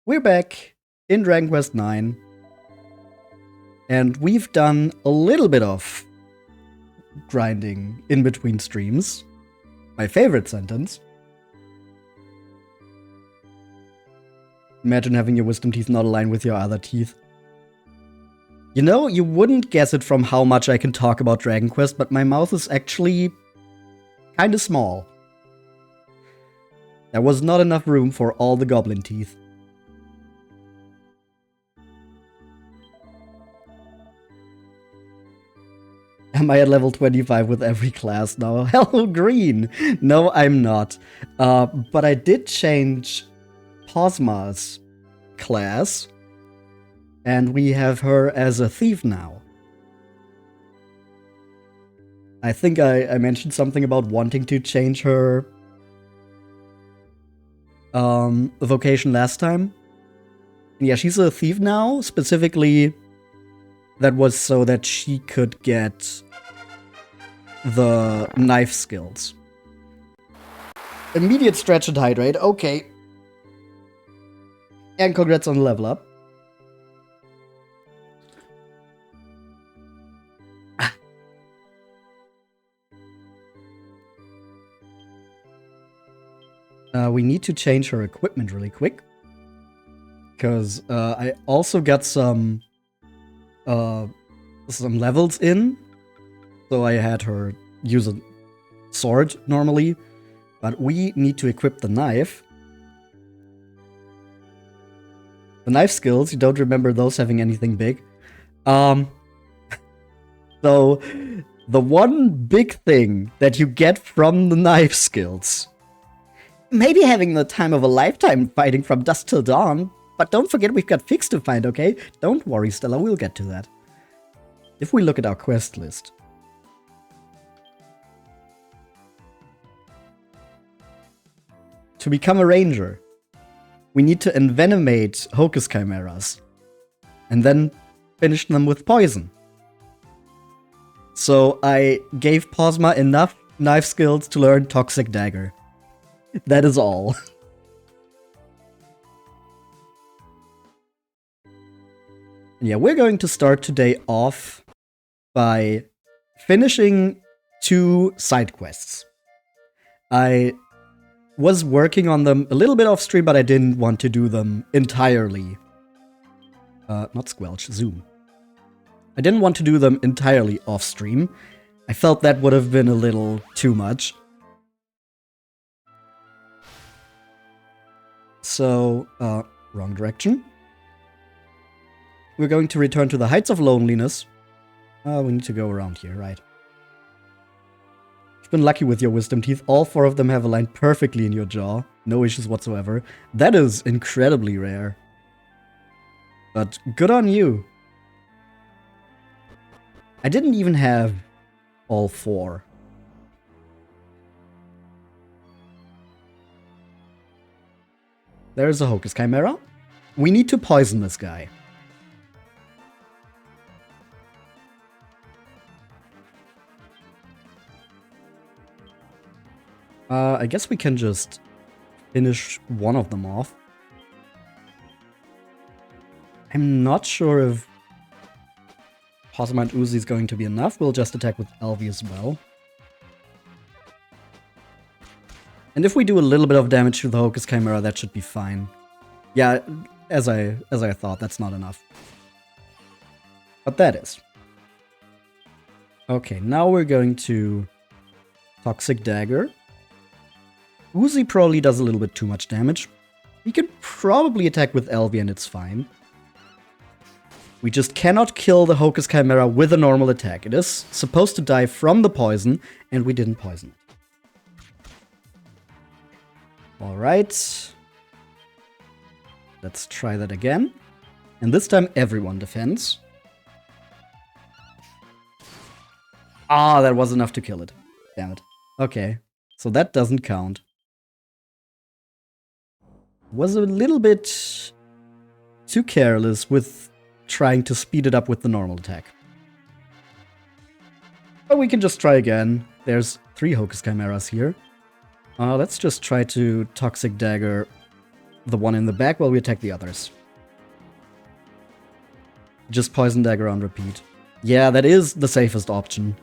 We're back in Dragon Quest IX, and we've done a little bit of grinding in between streams. My favorite sentence. Imagine having your wisdom teeth not align with your other teeth. You know, you wouldn't guess it from how much I can talk about Dragon Quest, but my mouth is actually kinda small. There was not enough room for all the goblin teeth. Am I at level 25 with every class now? Hello, Green! No, I'm not. But I did change Posma's class, and we have her as a thief now. I think I mentioned something about wanting to change her vocation last time. And yeah, she's a thief now. Specifically, that was so that she could get the knife skills. Immediate stretch and hydrate, okay. And congrats on the level up. We need to change her equipment really quick. Because I also got some levels in. So I had her use a sword normally. But we need to equip the knife. The knife skills, you don't remember those having anything big. So the one big thing that you get from the knife skills, maybe having the time of a lifetime fighting from dusk till dawn, but don't forget we've got fyggs to find, okay? Don't worry, Stella, we'll get to that. If we look at our quest list. To become a ranger, we need to envenomate Hocus Chimeras, and then finish them with poison. So I gave Posma enough knife skills to learn Toxic Dagger. That is all. Yeah, we're going to start today off by finishing 2 side quests. I was working on them a little bit off stream, but I didn't want to do them entirely. Not squelch, zoom. I didn't want to do them entirely off stream. I felt that would have been a little too much. So, wrong direction. We're going to return to the Heights of Loneliness. We need to go around here, right? You've been lucky with your wisdom teeth. All 4 of them have aligned perfectly in your jaw. No issues whatsoever. That is incredibly rare. But good on you. I didn't even have all 4. There's a Hocus Chimera. We need to poison this guy. I guess we can just finish one of them off. I'm not sure if Posma and Uzi is going to be enough. We'll just attack with Elvi as well. And if we do a little bit of damage to the Hocus Chimera, that should be fine. Yeah, as I thought, that's not enough. But that is. Okay, now we're going to Toxic Dagger. Uzi probably does a little bit too much damage. We could probably attack with Elvi and it's fine. We just cannot kill the Hocus Chimera with a normal attack. It is supposed to die from the poison, and we didn't poison it. Alright. Let's try that again. And this time everyone defends. Ah, that was enough to kill it. Damn it. Okay, so that doesn't count. Was a little bit too careless with trying to speed it up with the normal attack. But we can just try again. There's 3 Hocus Chimeras here. Let's just try to Toxic Dagger the one in the back while we attack the others. Just Poison Dagger on repeat. Yeah, that is the safest option.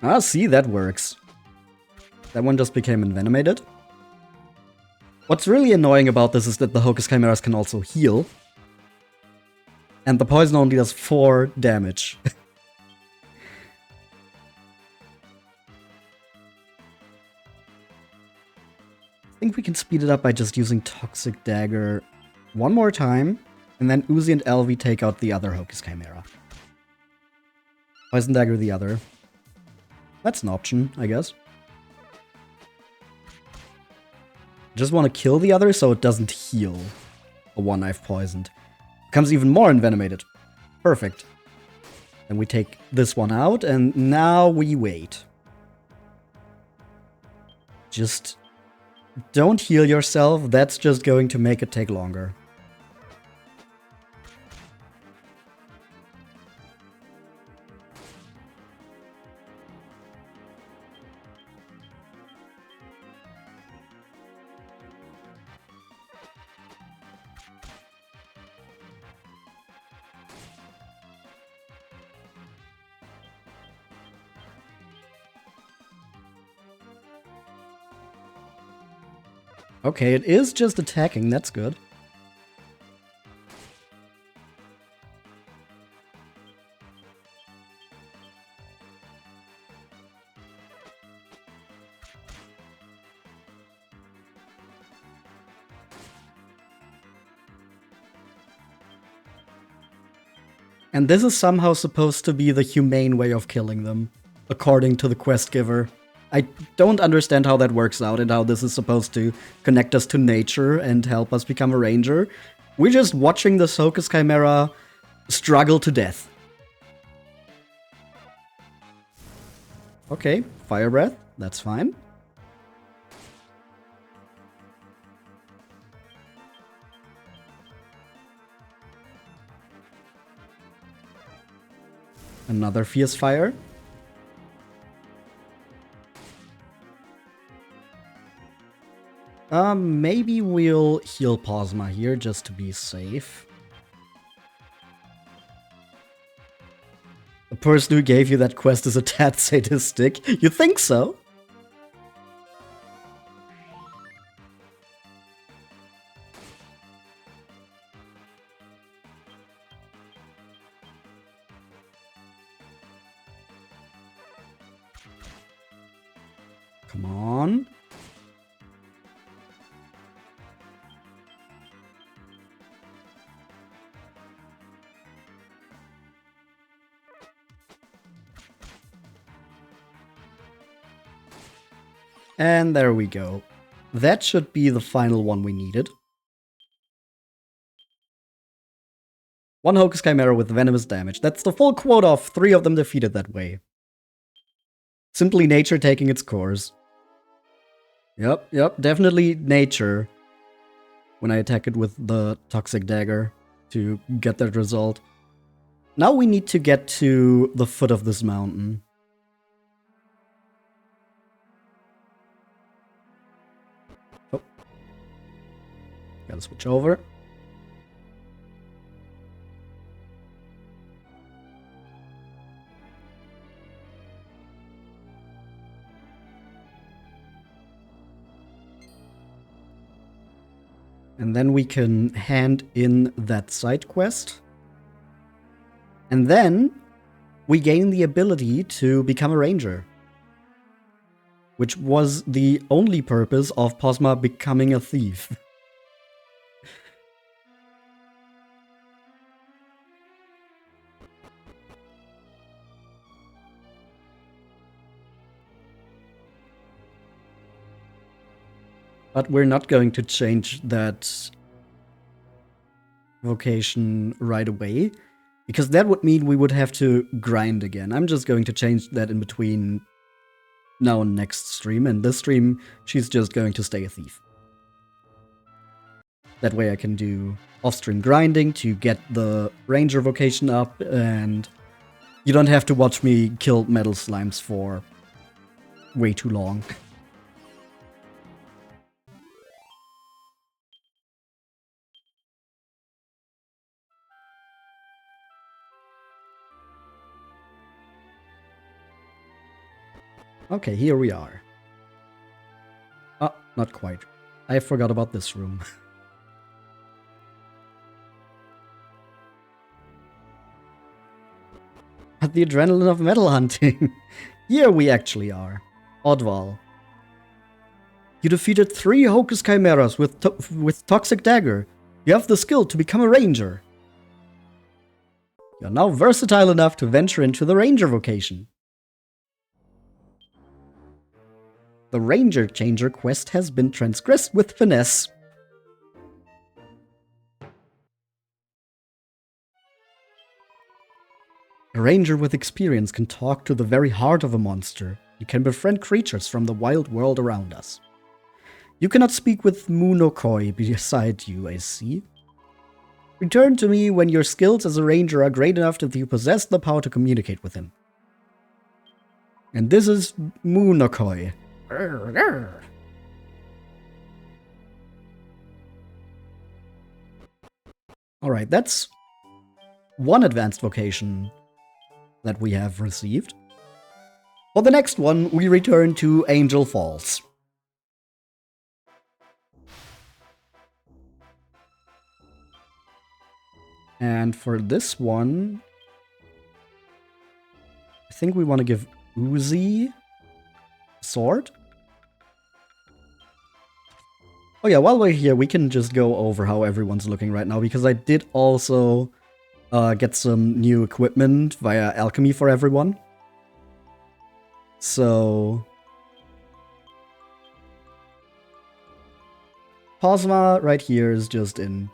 Ah, see, that works. That one just became envenomated. What's really annoying about this is that the Hocus Chimeras can also heal. And the poison only does 4 damage. I think we can speed it up by just using Toxic Dagger one more time. And then Uzi and Elvi take out the other Hocus Chimera. Poison Dagger the other. That's an option, I guess. Just want to kill the other so it doesn't heal the one I've poisoned. Becomes even more envenomated. Perfect. Then we take this one out, and now we wait. Just don't heal yourself. That's just going to make it take longer. Okay, it is just attacking, that's good. And this is somehow supposed to be the humane way of killing them, according to the quest giver. I don't understand how that works out and how this is supposed to connect us to nature and help us become a ranger. We're just watching the Hocus Chimera struggle to death. Okay, Fire Breath, that's fine. Another Fierce Fire. Maybe we'll heal Posma here just to be safe. The person who gave you that quest is a tad sadistic. You think so? Come on. And there we go. That should be the final one we needed. One Hocus Chimera with venomous damage. That's the full quota of 3 of them defeated that way. Simply nature taking its course. Yep, definitely nature. When I attack it with the Toxic Dagger to get that result. Now we need to get to the foot of this mountain. Oh. Gotta switch over. And then we can hand in that side quest. And then we gain the ability to become a ranger. Which was the only purpose of Posma becoming a thief. But we're not going to change that vocation right away, because that would mean we would have to grind again. I'm just going to change that in between now and next stream, and this stream, she's just going to stay a thief. That way I can do off-stream grinding to get the ranger vocation up, and You don't have to watch me kill metal slimes for way too long. Okay, here we are. Oh, not quite. I forgot about this room. But the adrenaline of metal hunting. Here we actually are. Oddval. You defeated 3 Hocus Chimeras with Toxic Dagger. You have the skill to become a ranger. You're now versatile enough to venture into the ranger vocation. The Ranger Changer quest has been transgressed with finesse. A ranger with experience can talk to the very heart of a monster. You can befriend creatures from the wild world around us. You cannot speak with Munokoi beside you, I see. Return to me when your skills as a ranger are great enough that you possess the power to communicate with him. And this is Munokoi. Alright, that's one advanced vocation that we have received. For the next one, we return to Angel Falls. And for this one, I think we want to give Uzi sword. Oh yeah, while we're here, we can just go over how everyone's looking right now, because I did also get some new equipment via alchemy for everyone. So Posma right here is just in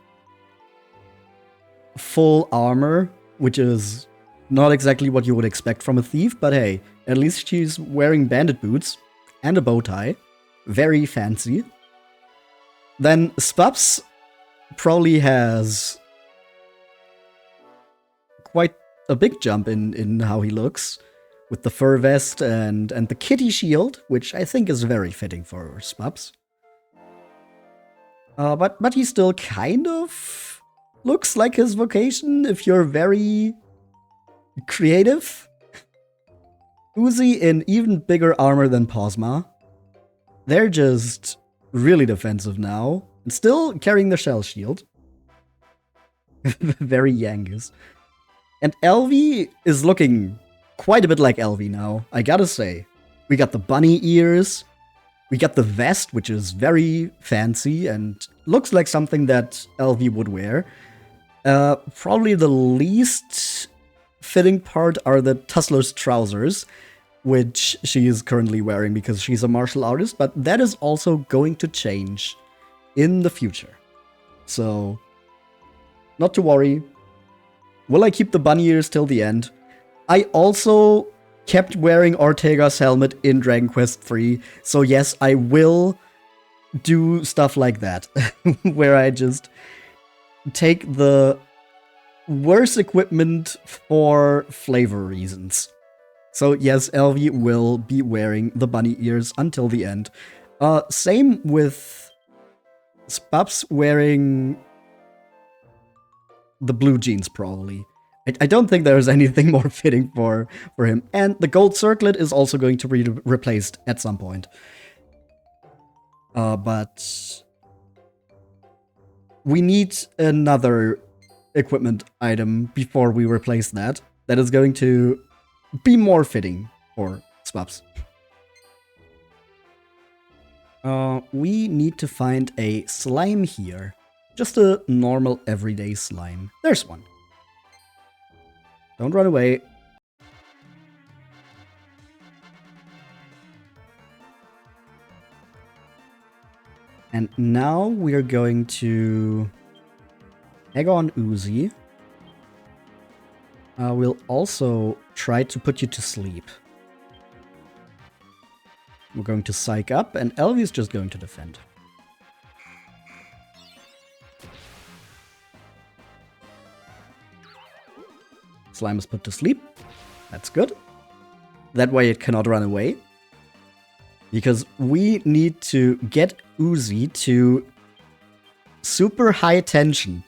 full armor, which is not exactly what you would expect from a thief, but hey, at least she's wearing bandit boots and a bow tie. Very fancy. Then Spubs probably has quite a big jump in how he looks, with the fur vest and the kitty shield, which I think is very fitting for Spubs. But he still kind of looks like his vocation if you're very creative. Uzi in even bigger armor than Posma. They're just really defensive now, and still carrying the shell shield. Very Yangus. And Elvie is looking quite a bit like Elvie now, I gotta say. We got the bunny ears, we got the vest, which is very fancy and looks like something that Elvie would wear. Probably the least fitting part are the Tussler's trousers, which she is currently wearing because she's a martial artist, but that is also going to change in the future. So, not to worry. Will I keep the bunny ears till the end? I also kept wearing Ortega's helmet in Dragon Quest III, so yes, I will do stuff like that, where I just take the worst equipment for flavor reasons. So yes, Elvie will be wearing the bunny ears until the end. Same with Spubs wearing the blue jeans, probably. I don't think there's anything more fitting for him. And the gold circlet is also going to be replaced at some point. But we need another equipment item before we replace that. That is going to be more fitting for Spubs. We need to find a slime here. Just a normal everyday slime. There's one. Don't run away. And now we're going to egg on Uzi. We'll also try to put you to sleep. We're going to psych up, and Elvie's just going to defend. Slime is put to sleep. That's good. That way it cannot run away. Because we need to get Uzi to super high tension.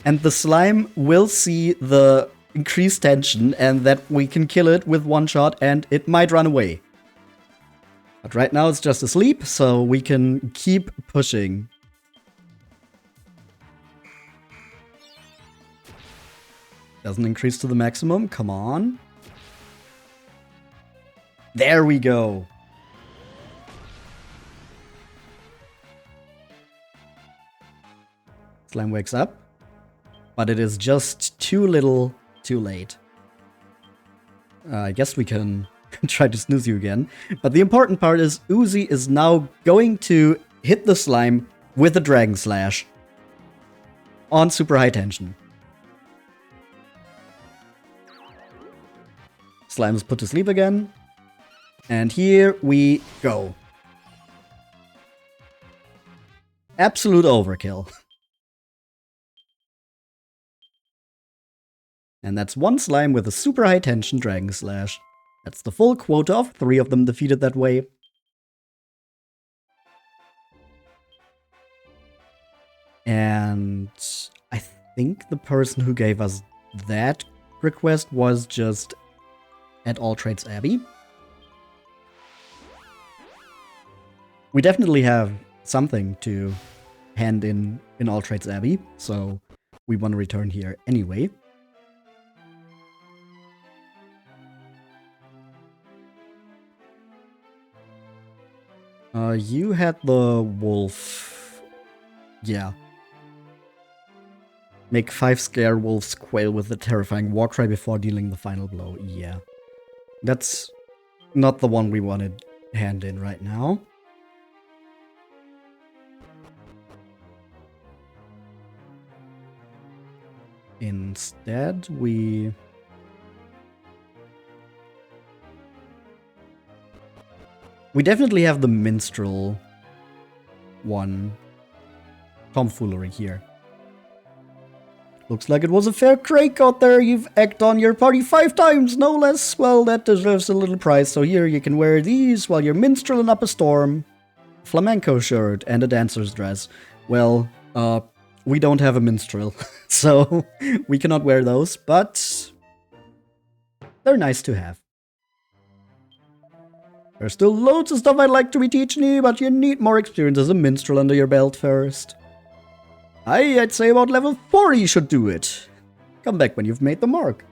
And the slime will see the increased tension and that we can kill it with one shot and it might run away. But right now it's just asleep, so we can keep pushing. Doesn't increase to the maximum, come on. There we go. Slime wakes up, but it is just too little, too late. I guess we can try to snooze you again. But the important part is Uzi is now going to hit the slime with a Dragon Slash on super high tension. Slime is put to sleep again. And here we go. Absolute overkill. And that's one slime with a super high tension Dragon Slash. That's the full quota of 3 of them defeated that way. And I think the person who gave us that request was just at All Trades Abbey. We definitely have something to hand in All Trades Abbey, so we want to return here anyway. You had the wolf. Yeah. Make 5 scare wolves quail with the terrifying war cry before dealing the final blow. Yeah. That's not the one we wanted hand in right now. Instead, we definitely have the minstrel one tomfoolery here. Looks like it was a fair crake out there. You've egged on your party 5 times, no less. Well, that deserves a little prize. So here you can wear these while you're minstrelling up a storm. Flamenco shirt and a dancer's dress. Well, we don't have a minstrel, so we cannot wear those, but they're nice to have. There's still loads of stuff I'd like to be teaching you, but you need more experience as a minstrel under your belt first. I'd say about level 4 you should do it. Come back when you've made the mark.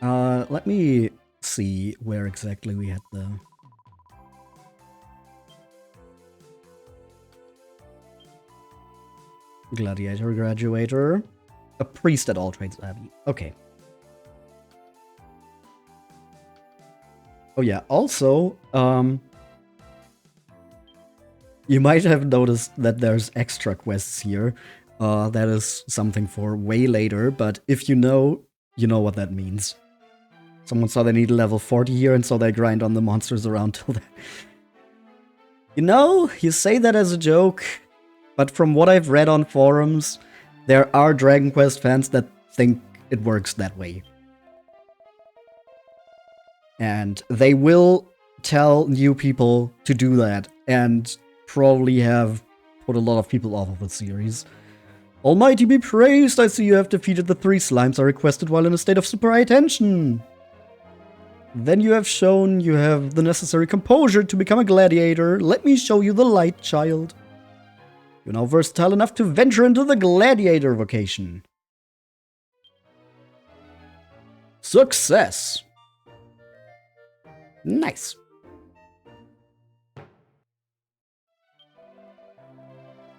Let me see where exactly we had the... Gladiator Graduator. A priest at All Trades Abbey. Okay. Oh yeah, also, you might have noticed that there's extra quests here. That is something for way later, but if you know what that means. Someone saw they need a level 40 here, and so they grind on the monsters around till then. You say that as a joke, but from what I've read on forums, there are Dragon Quest fans that think it works that way. And they will tell new people to do that, and probably have put a lot of people off of the series. Almighty be praised, I see you have defeated the 3 slimes I requested while in a state of super high tension. Then you have shown you have the necessary composure to become a gladiator. Let me show you the light, child. You're now versatile enough to venture into the gladiator vocation. Success! Nice.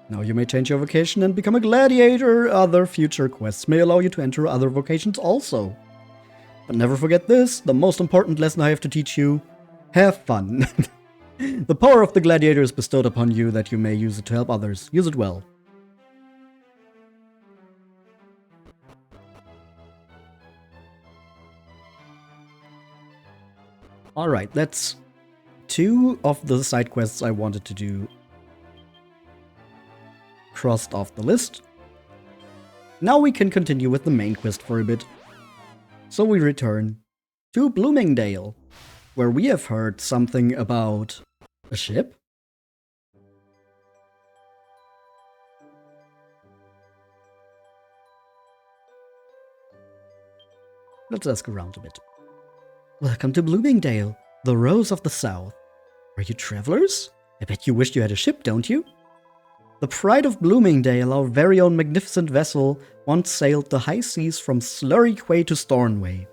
Now you may change your vocation and become a gladiator. Other future quests may allow you to enter other vocations also. But never forget this, the most important lesson I have to teach you. Have fun. The power of the gladiator is bestowed upon you that you may use it to help others. Use it well. Alright, that's 2 of the side quests I wanted to do crossed off the list. now we can continue with the main quest for a bit. So we return to Bloomingdale, where we have heard something about a ship. Let's ask around a bit. Welcome to Bloomingdale, the Rose of the South. Are you travelers? I bet you wished you had a ship, don't you? The pride of Bloomingdale, our very own magnificent vessel, once sailed the high seas from Slurry Quay to Stornway.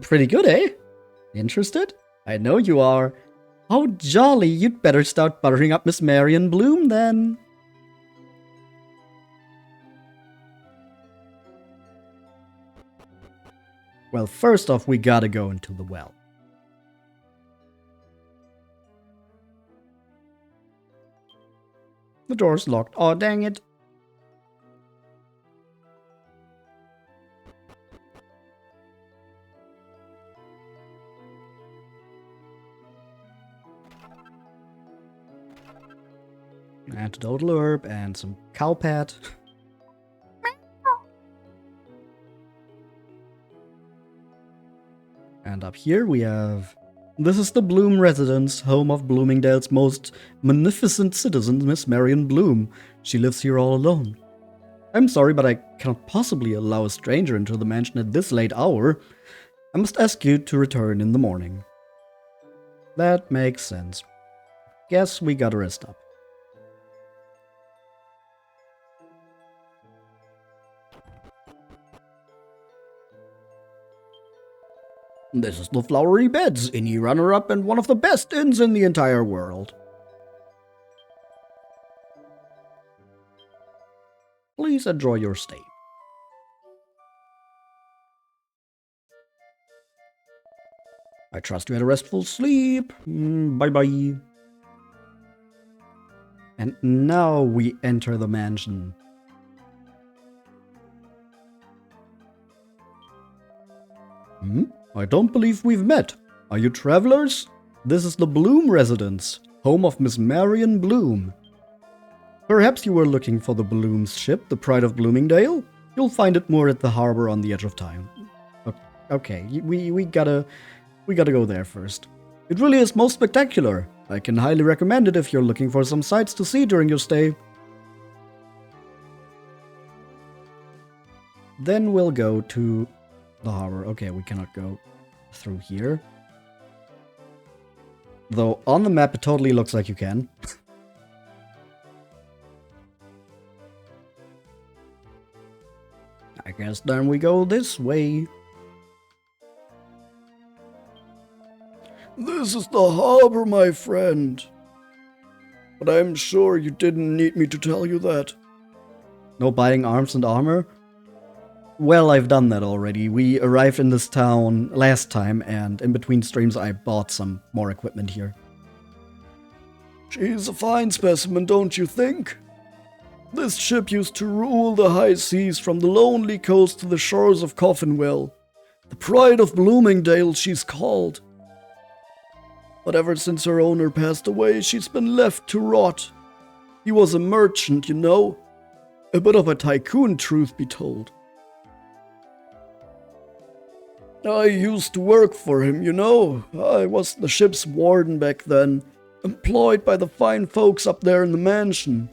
Pretty good, eh? Interested? I know you are. How jolly, you'd better start buttering up Miss Marion Bloom, then. Well, first off, we gotta go into the well. The door's locked. Aw, dang it. Antidotal herb and some cowpat. And up here we have... This is the Bloom residence, home of Bloomingdale's most magnificent citizen, Miss Marion Bloom. She lives here all alone. I'm sorry, but I cannot possibly allow a stranger into the mansion at this late hour. I must ask you to return in the morning. That makes sense. Guess we gotta rest up. This is the Flowery Beds, Innie runner-up and one of the best inns in the entire world. Please enjoy your stay. I trust you had a restful sleep. Bye-bye. And now we enter the mansion. I don't believe we've met. Are you travelers? This is the Bloom residence, home of Miss Marion Bloom. Perhaps you were looking for the Bloom's ship, the Pride of Bloomingdale? You'll find it moored at the harbor on the edge of town. Okay, we gotta go there first. It really is most spectacular. I can highly recommend it if you're looking for some sights to see during your stay. Then we'll go to the harbor. Okay, we cannot go through here. Though on the map it totally looks like you can. I guess then we go this way. This is the harbor, my friend. But I'm sure you didn't need me to tell you that. No buying arms and armor? Well, I've done that already. We arrived in this town last time, and in between streams I bought some more equipment here. She's a fine specimen, don't you think? This ship used to rule the high seas from the lonely coast to the shores of Coffinwell. The Pride of Bloomingdale, she's called. But ever since her owner passed away, she's been left to rot. He was a merchant, you know. A bit of a tycoon, truth be told. I used to work for him, you know. I was the ship's warden back then, employed by the fine folks up there in the mansion.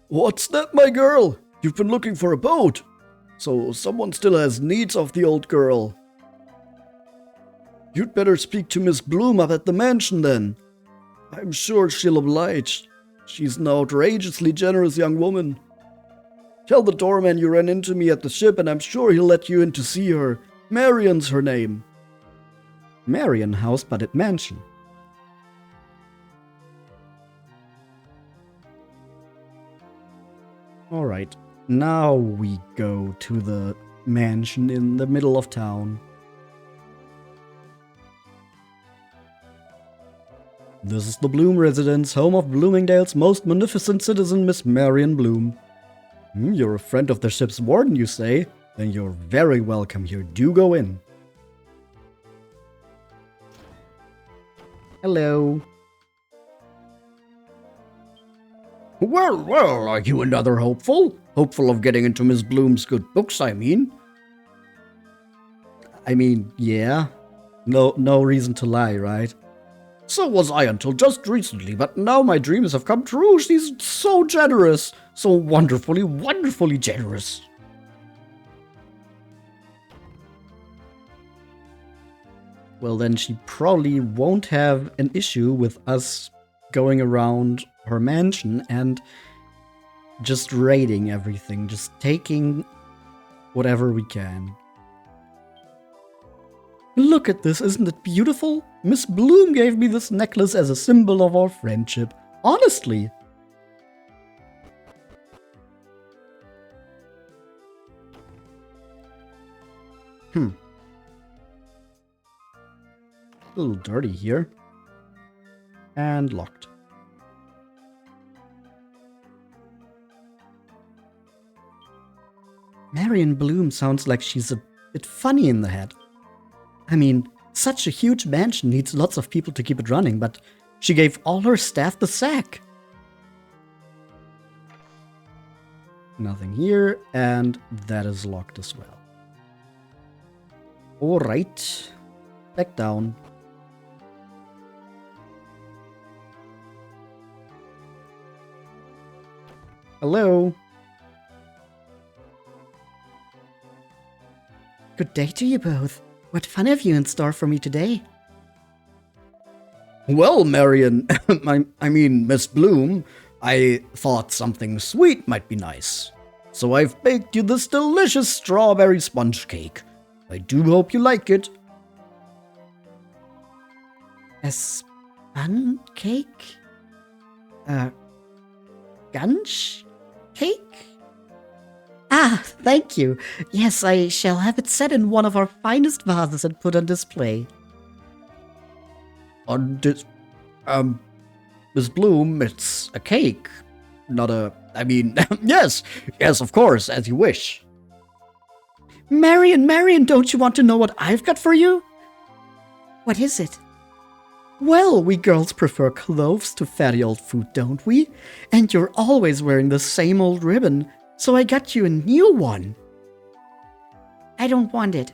What's that, my girl? You've been looking for a boat. So someone still has needs of the old girl. You'd better speak to Miss Bloom up at the mansion then. I'm sure she'll oblige. She's an outrageously generous young woman. Tell the doorman you ran into me at the ship and I'm sure he'll let you in to see her. Marion's her name. Marion house, but at mansion. Alright, now we go to the mansion in the middle of town. This is the Bloom residence, home of Bloomingdale's most magnificent citizen, Miss Marion Bloom. You're a friend of the ship's warden, you say? Then you're very welcome here. Do go in. Hello. Well, are you another hopeful? Hopeful of getting into Miss Bloom's good books, I mean. Yeah. No reason to lie, right? So was I until just recently, but now my dreams have come true. She's so generous. So wonderfully, wonderfully generous. Well, then she probably won't have an issue with us going around her mansion and just raiding everything, just taking whatever we can. Look at this, isn't it beautiful? Miss Bloom gave me this necklace as a symbol of our friendship. Honestly. A little dirty here. And locked. Marion Bloom sounds like she's a bit funny in the head. I mean, such a huge mansion needs lots of people to keep it running, but she gave all her staff the sack. Nothing here, and that is locked as well. Alright. Back down. Hello. Good day to you both. What fun have you in store for me today? Well, Marion, I mean, Miss Bloom, I thought something sweet might be nice. So I've baked you this delicious strawberry sponge cake. I do hope you like it. A sponge cake? A gunge cake? Ah, thank you. Yes, I shall have it set in one of our finest vases and put on display. Miss Bloom, it's a cake, not a... yes, of course, as you wish. Marion, don't you want to know what I've got for you? What is it? Well, we girls prefer clothes to fatty old food, don't we? And you're always wearing the same old ribbon, so I got you a new one. I don't want it.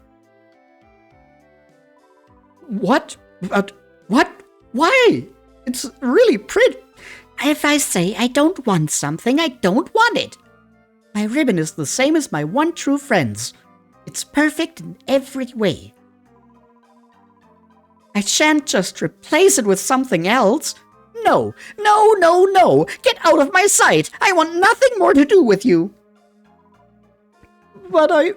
What? What? Why? It's really pretty. If I say I don't want something, I don't want it. My ribbon is the same as my one true friend's. It's perfect in every way. I shan't just replace it with something else. No. Get out of my sight. I want nothing more to do with you. But I...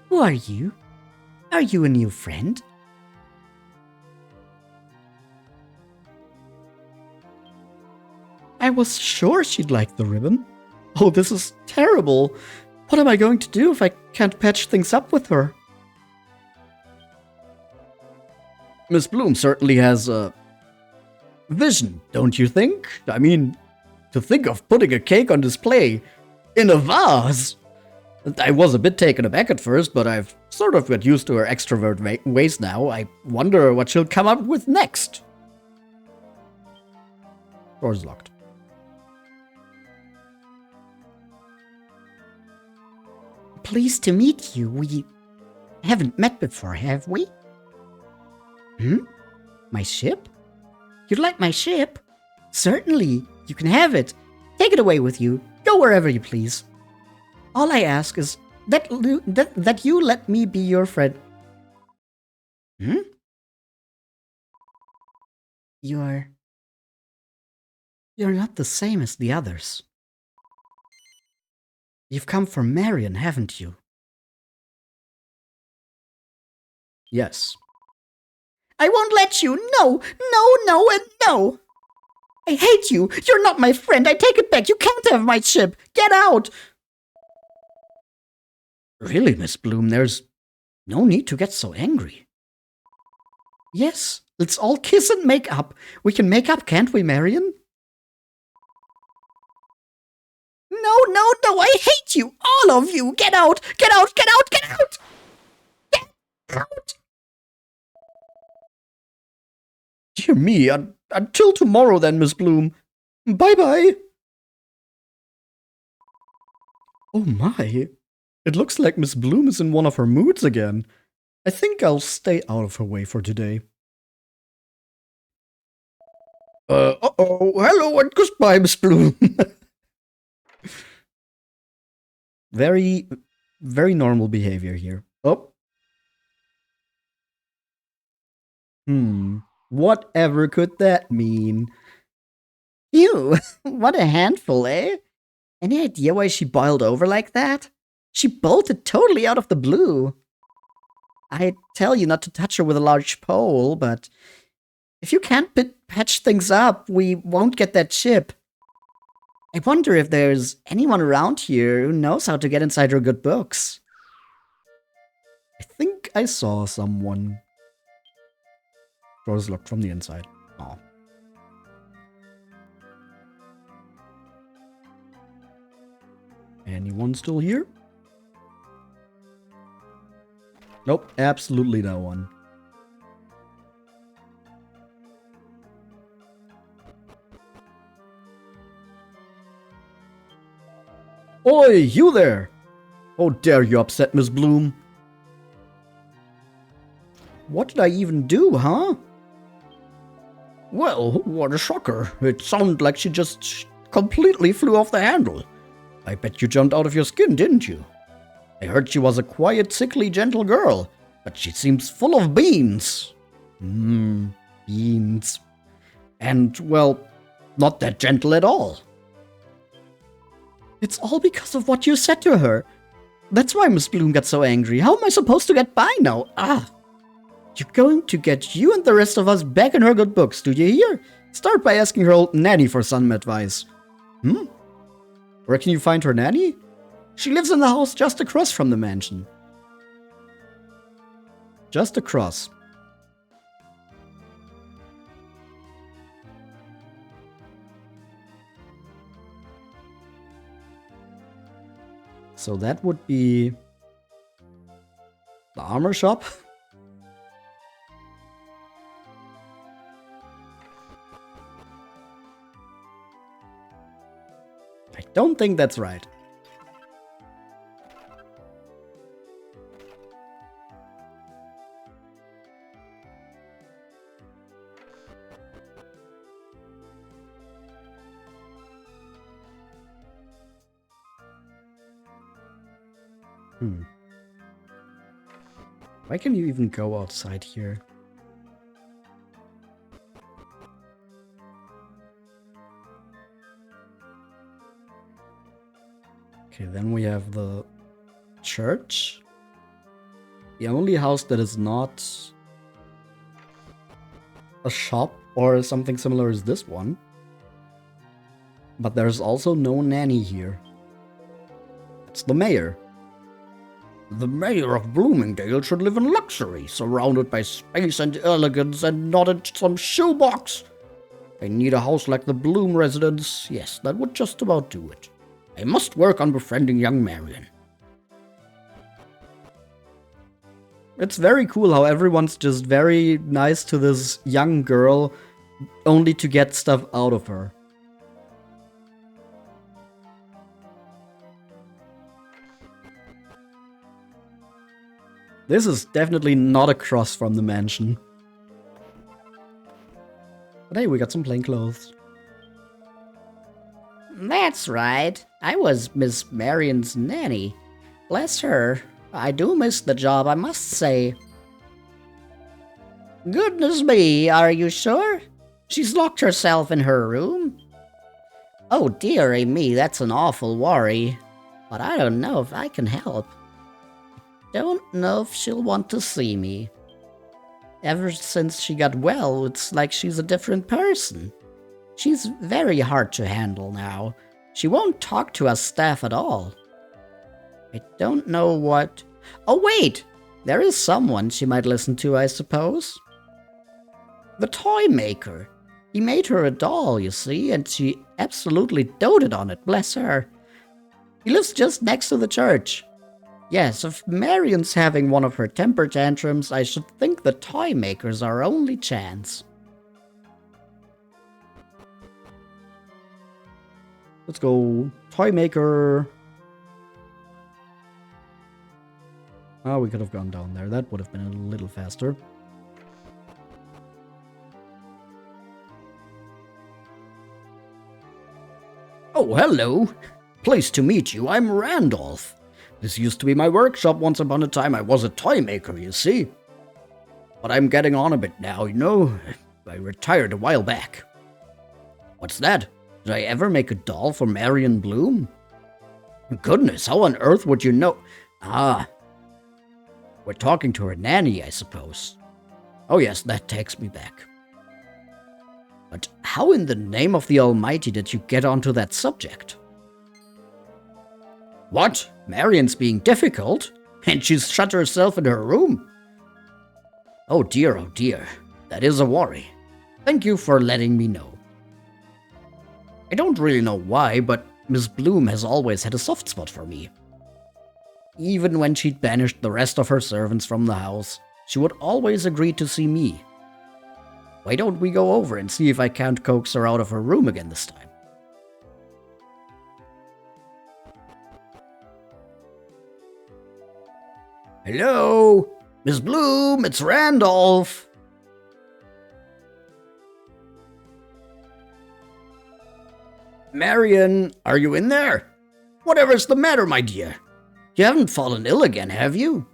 Who are you? Are you a new friend? I was sure she'd like the ribbon. Oh, this is terrible. What am I going to do if I can't patch things up with her? Miss Bloom certainly has a vision, don't you think? I mean, to think of putting a cake on display in a vase. I was a bit taken aback at first, but I've sort of got used to her extrovert ways now. I wonder what she'll come up with next. Door's locked. Pleased to meet you. We haven't met before, have we? My ship? You'd like my ship? Certainly. You can have it. Take it away with you. Go wherever you please. All I ask is that you let me be your friend. You're not the same as the others. You've come for Marion, haven't you? Yes. I won't let you. No, and no. I hate you. You're not my friend. I take it back. You can't have my ship. Get out. Really, Miss Bloom, there's no need to get so angry. Yes, let's all kiss and make up. We can make up, can't we, Marion? No, I hate you, all of you. Get out. Get out. Dear me, until tomorrow then, Miss Bloom. Bye-bye. Oh my. It looks like Miss Bloom is in one of her moods again. I think I'll stay out of her way for today. Uh-oh. Hello and goodbye, Miss Bloom. Very, very normal behavior here. Oh. Whatever could that mean? Ew, what a handful, eh? Any idea why she boiled over like that? She bolted totally out of the blue. I tell you not to touch her with a large pole, but if you can't patch things up, we won't get that chip. I wonder if there's anyone around here who knows how to get inside her good books. I think I saw someone. Door's locked from the inside. Oh. Anyone still here? Nope, absolutely no one. Oi, you there! How dare you upset Miss Bloom? What did I even do, huh? Well, what a shocker. It sounded like she just completely flew off the handle. I bet you jumped out of your skin, didn't you? I heard she was a quiet, sickly, gentle girl, but she seems full of beans. Beans. And, well, not that gentle at all. It's all because of what you said to her. That's why Miss Bloom got so angry. How am I supposed to get by now? You're going to get you and the rest of us back in her good books, do you hear? Start by asking her old nanny for some advice. Where can you find her nanny? She lives in the house just across from the mansion. Just across. So that would be the armor shop. I don't think that's right. Why can you even go outside here? Okay, then we have the church. The only house that is not a shop or something similar is this one. But there's also no nanny here. It's the mayor. The mayor of Bloomingdale should live in luxury, surrounded by space and elegance and not in some shoebox. I need a house like the Bloom residence. Yes, that would just about do it. I must work on befriending young Marion. It's very cool how everyone's just very nice to this young girl, only to get stuff out of her. This is definitely not across from the mansion. But hey, we got some plain clothes. That's right. I was Miss Marion's nanny. Bless her. I do miss the job, I must say. Goodness me, are you sure? She's locked herself in her room? Oh dearie me, that's an awful worry. But I don't know if I can help. Don't know if she'll want to see me. Ever since she got well, it's like she's a different person. She's very hard to handle now. She won't talk to us staff at all. I don't know what... Oh wait! There is someone she might listen to, I suppose. The toy maker. He made her a doll, you see, and she absolutely doted on it, bless her. He lives just next to the church. Yes, if Marion's having one of her temper tantrums, I should think the toy maker's our only chance. Let's go toy maker. Oh, we could have gone down there. That would have been a little faster. Oh, hello. Pleased to meet you. I'm Randolph. This used to be my workshop once upon a time. I was a toy maker, you see. But I'm getting on a bit now, you know. I retired a while back. What's that? Did I ever make a doll for Marion Bloom? Goodness, how on earth would you know? Ah. We're talking to her nanny, I suppose. Oh yes, that takes me back. But how in the name of the Almighty did you get onto that subject? What? Marion's being difficult? And she's shut herself in her room? Oh dear, that is a worry. Thank you for letting me know. I don't really know why, but Miss Bloom has always had a soft spot for me. Even when she'd banished the rest of her servants from the house, she would always agree to see me. Why don't we go over and see if I can't coax her out of her room again this time? Hello? Miss Bloom, it's Randolph. Marion, are you in there? Whatever's the matter, my dear? You haven't fallen ill again, have you?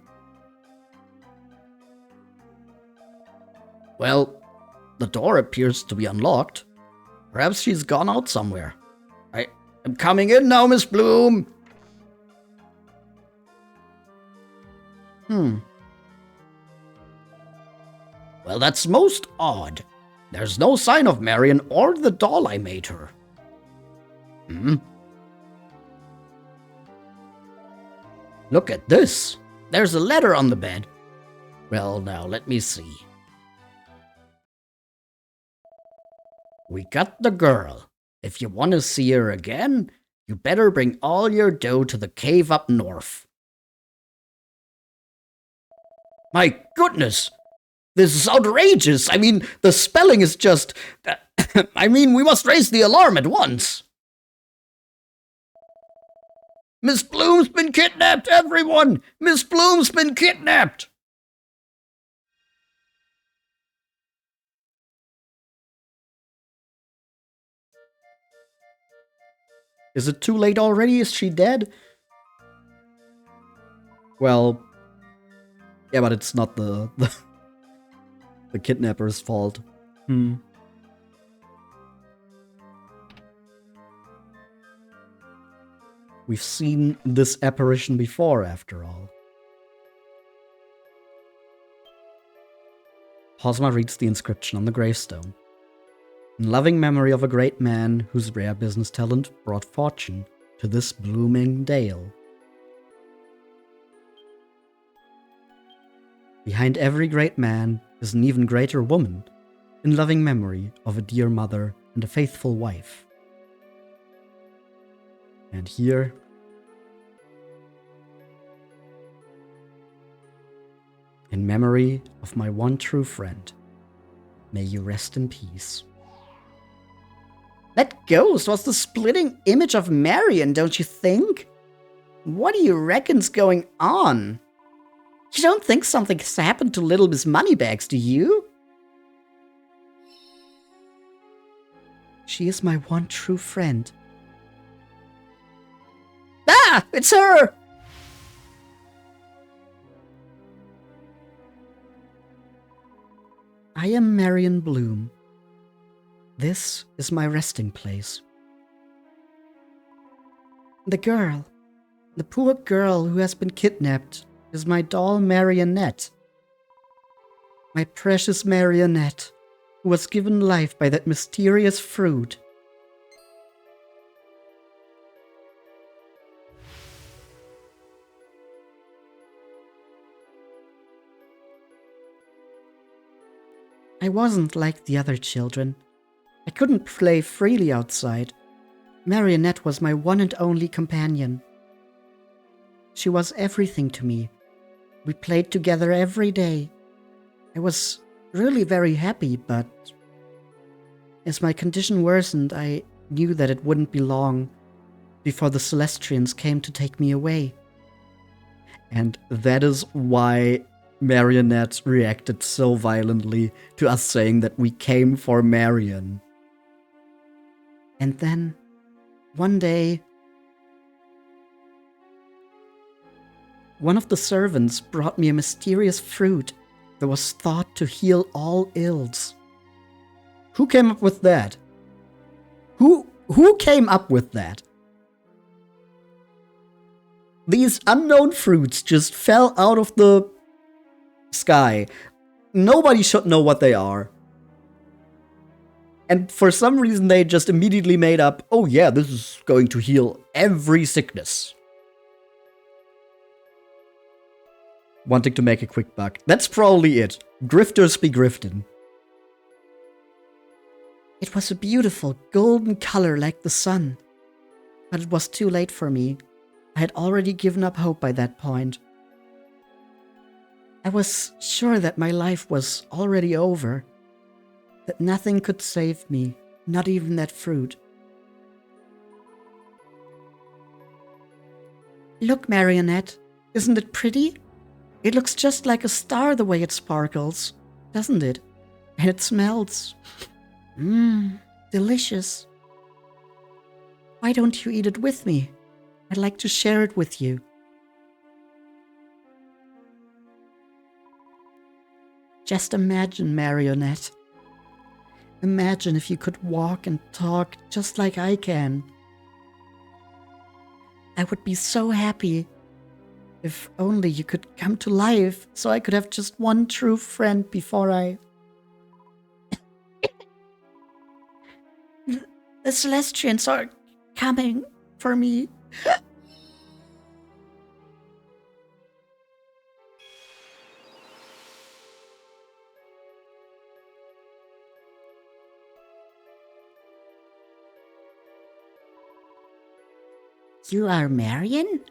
Well, the door appears to be unlocked. Perhaps she's gone out somewhere. I'm coming in now, Miss Bloom. Well, that's most odd. There's no sign of Marion or the doll I made her. Look at this. There's a letter on the bed. Well, now, let me see. We got the girl. If you want to see her again, you better bring all your dough to the cave up north. My goodness! This is outrageous! I mean, the spelling is just... we must raise the alarm at once! Miss Bloom's been kidnapped, everyone! Miss Bloom's been kidnapped! Is it too late already? Is she dead? Well... yeah, but it's not the kidnapper's fault. We've seen this apparition before, after all. Posma reads the inscription on the gravestone. In loving memory of a great man whose rare business talent brought fortune to this blooming dale. Behind every great man is an even greater woman, in loving memory of a dear mother and a faithful wife. And here, in memory of my one true friend, may you rest in peace. That ghost was the splitting image of Marion, don't you think? What do you reckon's going on? You don't think something's happened to Little Miss Moneybags, do you? She is my one true friend. Ah! It's her! I am Marion Bloom. This is my resting place. The poor girl who has been kidnapped, is my doll Marionette. My precious Marionette, who was given life by that mysterious fruit. I wasn't like the other children. I couldn't play freely outside. Marionette was my one and only companion. She was everything to me. We played together every day. I was really very happy, but as my condition worsened, I knew that it wouldn't be long before the Celestians came to take me away. And that is why Marionette reacted so violently to us saying that we came for Marion. And then, one day, one of the servants brought me a mysterious fruit that was thought to heal all ills. Who came up with that? Who came up with that? These unknown fruits just fell out of the sky. Nobody should know what they are. And for some reason they just immediately made up, oh yeah, this is going to heal every sickness. Wanting to make a quick buck. That's probably it. Grifters be grifting. It was a beautiful golden color like the sun. But it was too late for me. I had already given up hope by that point. I was sure that my life was already over. That nothing could save me, not even that fruit. Look, Marionette, isn't it pretty? It looks just like a star the way it sparkles, doesn't it? And it smells. Delicious. Why don't you eat it with me? I'd like to share it with you. Just imagine, Marionette. Imagine if you could walk and talk just like I can. I would be so happy if only you could come to life so I could have just one true friend before I... The Celestians are coming for me. You are Marion?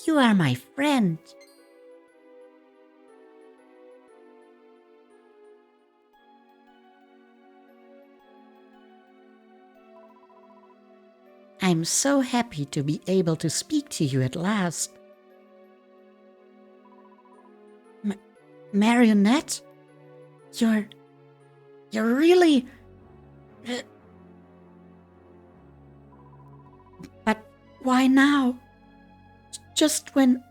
You are my friend. I'm so happy to be able to speak to you at last. Marionette? You're really... But why now? Just when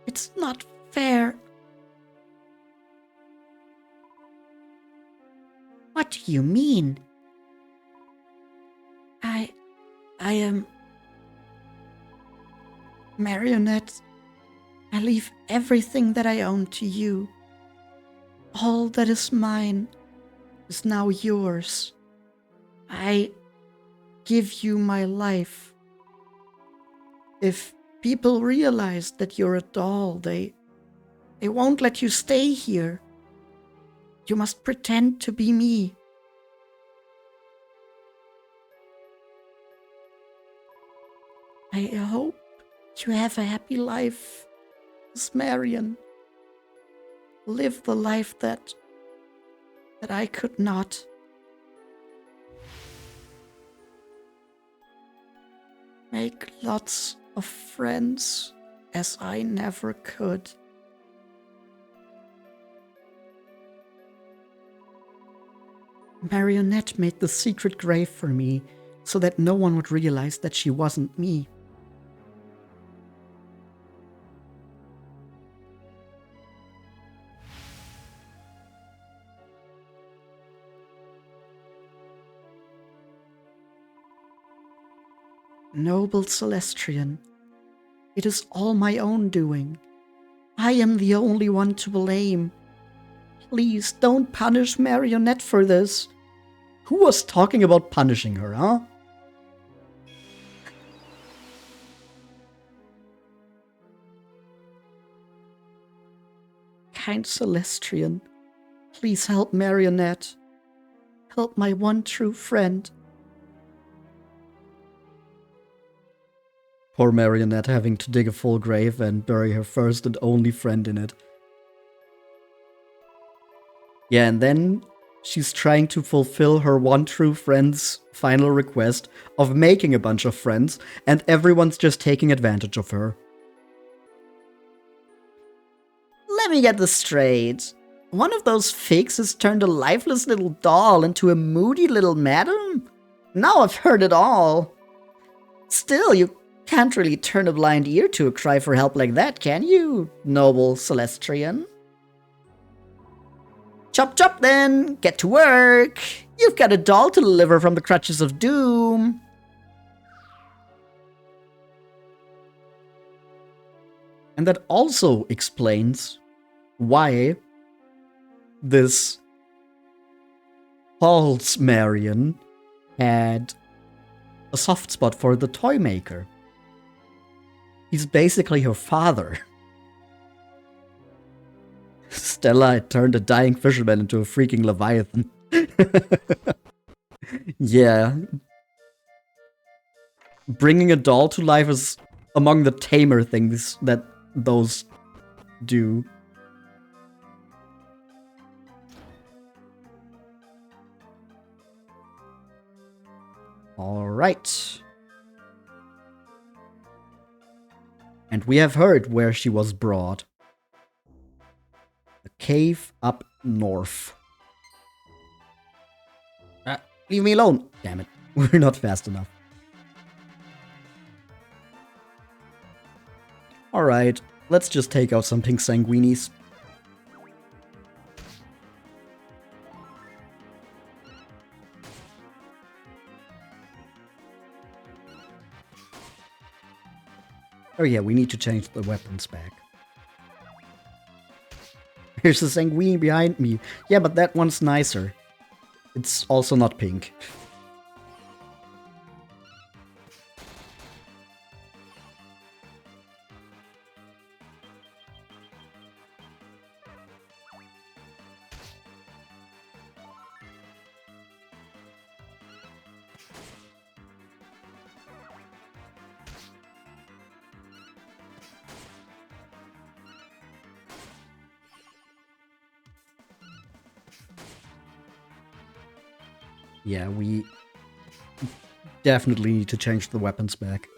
It's not fair. What do you mean? I am... Marionette, I leave everything that I own to you. All that is mine is now yours. I give you my life. If people realize that you're a doll, they won't let you stay here. You must pretend to be me. I hope you have a happy life, Miss Marion. Live the life that I could not. Make lots of friends as I never could. Marionette made the secret grave for me so that no one would realize that she wasn't me. Noble Celestian, it is all my own doing. I am the only one to blame. Please don't punish Marionette for this. Who was talking about punishing her, huh? Kind Celestian, please help Marionette. Help my one true friend. Poor Marionette having to dig a full grave and bury her first and only friend in it. Yeah, and then she's trying to fulfill her one true friend's final request of making a bunch of friends, and everyone's just taking advantage of her. Let me get this straight. One of those fyggs has turned a lifeless little doll into a moody little madam? Now I've heard it all. Still, you can't really turn a blind ear to a cry for help like that, can you, noble Celestrian? Chop chop then! Get to work! You've got a doll to deliver from the crutches of doom! And that also explains why this false Marion had a soft spot for the toy maker. He's basically her father. Stella had turned a dying fisherman into a freaking leviathan. Yeah. Bringing a doll to life is among the tamer things that those do. Alright. And we have heard where she was brought. The cave up north. Leave me alone! Damn it. We're not fast enough. Alright, let's just take out some pink sanguinies. Oh yeah, we need to change the weapons back. There's a sanguine behind me. Yeah, but that one's nicer. It's also not pink. Yeah, we definitely need to change the weapons back.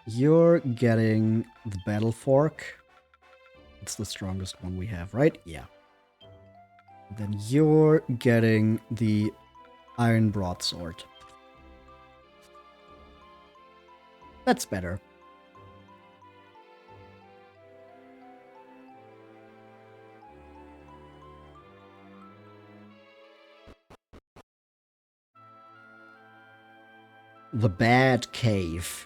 You're getting the battle fork. It's the strongest one we have, right? Yeah. Then you're getting the iron broadsword. That's better. The Bad Cave.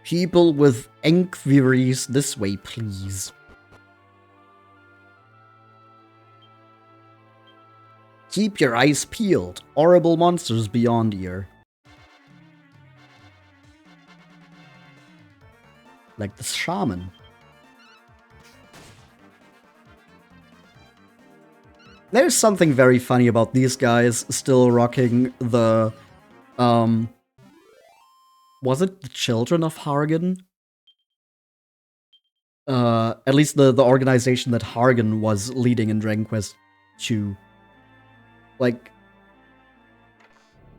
People with inquiries this way, please. Keep your eyes peeled. Horrible monsters beyond here. Like the shaman. There's something very funny about these guys still rocking the, was it the Children of Hargan? At least the organization that Hargan was leading in Dragon Quest II. Like,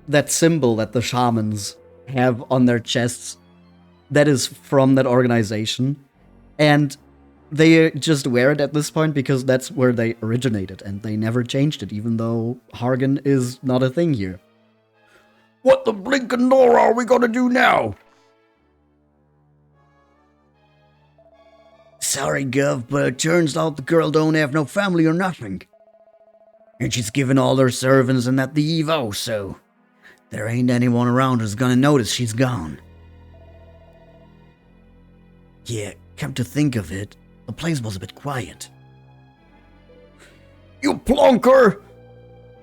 that symbol that the shamans have on their chests, that is from that organization. And they just wear it at this point because that's where they originated, and they never changed it, even though Hargan is not a thing here. What the blinkin' door are we gonna do now? Sorry, Gov, but it turns out the girl don't have no family or nothing. And she's given all her servants and at the Evo, so there ain't anyone around who's gonna notice she's gone. Yeah, come to think of it, the place was a bit quiet. You plonker!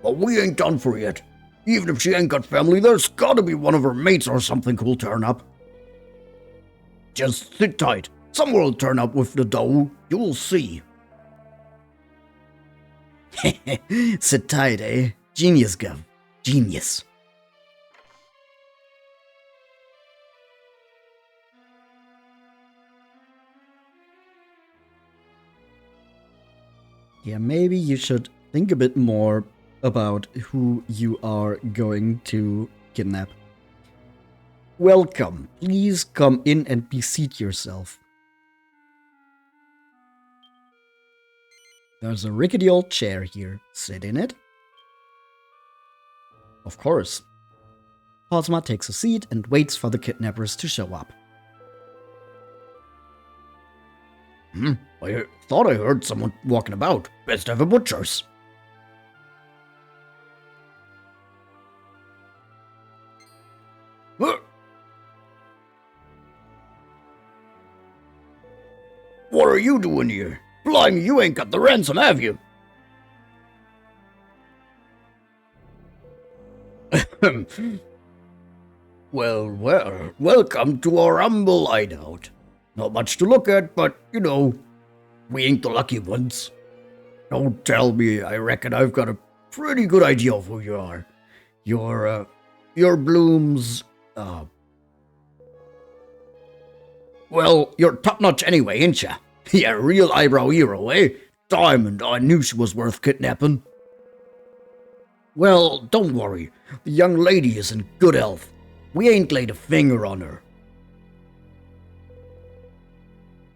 But we ain't done for yet. Even if she ain't got family, there's gotta be one of her mates or something who'll turn up. Just sit tight. Someone will turn up with the dough. You'll see. Sit tight, eh? Genius, Gov. Genius. Yeah, maybe you should think a bit more about who you are going to kidnap. Welcome. Please come in and be-seat yourself. There's a rickety old chair here. Sit in it. Of course. Posma takes a seat and waits for the kidnappers to show up. I thought I heard someone walking about. Best have a butcher's. What are you doing here? Blimey, you ain't got the ransom, have you? Well, welcome to our humble hideout. Not much to look at, but, you know, we ain't the lucky ones. Don't tell me, I reckon I've got a pretty good idea of who you are. You're Bloom's, well, you're top-notch anyway, ain't ya? Yeah, real eyebrow hero, eh? Diamond, I knew she was worth kidnapping. Well, don't worry. The young lady is in good health. We ain't laid a finger on her.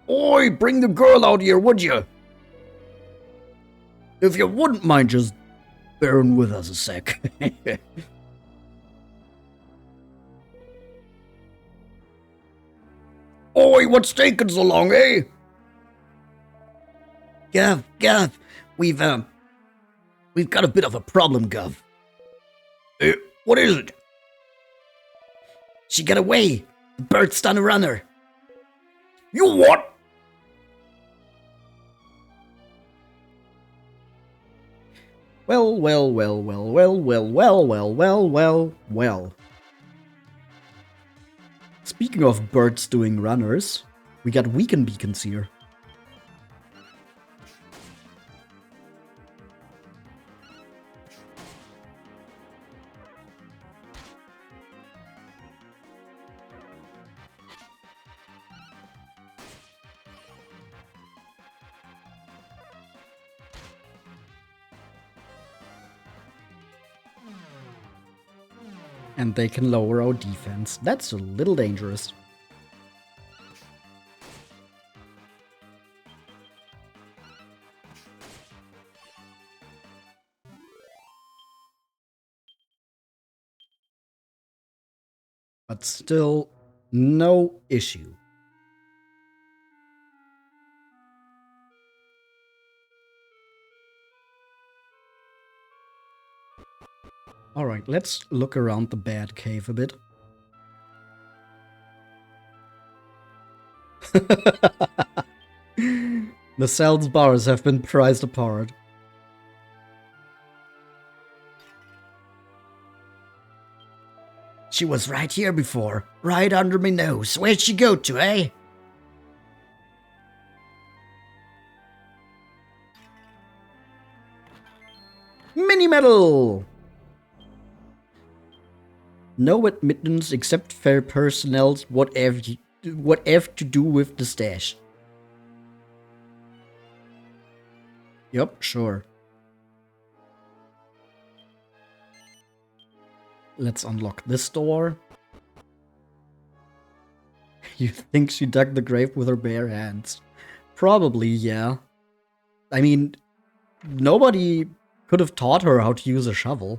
Oi, bring the girl out here, would you? If you wouldn't mind just bearing with us a sec. Oi, what's taking so long, eh? Gov, we've got a bit of a problem, Gov. What is it? She got away. The bird's done a runner. You what? Well. Speaking of birds doing runners, we got weekend beacons here. And they can lower our defense. That's a little dangerous. But still, no issue. Alright, let's look around the bat cave a bit. The cells bars have been prized apart. She was right here before, right under my nose. Where'd she go to, eh? Mini medal! No admittance except fair personnel's whatever to do with the stash. Yup, sure. Let's unlock this door. You think she dug the grave with her bare hands? Probably, yeah. I mean, nobody could have taught her how to use a shovel.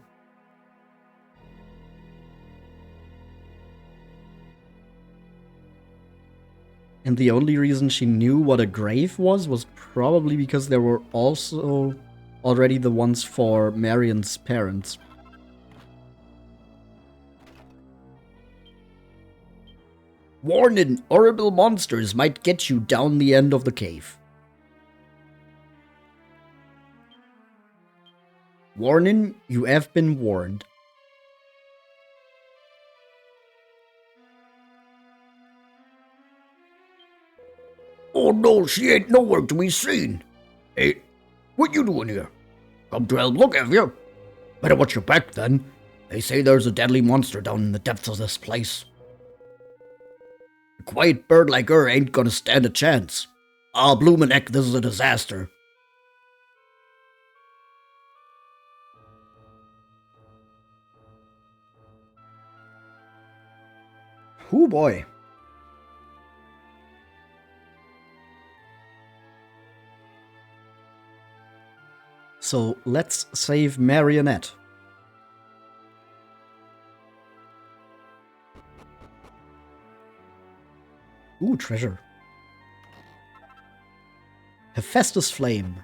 And the only reason she knew what a grave was probably because there were also already the ones for Marion's parents. Warning, horrible monsters might get you down the end of the cave. Warning, you have been warned. Oh no, she ain't nowhere to be seen. Hey, what you doing here? Come to help look, have you? Better watch your back, then. They say there's a deadly monster down in the depths of this place. A quiet bird like her ain't gonna stand a chance. Ah, bloomin' heck, this is a disaster. Oh boy. So let's save Marionette. Ooh, treasure. Hephaestus Flame.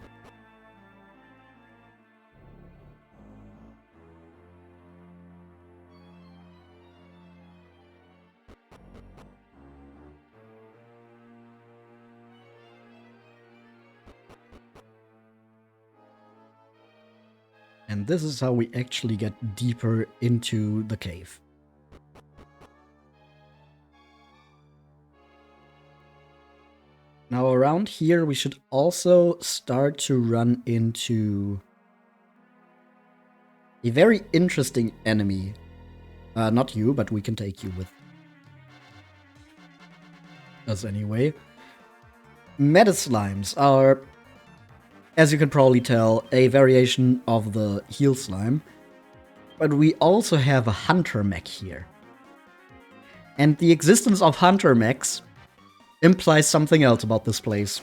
And this is how we actually get deeper into the cave. Now around here we should also start to run into a very interesting enemy. Not you, but we can take you with us anyway. Metaslimes are, as you can probably tell, a variation of the heal slime. But we also have a hunter mech here. And the existence of hunter mechs implies something else about this place.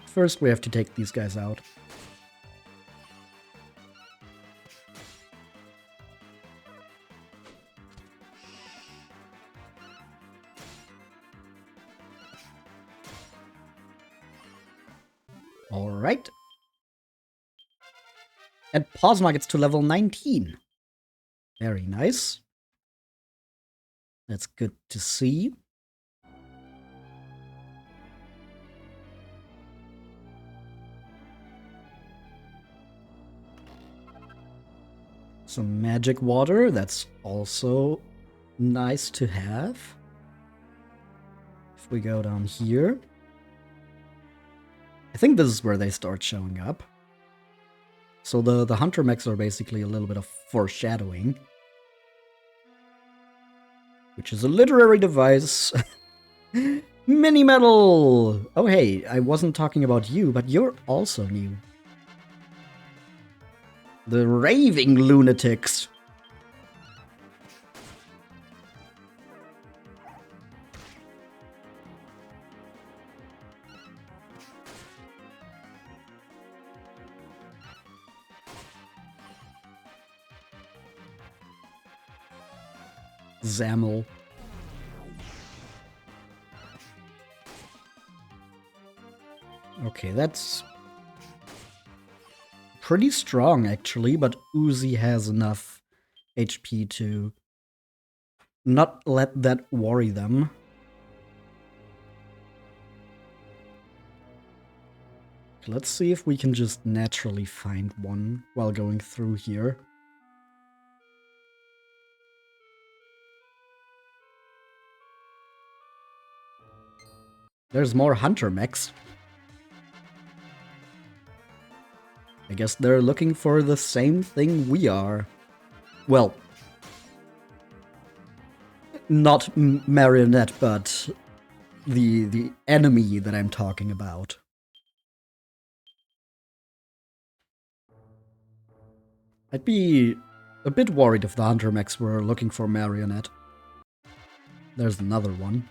First, we have to take these guys out. Alright. And Posma gets to level 19. Very nice. That's good to see. Some magic water, that's also nice to have. If we go down here. I think this is where they start showing up. So the hunter mechs are basically a little bit of foreshadowing. Which is a literary device. Mini metal! Oh hey, I wasn't talking about you, but you're also new. The raving lunatics. Zamel. Okay, that's pretty strong actually, but Uzi has enough HP to not let that worry them. Let's see if we can just naturally find one while going through here. There's more hunter mechs. I guess they're looking for the same thing we are. Well, not Marionette, but the enemy that I'm talking about. I'd be a bit worried if the hunter mechs were looking for Marionette. There's another one.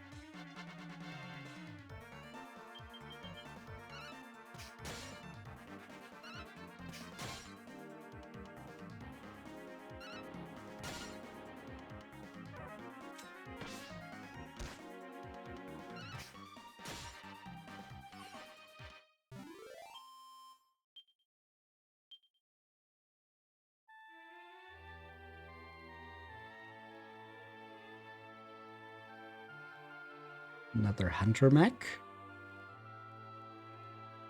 Another hunter mech.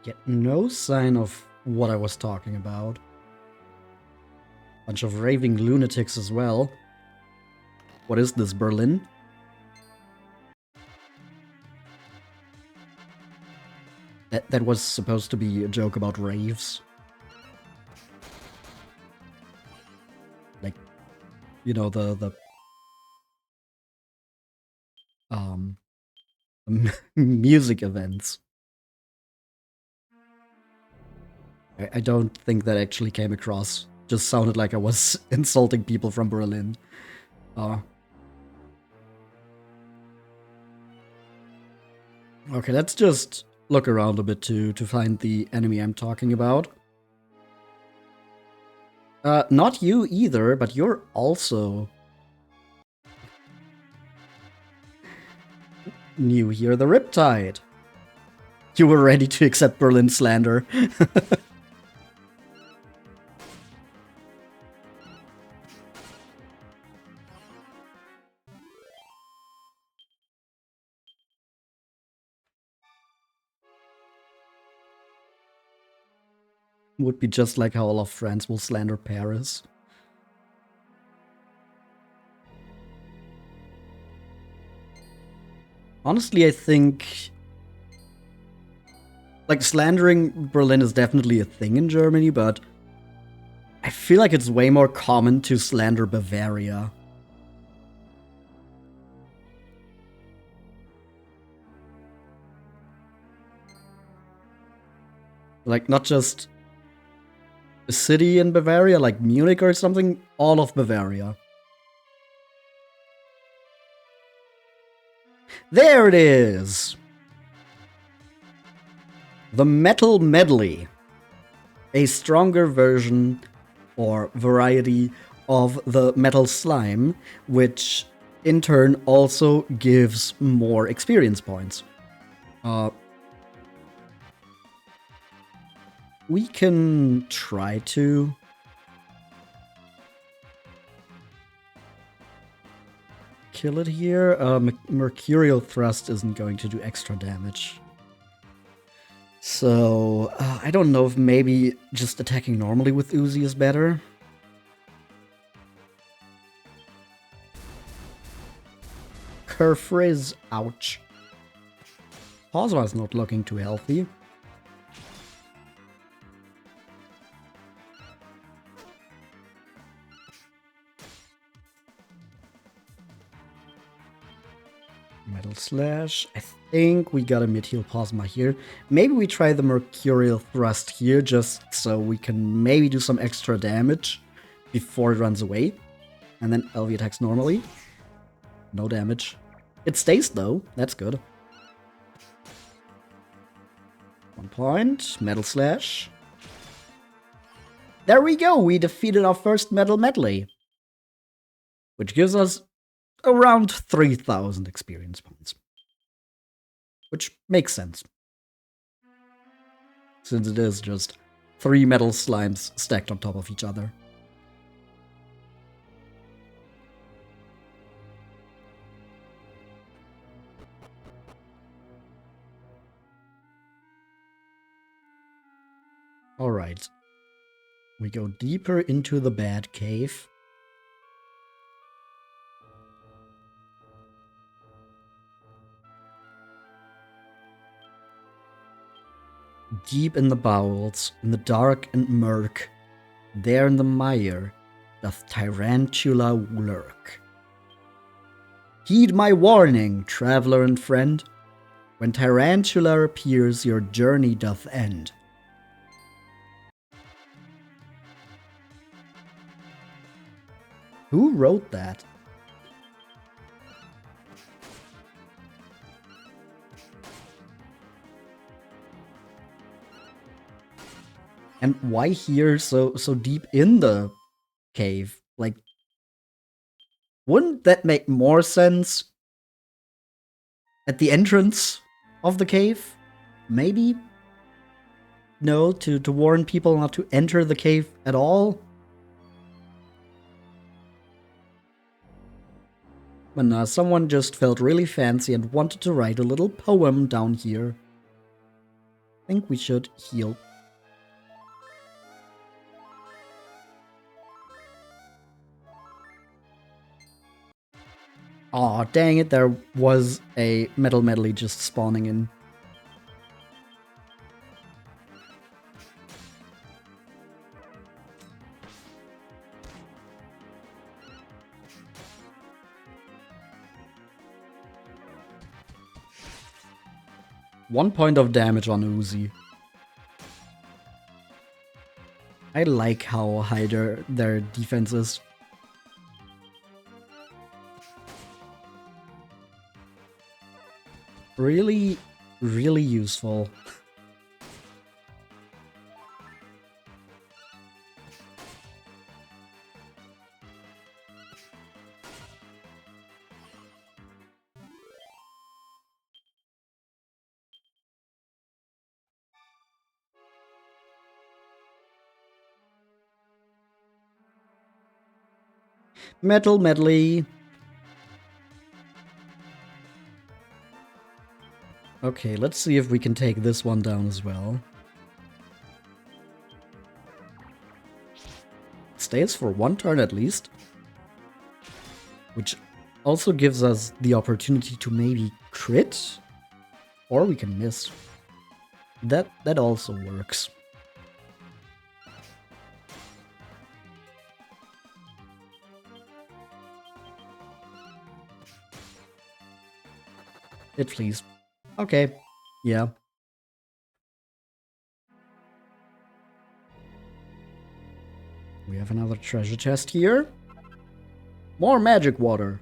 Yet no sign of what I was talking about. Bunch of raving lunatics as well. What is this, Berlin? That was supposed to be a joke about raves. Like, you know, the music events. I don't think that actually came across. Just sounded like I was insulting people from Berlin. Okay, let's just look around a bit to find the enemy I'm talking about. Not you either, but you're also new here, the Riptide. You were ready to accept Berlin slander. Would be just like how all of France will slander Paris. Honestly, I think like slandering Berlin is definitely a thing in Germany, but I feel like it's way more common to slander Bavaria. Like, not just a city in Bavaria, like Munich or something, all of Bavaria. There it is! The Metal Medley. A stronger version or variety of the Metal Slime, which in turn also gives more experience points. We can try to kill it here. Mercurial Thrust isn't going to do extra damage. So, I don't know if maybe just attacking normally with Uzi is better. Kerfriz, ouch. Posma's not looking too healthy. Metal Slash. I think we got a mid-heal Posma here. Maybe we try the Mercurial Thrust here, just so we can maybe do some extra damage before it runs away. And then LV attacks normally. No damage. It stays though, that's good. 1 point. Metal Slash. There we go, we defeated our first Metal Medley. Which gives us around 3,000 experience points. Which makes sense. Since it is just 3 metal slimes stacked on top of each other. Alright. We go deeper into the Bad Cave. Deep in the bowels, in the dark and murk, there in the mire, doth Tyrantula lurk. Heed my warning, traveler and friend. When Tyrantula appears, your journey doth end. Who wrote that? And why here so deep in the cave? Like, wouldn't that make more sense at the entrance of the cave? Maybe? No, to warn people not to enter the cave at all? But nah, someone just felt really fancy and wanted to write a little poem down here. think we should heal. Aw, dang it, there was a metal medley just spawning in. One point of damage on Uzi. I like how high their defense is. Really, really useful. Metal medley. Okay, let's see if we can take this one down as well. Stays for one turn at least. Which also gives us the opportunity to maybe crit. Or we can miss. That also works. It flees. Okay. Yeah. We have another treasure chest here. More magic water.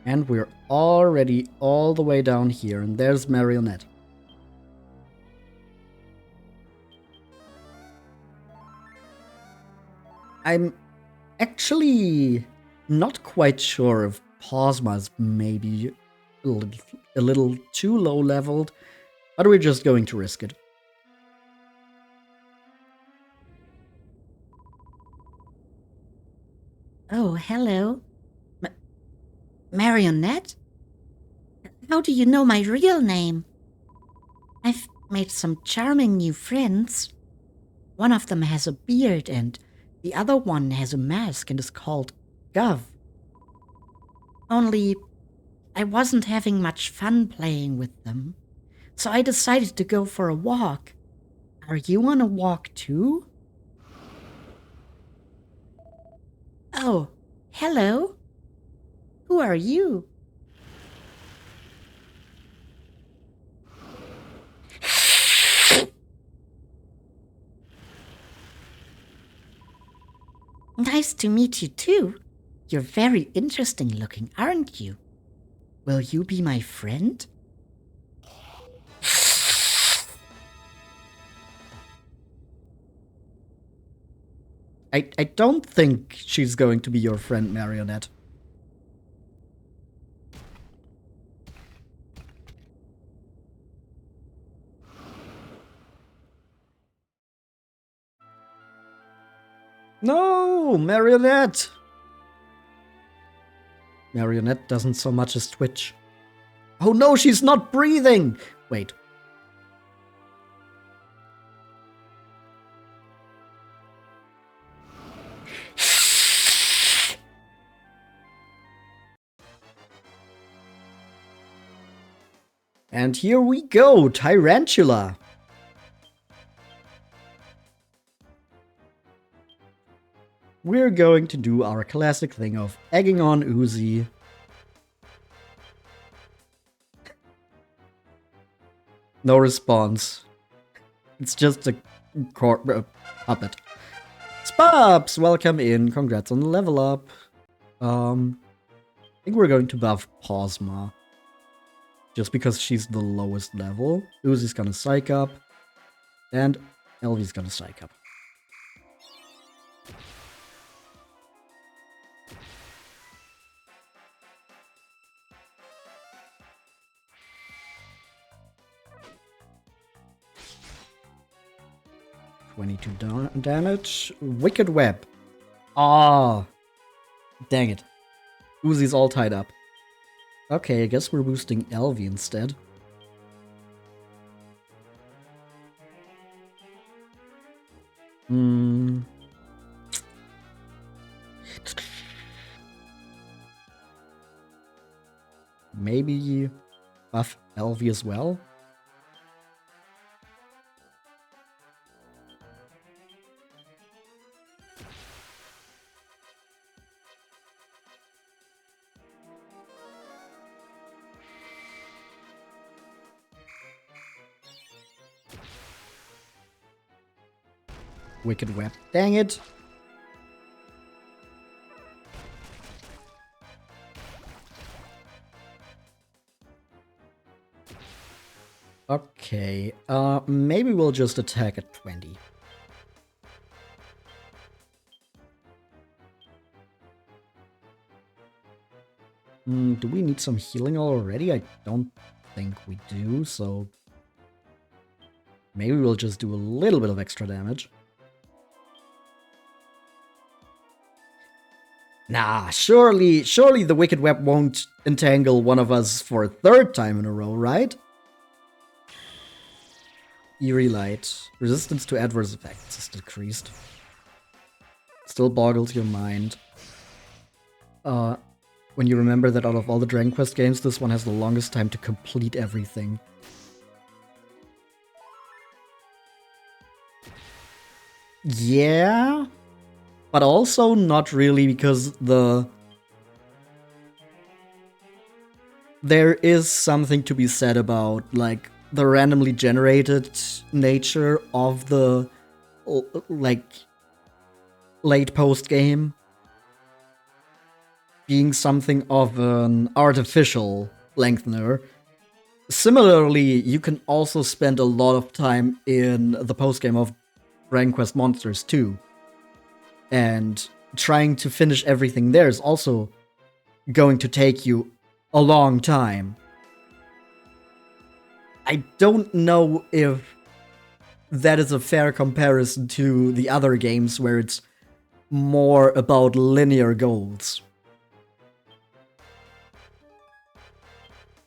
And we're already all the way down here, and there's Marionette. I'm actually not quite sure if Posma's maybe a little too low leveled, but we're just going to risk it. Oh, hello. Marionette? How do you know my real name? I've made some charming new friends. One of them has a beard and the other one has a mask and is called Gov. Only, I wasn't having much fun playing with them, so I decided to go for a walk. Are you on a walk too? Oh, hello. Who are you? Nice to meet you too. You're very interesting looking, aren't you? Will you be my friend? I don't think she's going to be your friend, Marionette. No, Marionette! Marionette doesn't so much as twitch. Oh no, she's not breathing! Wait. And here we go, Tyrantula. We're going to do our classic thing of egging on Uzi. No response. It's just a puppet. Spubs, welcome in. Congrats on the level up. I think we're going to buff Posma. Just because she's the lowest level. Uzi's gonna psych up. And Elvie's gonna psych up. Damage. Wicked Web. Ah. Dang it. Uzi's all tied up. Okay, I guess we're boosting Elvie instead. Maybe buff Elvie as well? Wicked Web. Dang it! Okay, maybe we'll just attack at 20. Do we need some healing already? I don't think we do, so maybe we'll just do a little bit of extra damage. Nah, surely the Wicked Web won't entangle one of us for a third time in a row, right? Eerie Light. Resistance to adverse effects is decreased. Still boggles your mind. When you remember that out of all the Dragon Quest games, this one has the longest time to complete everything. Yeah, but also not really, because there is something to be said about, like, the randomly generated nature of the, like, late post game being something of an artificial lengthener. Similarly, you can also spend a lot of time in the post game of Dragon Quest Monsters 2. And trying to finish everything there is also going to take you a long time. I don't know if that is a fair comparison to the other games where it's more about linear goals.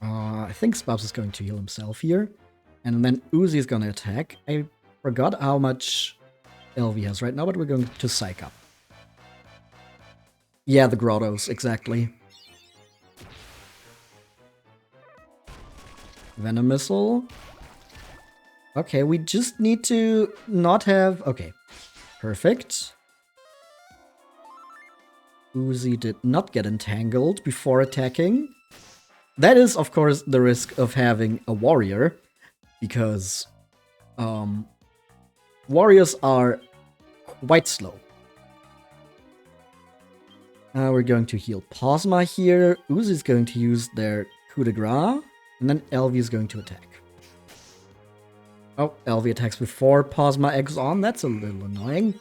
I think Spabs is going to heal himself here. And then Uzi is going to attack. I forgot how much LV has right now, but we're going to psych up. Yeah, the grottos, exactly. Venom Missile. Okay, we just need to not have... Okay, perfect. Uzi did not get entangled before attacking. That is, of course, the risk of having a warrior, because warriors are quite slow. We're going to heal Posma here. Uzi is going to use their coup de grace, and then LV is going to attack. Oh, LV attacks before Posma eggs on. That's a little annoying.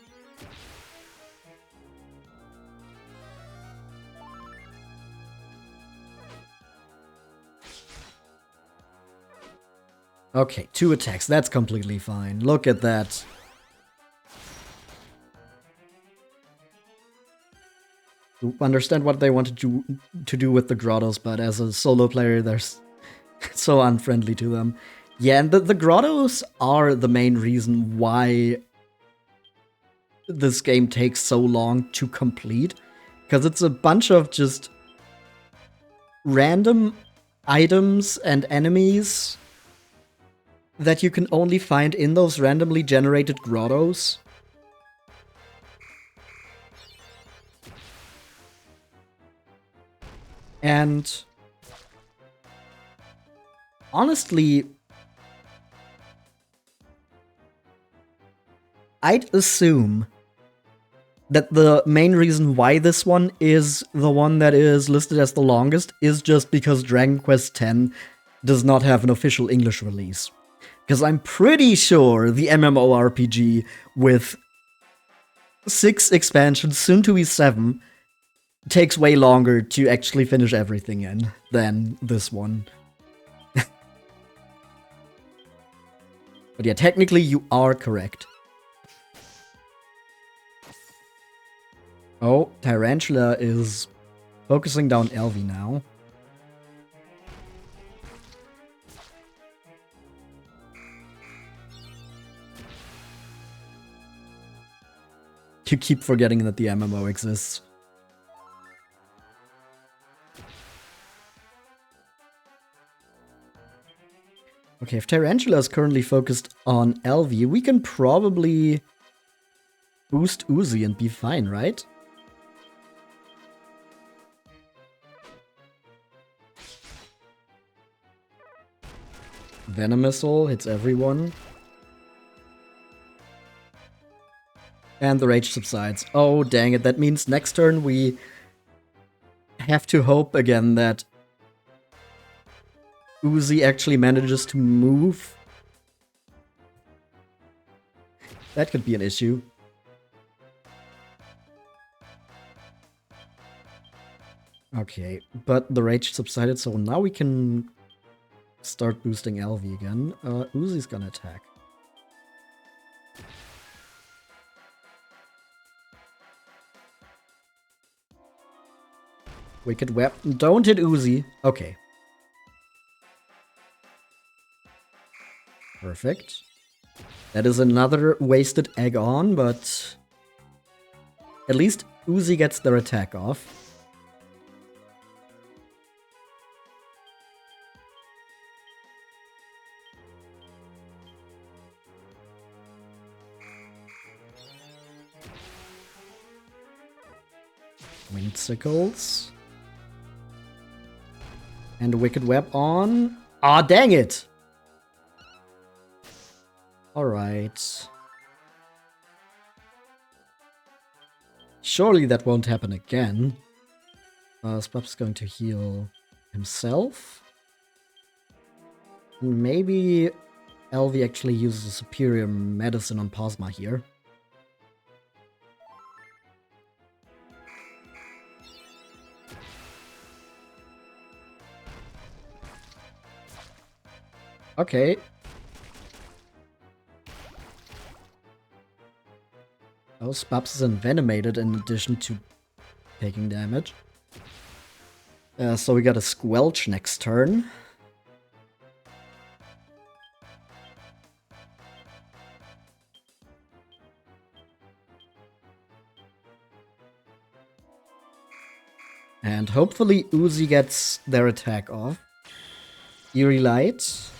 Okay, 2 attacks. That's completely fine. Look at that. You understand what they wanted to do with the grottos, but as a solo player, they're so unfriendly to them. Yeah, and the grottos are the main reason why this game takes so long to complete. Because it's a bunch of just random items and enemies that you can only find in those randomly generated grottos. And honestly, I'd assume that the main reason why this one is the one that is listed as the longest is just because Dragon Quest X does not have an official English release. Because I'm pretty sure the MMORPG with 6 expansions, soon to be 7, takes way longer to actually finish everything in than this one. But yeah, technically you are correct. Oh, Tyrantula is focusing down LV now. You keep forgetting that the MMO exists. Okay, if Tyrantula is currently focused on LV, we can probably boost Uzi and be fine, right? Venom Missile hits everyone. And the rage subsides. Oh, dang it. That means next turn we have to hope again that Uzi actually manages to move. That could be an issue. Okay, but the rage subsided, so now we can start boosting LV again. Uzi's gonna attack. Wicked Weapon. Don't hit Uzi. Okay. Perfect. That is another wasted egg on, but at least Uzi gets their attack off. Windsickles. And Wicked Web on. Ah, dang it! Alright. Surely that won't happen again. Spub's going to heal himself. Maybe LV actually uses a superior medicine on Posma here. Okay. Oh, Spubs is envenomated in addition to taking damage. So we got a Squelch next turn. And hopefully Uzi gets their attack off. Eerie Light.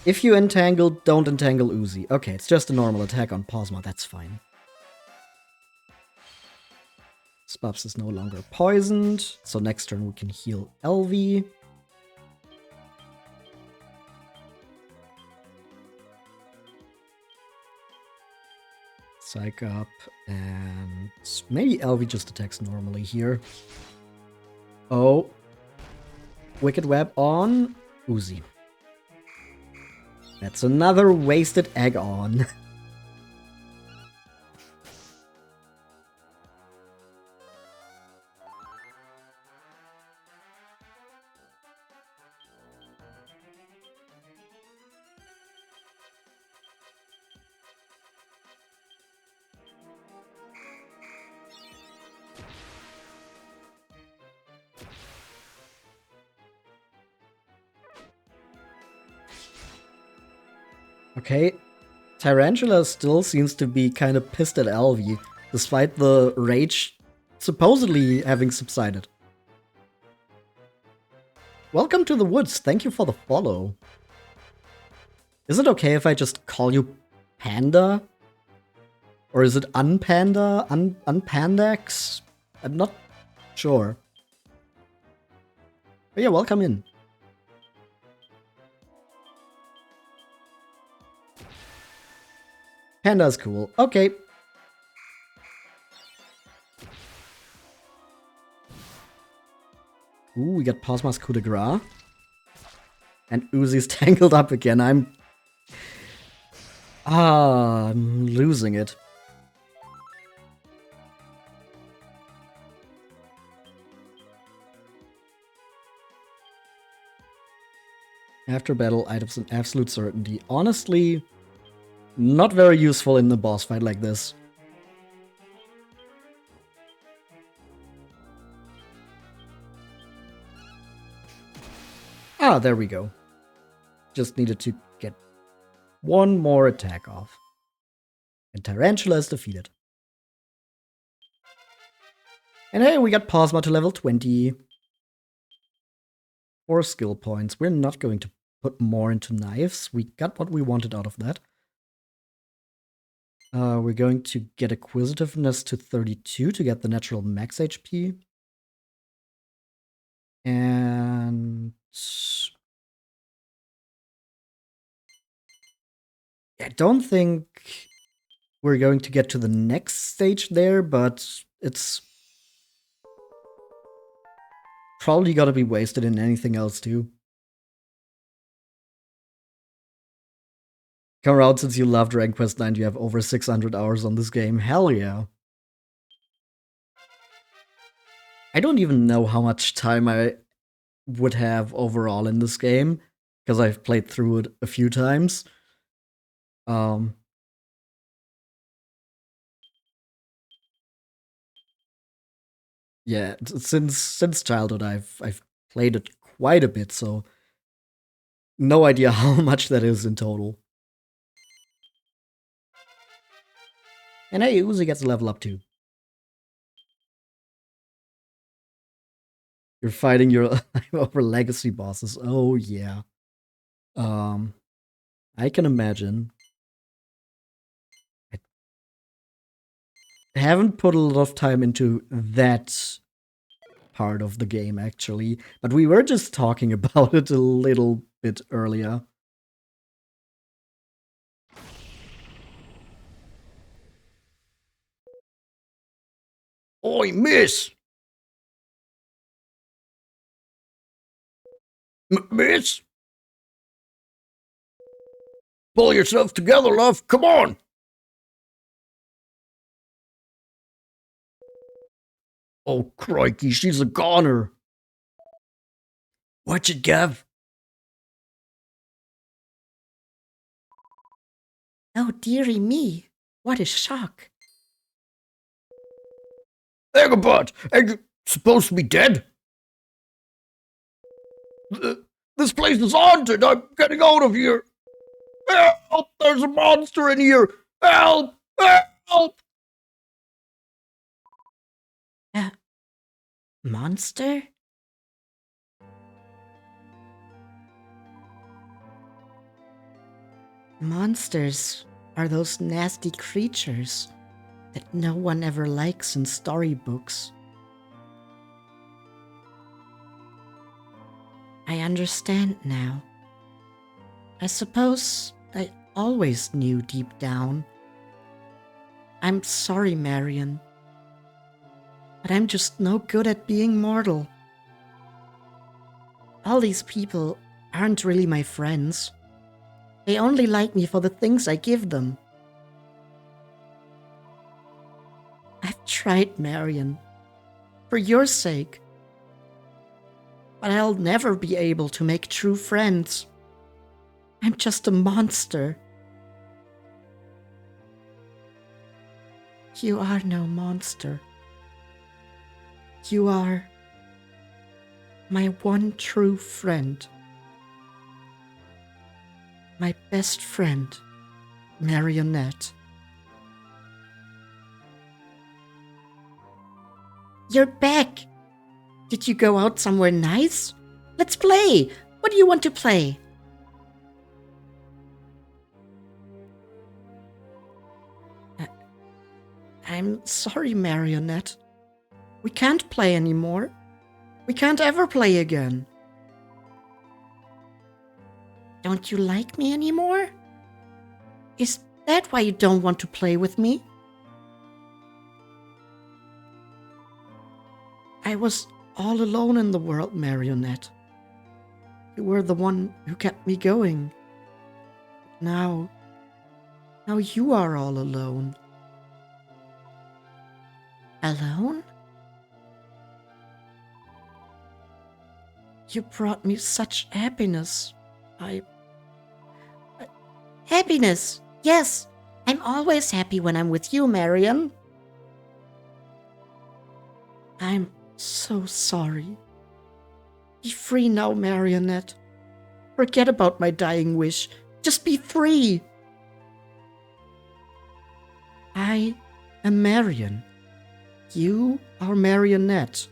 If you entangle, don't entangle Uzi. Okay, it's just a normal attack on Posma, that's fine. Spubs is no longer poisoned, so next turn we can heal LV. Psych up, and maybe LV just attacks normally here. Oh. Wicked Web on Uzi. That's another wasted egg on. Okay, Tyrantula still seems to be kind of pissed at LV, despite the rage supposedly having subsided. Welcome to the woods, thank you for the follow. Is it okay if I just call you Panda? Or is it Unpanda? Unpandax? I'm not sure. But yeah, welcome in. Panda's cool. Okay. Ooh, we got Posma's coup de grace. And Uzi's tangled up again. I'm losing it. After battle, items in absolute certainty. Honestly, not very useful in a boss fight like this. Ah, there we go. Just needed to get one more attack off. And Tyrantula is defeated. And hey, we got Posma to level 20. 4 skill points. We're not going to put more into knives. We got what we wanted out of that. We're going to get Acquisitiveness to 32 to get the natural max HP. And I don't think we're going to get to the next stage there, but it's probably gotta be wasted in anything else too. Come around, since you love Dragon Quest IX, you have over 600 hours on this game. Hell yeah. I don't even know how much time I would have overall in this game, because I've played through it a few times. Yeah, since childhood, I've played it quite a bit, so no idea how much that is in total. And hey, Uzi gets a level up too. You're fighting your life over legacy bosses. Oh yeah. I can imagine. I haven't put a lot of time into that part of the game, actually, but we were just talking about it a little bit earlier. Oi, miss! Miss? Pull yourself together, love. Come on! Oh, crikey, she's a goner. Watch it, Gav. Oh, dearie me. What a shock. Agabot, are you supposed to be dead? This place is haunted. I'm getting out of here. Help! There's a monster in here. Help! Help! Monster? Monsters are those nasty creatures that no one ever likes in storybooks. I understand now. I suppose I always knew deep down. I'm sorry, Marion, but I'm just no good at being mortal. All these people aren't really my friends. They only like me for the things I give them. I've tried, Marion, for your sake. But I'll never be able to make true friends. I'm just a monster. You are no monster. You are my one true friend. My best friend, Marionette. You're back! Did you go out somewhere nice? Let's play! What do you want to play? I'm sorry, Marionette. We can't play anymore. We can't ever play again. Don't you like me anymore? Is that why you don't want to play with me? I was all alone in the world, Marionette. You were the one who kept me going. Now you are all alone. Alone? You brought me such happiness. Happiness! Yes! I'm always happy when I'm with you, Marion. I'm so sorry. Be free now, Marionette. Forget about my dying wish. Just be free. I am Marion. You are Marionette.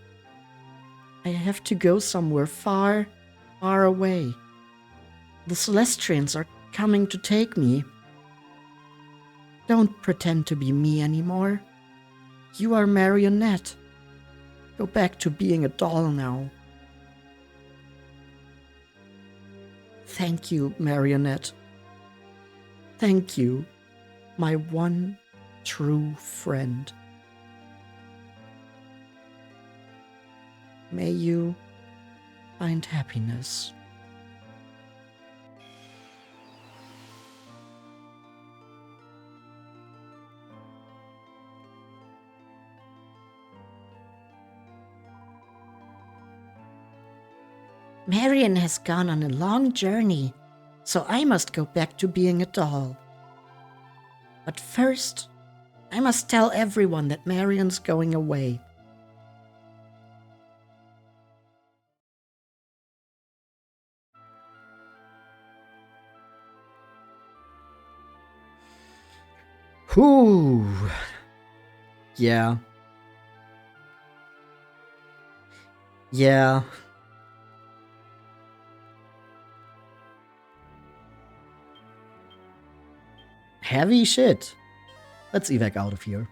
I have to go somewhere far, far away. The Celestians are coming to take me. Don't pretend to be me anymore. You are Marionette. Go back to being a doll now. Thank you, Marionette. Thank you, my one true friend. May you find happiness. Marion has gone on a long journey, so I must go back to being a doll. But first, I must tell everyone that Marion's going away. Whew. Yeah. Yeah. Heavy shit. Let's evac out of here.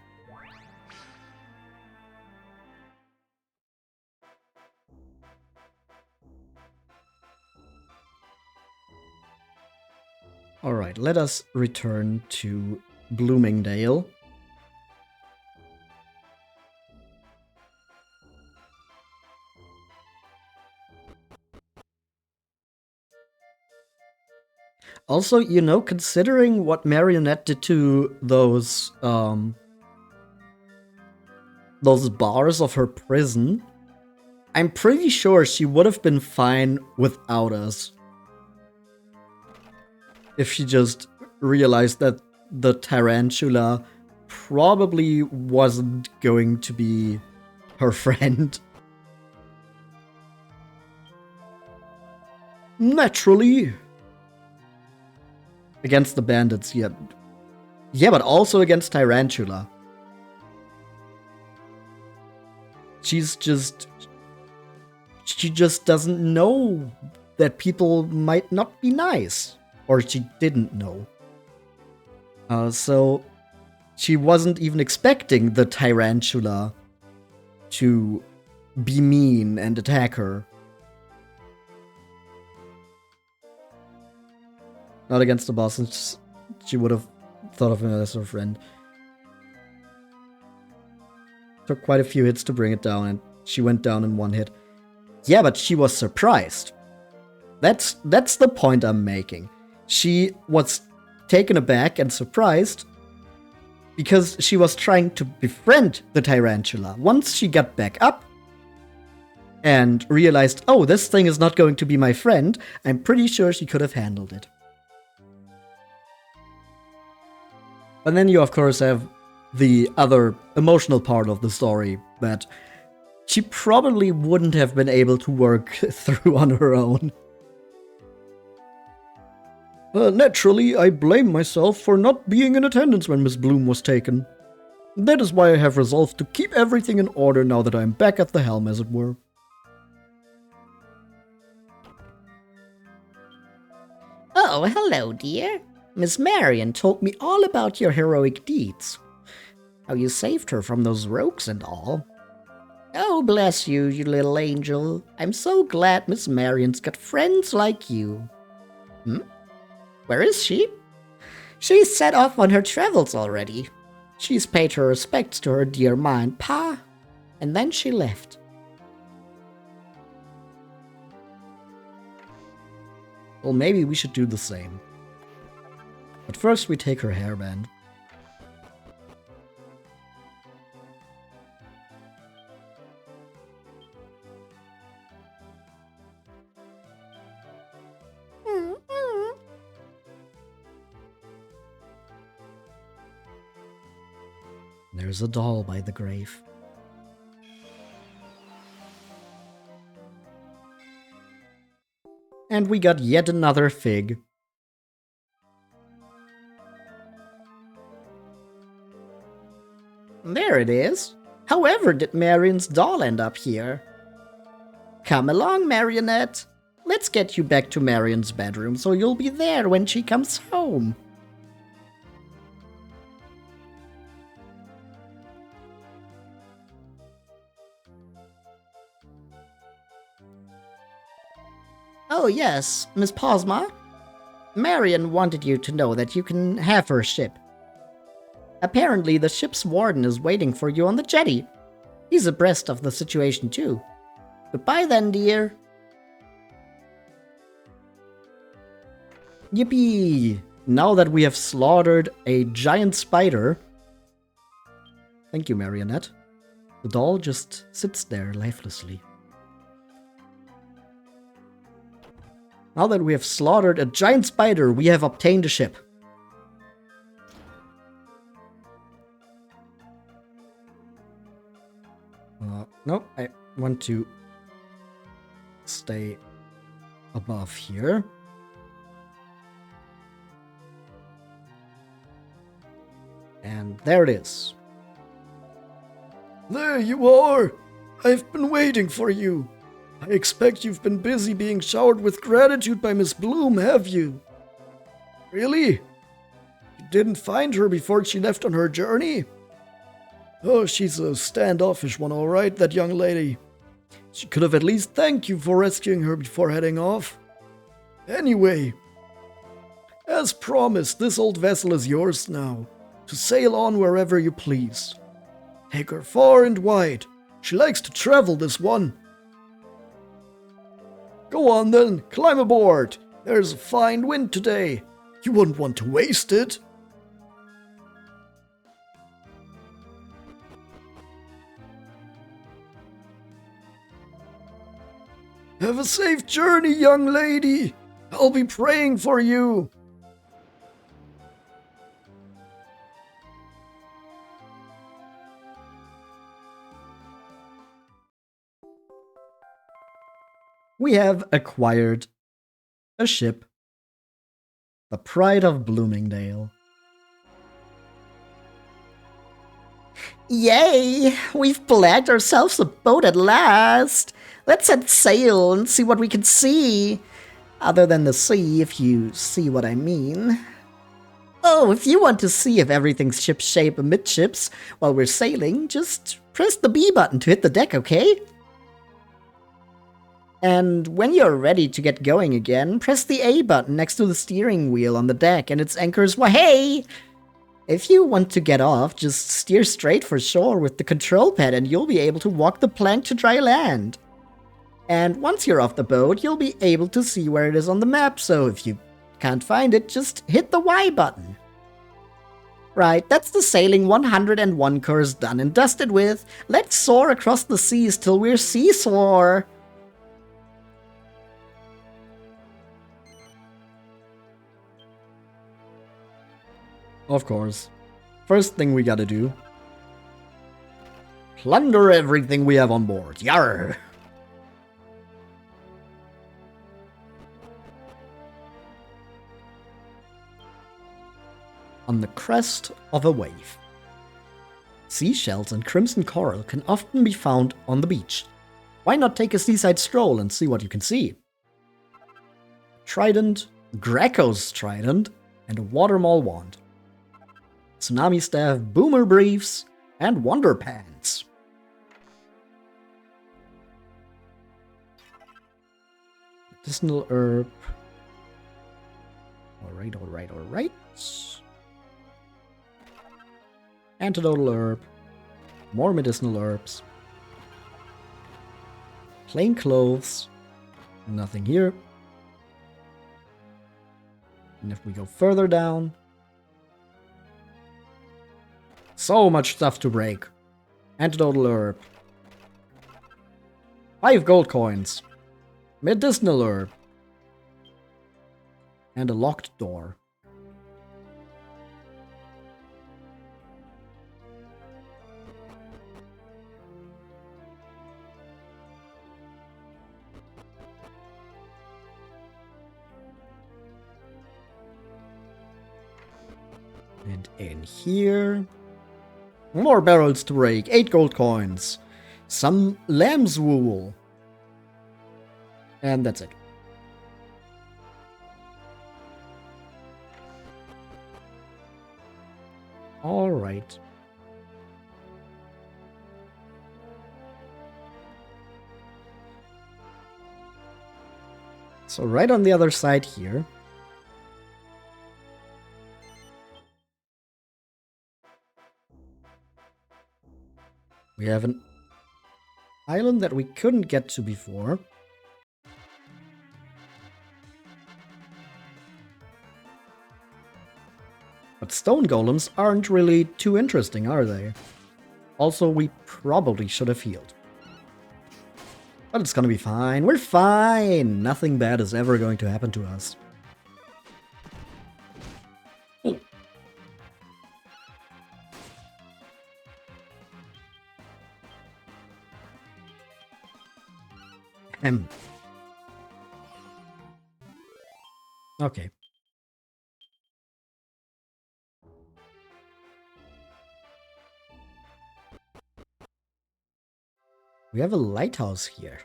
Alright, let us return to Bloomingdale. Also, you know, considering what Marionette did to those bars of her prison, I'm pretty sure she would have been fine without us. If she just realized that the Tyrantula probably wasn't going to be her friend. Naturally. Against the bandits, yeah. Yeah, but also against Tyrantula. She just doesn't know that people might not be nice. Or she didn't know. So she wasn't even expecting the Tyrantula to be mean and attack her. Not against the boss, since she would have thought of him as her friend. Took quite a few hits to bring it down, and she went down in one hit. Yeah, but she was surprised. That's the point I'm making. She was taken aback and surprised because she was trying to befriend the Tyrantula. Once she got back up and realized, oh, this thing is not going to be my friend, I'm pretty sure she could have handled it. And then you, of course, have the other emotional part of the story that she probably wouldn't have been able to work through on her own. Naturally, I blame myself for not being in attendance when Miss Bloom was taken. That is why I have resolved to keep everything in order now that I am back at the helm, as it were. Oh, hello, dear. Miss Marion told me all about your heroic deeds. How you saved her from those rogues and all. Oh, bless you, you little angel. I'm so glad Miss Marion's got friends like you. Where is she? She's set off on her travels already. She's paid her respects to her dear ma and pa, and then she left. Well, maybe we should do the same. But first we take her hairband. There's a doll by the grave. And we got yet another fig. There it is. However did Marion's doll end up here? Come along, Marionette. Let's get you back to Marion's bedroom so you'll be there when she comes home. Oh yes, Miss Posma. Marion wanted you to know that you can have her ship. Apparently the ship's warden is waiting for you on the jetty. He's abreast of the situation too. Goodbye then, dear. Yippee! Now that we have slaughtered a giant spider... Thank you, Marionette. The doll just sits there lifelessly. Now that we have slaughtered a giant spider, we have obtained a ship. No, I want to stay above here. And there it is. There you are! I've been waiting for you. I expect you've been busy being showered with gratitude by Miss Bloom, have you? Really? You didn't find her before she left on her journey? Oh, she's a standoffish one, all right, that young lady. She could have at least thanked you for rescuing her before heading off. Anyway, as promised, this old vessel is yours now, to sail on wherever you please. Take her far and wide. She likes to travel, this one. Go on then, climb aboard. There's a fine wind today. You wouldn't want to waste it. Have a safe journey, young lady. I'll be praying for you. We have acquired a ship, the Pride of Bloomingdale. Yay! We've blagged ourselves a boat at last! Let's set sail and see what we can see. Other than the sea, if you see what I mean. Oh, if you want to see if everything's shipshape amidships while we're sailing, just press the B button to hit the deck, okay? And when you're ready to get going again, press the A button next to the steering wheel on the deck and its anchors way. If you want to get off, just steer straight for shore with the control pad and you'll be able to walk the plank to dry land. And once you're off the boat, you'll be able to see where it is on the map, so if you can't find it, just hit the Y button. Right, that's the Sailing 101 course done and dusted with. Let's soar across the seas till we're seesore. Of course. First thing we gotta do. Plunder everything we have on board. Yarr! On the crest of a wave. Seashells and crimson coral can often be found on the beach. Why not take a seaside stroll and see what you can see? Trident, Greco's trident, and a watermawl wand. Tsunami staff, boomer briefs, and wonder pants. Medicinal herb. Alright. Antidotal herb. More medicinal herbs. Plain clothes. Nothing here. And if we go further down, so much stuff to break. Antidotal herb. 5 gold coins. Medicinal herb. And a locked door. And in here, More barrels to rake, 8 gold coins, some lamb's wool, and that's it. All right. So right on the other side here, we have an island that we couldn't get to before. But stone golems aren't really too interesting, are they? Also, we probably should have healed. But it's gonna be fine. We're fine! Nothing bad is ever going to happen to us. Oh. Okay. We have a lighthouse here.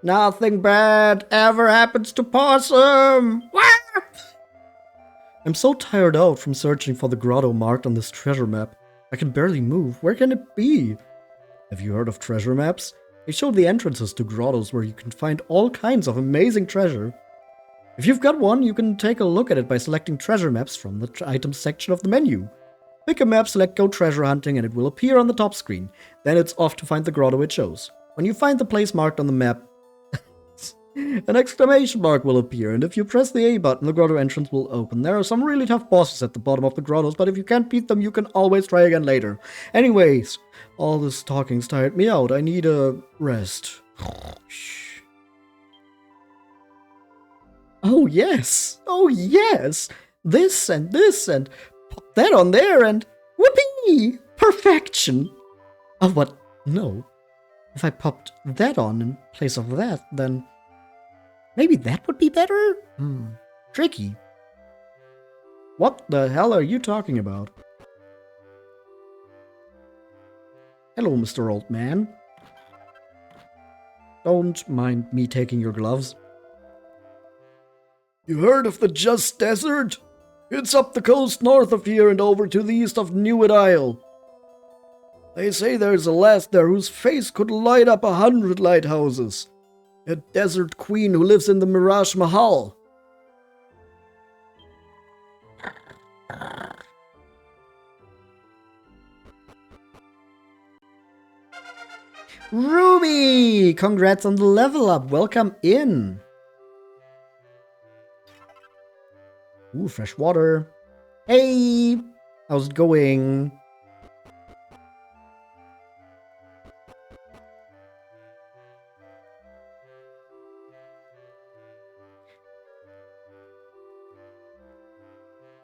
Nothing bad ever happens to Possum! I'm so tired out from searching for the grotto marked on this treasure map. I can barely move. Where can it be? Have you heard of treasure maps? They show the entrances to grottos where you can find all kinds of amazing treasure. If you've got one, you can take a look at it by selecting treasure maps from the items section of the menu. Pick a map, select Go Treasure Hunting, and it will appear on the top screen. Then it's off to find the grotto it shows. When you find the place marked on the map, an exclamation mark will appear, and if you press the A button, the grotto entrance will open. There are some really tough bosses at the bottom of the grottos, but if you can't beat them, you can always try again later. Anyways, all this talking's tired me out. I need a rest. Oh yes! Oh yes! This and pop that on there and whoopee! Perfection! Oh, but no. If I popped that on in place of that, then maybe that would be better? Tricky. What the hell are you talking about? Hello, Mr. Old Man. Don't mind me taking your gloves. You heard of the Just Desert? It's up the coast north of here and over to the east of Newit Isle. They say there's a lass there whose face could light up 100 lighthouses. A desert queen who lives in the Mirage Mahal. Ruby! Congrats on the level up. Welcome in. Ooh, fresh water. Hey! How's it going?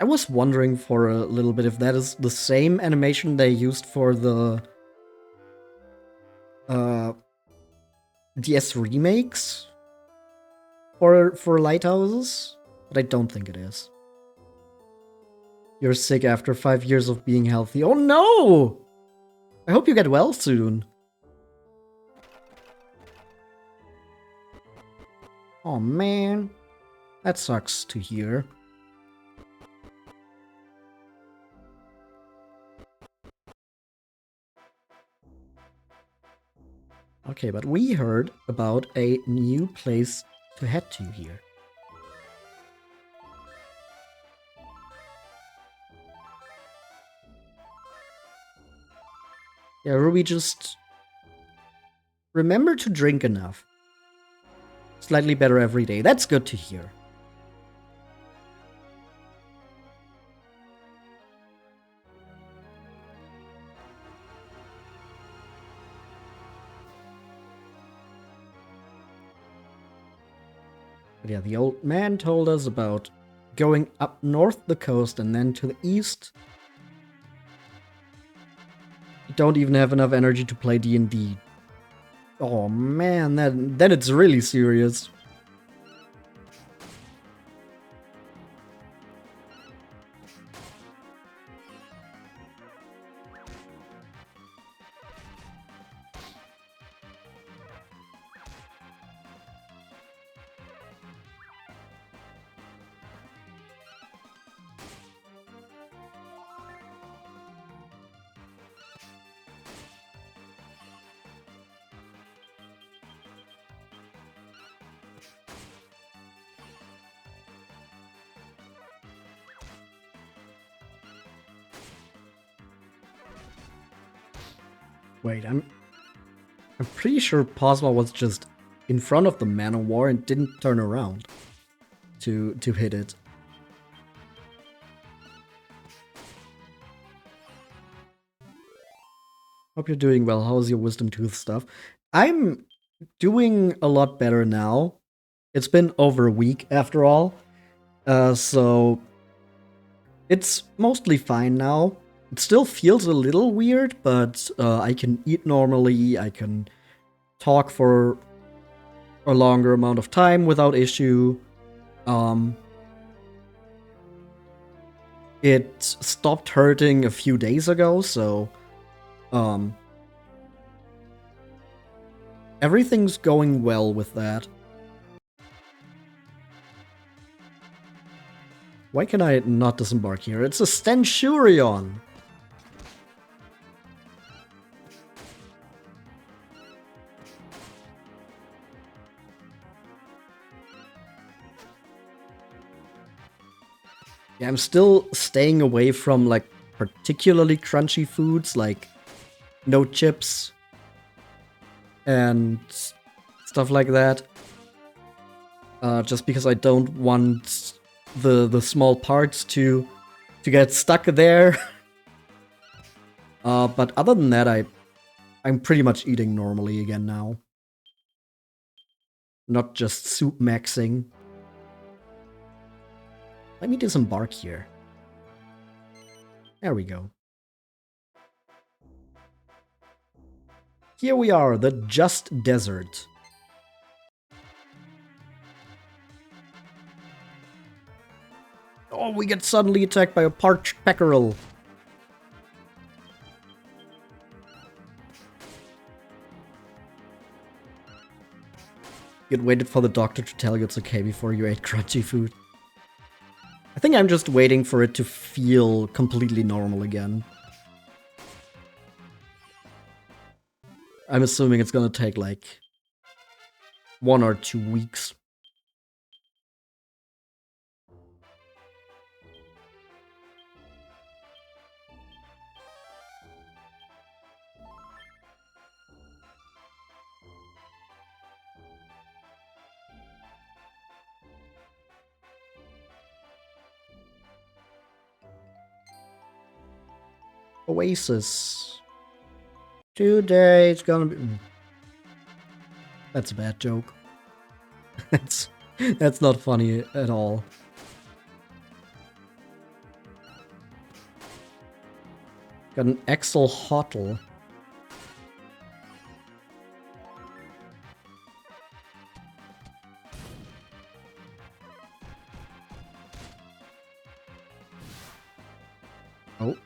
I was wondering for a little bit if that is the same animation they used for the DS remakes for lighthouses, but I don't think it is. You're sick after 5 years of being healthy. Oh no! I hope you get well soon. Oh man, that sucks to hear. Okay, but we heard about a new place to head to here. Yeah, Ruby, just remember to drink enough. Slightly better every day. That's good to hear. But yeah, the old man told us about going up north the coast and then to the east. You don't even have enough energy to play D&D. Oh man, then it's really serious. Wait, I'm pretty sure Posma was just in front of the Man of War and didn't turn around to hit it. Hope you're doing well. How's your wisdom tooth stuff? I'm doing a lot better now. It's been over a week after all. So it's mostly fine now. It still feels a little weird, but I can eat normally. I can talk for a longer amount of time without issue. It stopped hurting a few days ago, so everything's going well with that. Why can I not disembark here? It's a Stenchurion! Yeah, I'm still staying away from, like, particularly crunchy foods, like no chips and stuff like that. Just because I don't want the small parts to get stuck there. But other than that, I'm pretty much eating normally again now. Not just soup maxing. Let me disembark here. There we go. Here we are, the Just Desert. Oh, we get suddenly attacked by a parched peckerel. You'd waited for the doctor to tell you it's okay before you ate crunchy food. I think I'm just waiting for it to feel completely normal again. I'm assuming it's gonna take like 1 or 2 weeks. Oasis. Today it's gonna be... That's a bad joke. That's not funny at all. Got an Axolotl. Oh,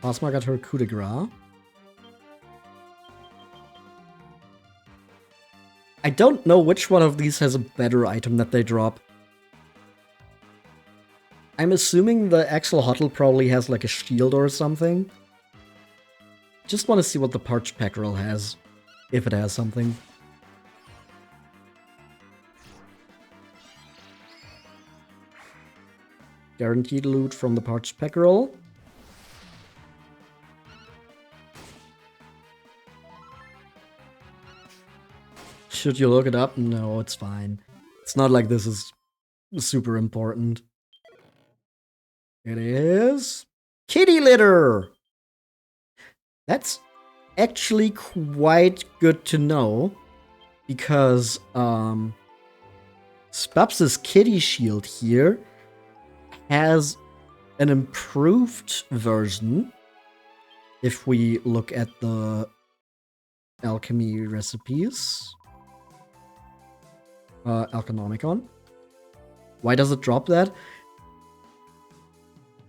Posma got her coup de grace. I don't know which one of these has a better item that they drop. I'm assuming the Axolotl probably has like a shield or something. Just want to see what the Parched Peckerel has, if it has something. Guaranteed loot from the Parched Peckerel. Should you look it up? No, it's fine. It's not like this is super important. It is kitty litter. That's actually quite good to know because Spubs' kitty shield here has an improved version. If we look at the alchemy recipes. Alchemicon. Why does it drop that?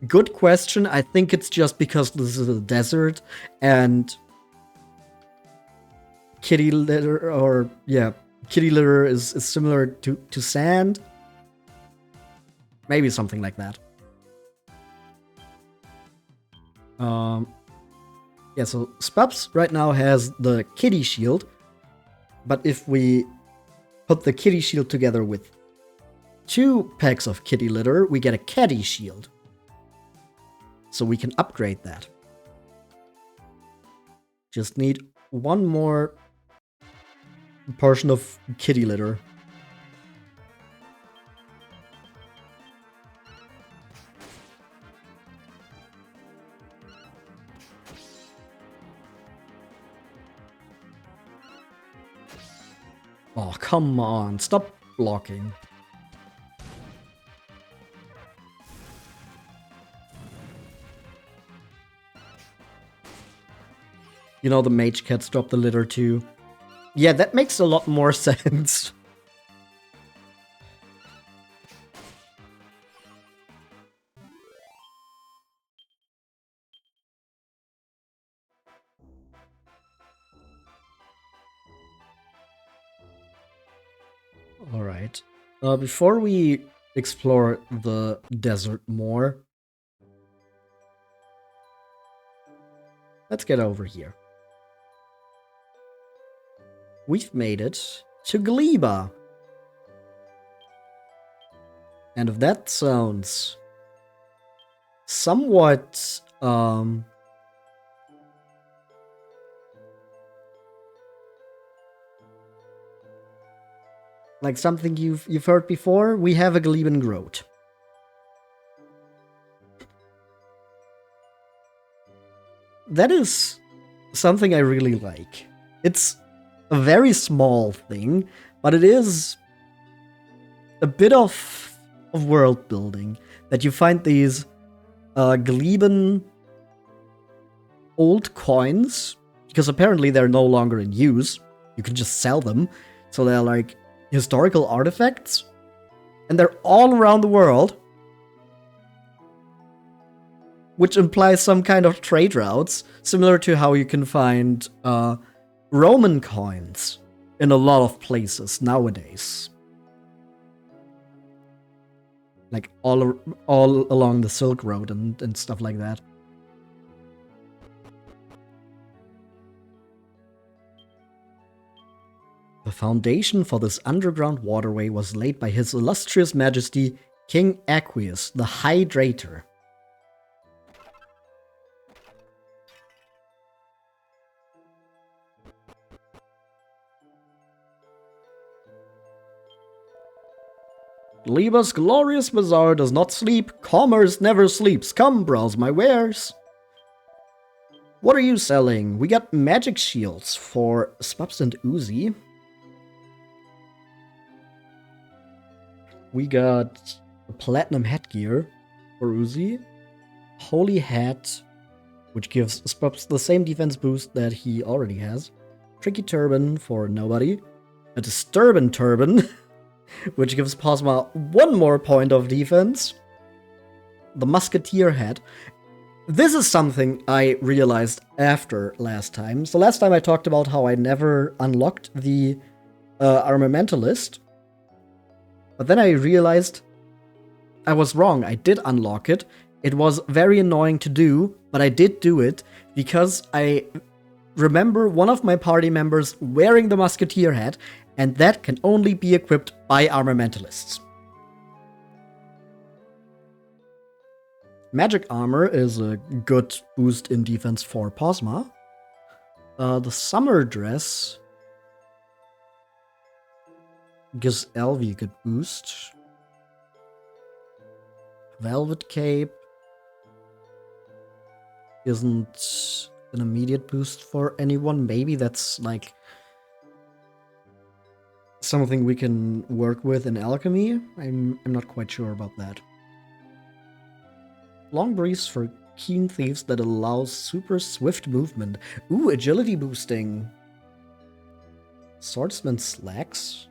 Good question. I think it's just because this is a desert and kitty litter, or yeah, kitty litter is similar to sand. Maybe something like that. Yeah, so Spubs right now has the kitty shield, but if we put the kitty shield together with 2 packs of kitty litter, we get a caddy shield. So we can upgrade that. Just need one more portion of kitty litter. Oh, come on. Stop blocking. You know, the mage cats drop the litter too. Yeah, that makes a lot more sense. Alright. Before we explore the desert more, let's get over here. We've made it to Gleeba. And if that sounds somewhat like something you've heard before, we have a Gleeban Growth. That is something I really like. It's a very small thing, but it is a bit of world building, that you find these Gleeban old coins, because apparently they're no longer in use. You can just sell them. So they're like historical artifacts, and they're all around the world, which implies some kind of trade routes, similar to how you can find Roman coins in a lot of places nowadays. Like all along the Silk Road and stuff like that. The foundation for this underground waterway was laid by His Illustrious Majesty King Aqueous, the Hydrator. Gleeba's glorious bazaar does not sleep. Commerce never sleeps. Come, browse my wares. What are you selling? We got magic shields for Spubs and Uzi. We got a platinum headgear for Uzi. Holy hat, which gives Spubs the same defense boost that he already has. Tricky turban for nobody. A disturbing turban, which gives Posma 1 more point of defense. The musketeer hat. This is something I realized after last time. So last time I talked about how I never unlocked the armamentalist. But then I realized I was wrong. I did unlock it. It was very annoying to do, but I did do it because I remember one of my party members wearing the musketeer hat, and that can only be equipped by armamentalists. Magic armor is a good boost in defense for Posma. The summer dress gives Elvie a good boost. Velvet cape isn't an immediate boost for anyone. Maybe that's like something we can work with in alchemy. I'm not quite sure about that. Long breeze for keen thieves that allows super swift movement. Ooh, agility boosting. Swordsman slacks.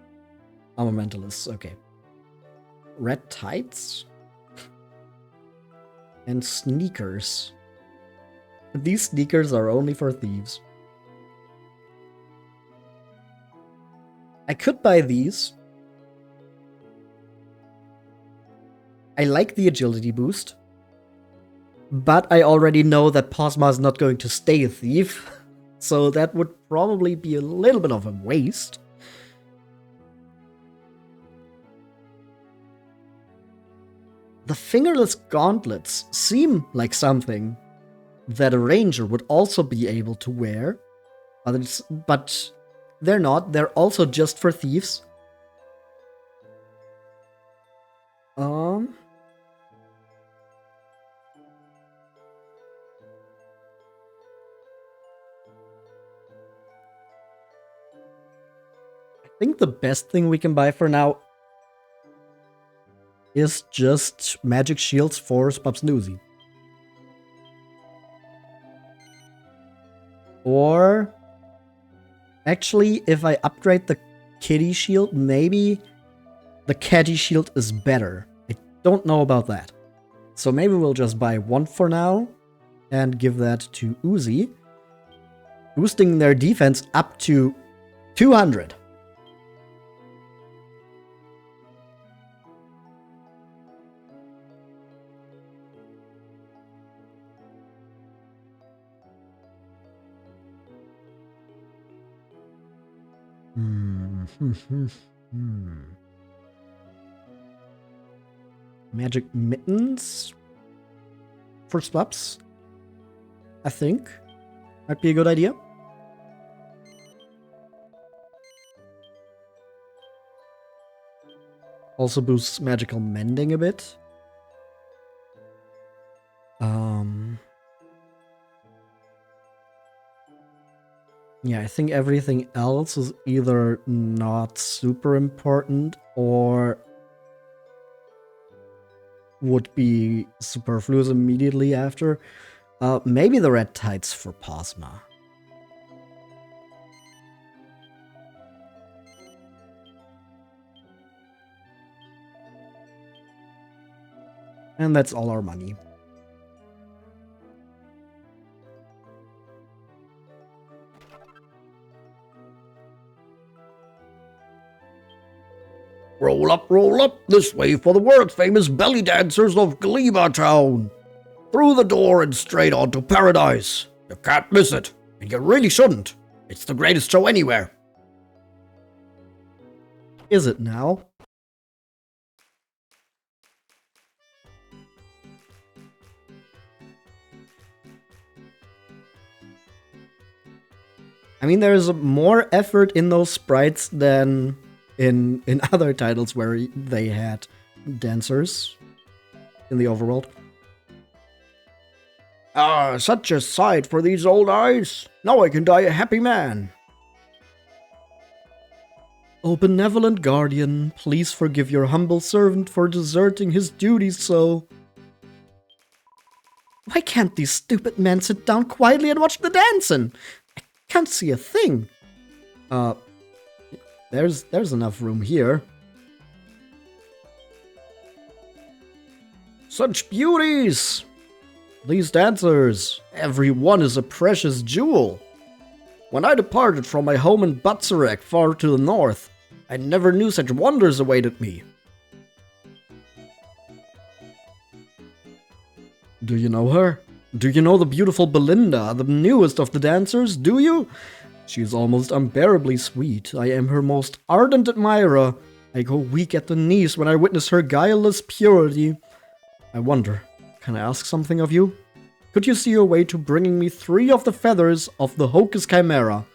Armamentalists, okay. Red tights. And sneakers. These sneakers are only for thieves. I could buy these. I like the agility boost. But I already know that Posma is not going to stay a thief. So that would probably be a little bit of a waste. The fingerless gauntlets seem like something that a ranger would also be able to wear. But they're not. They're also just for thieves. I think the best thing we can buy for now is just magic shields for Spubsnoozy. Or actually, if I upgrade the kitty shield, maybe the catty shield is better. I don't know about that. So maybe we'll just buy one for now and give that to Uzi, boosting their defense up to 200. Magic mittens for Spubs, I think, might be a good idea. Also boosts magical mending a bit. Yeah, I think everything else is either not super important or would be superfluous immediately after. Maybe the red tights for Posma. And that's all our money. Roll up, this way for the world-famous belly dancers of Gleeba town. Through the door and straight on to paradise. You can't miss it, and you really shouldn't. It's the greatest show anywhere. Is it now? I mean, there's more effort in those sprites than in other titles where they had dancers in the overworld. Ah, such a sight for these old eyes. Now I can die a happy man. O benevolent guardian, please forgive your humble servant for deserting his duties so. Why can't these stupid men sit down quietly and watch the dancing? I can't see a thing. There's enough room here. Such beauties! These dancers, every one is a precious jewel. When I departed from my home in Batsureg far to the north, I never knew such wonders awaited me. Do you know her? Do you know the beautiful Belinda, the newest of the dancers, do you? She is almost unbearably sweet. I am her most ardent admirer. I go weak at the knees when I witness her guileless purity. I wonder, can I ask something of you? Could you see your way to bringing me 3 of the feathers of the Hocus Chimera?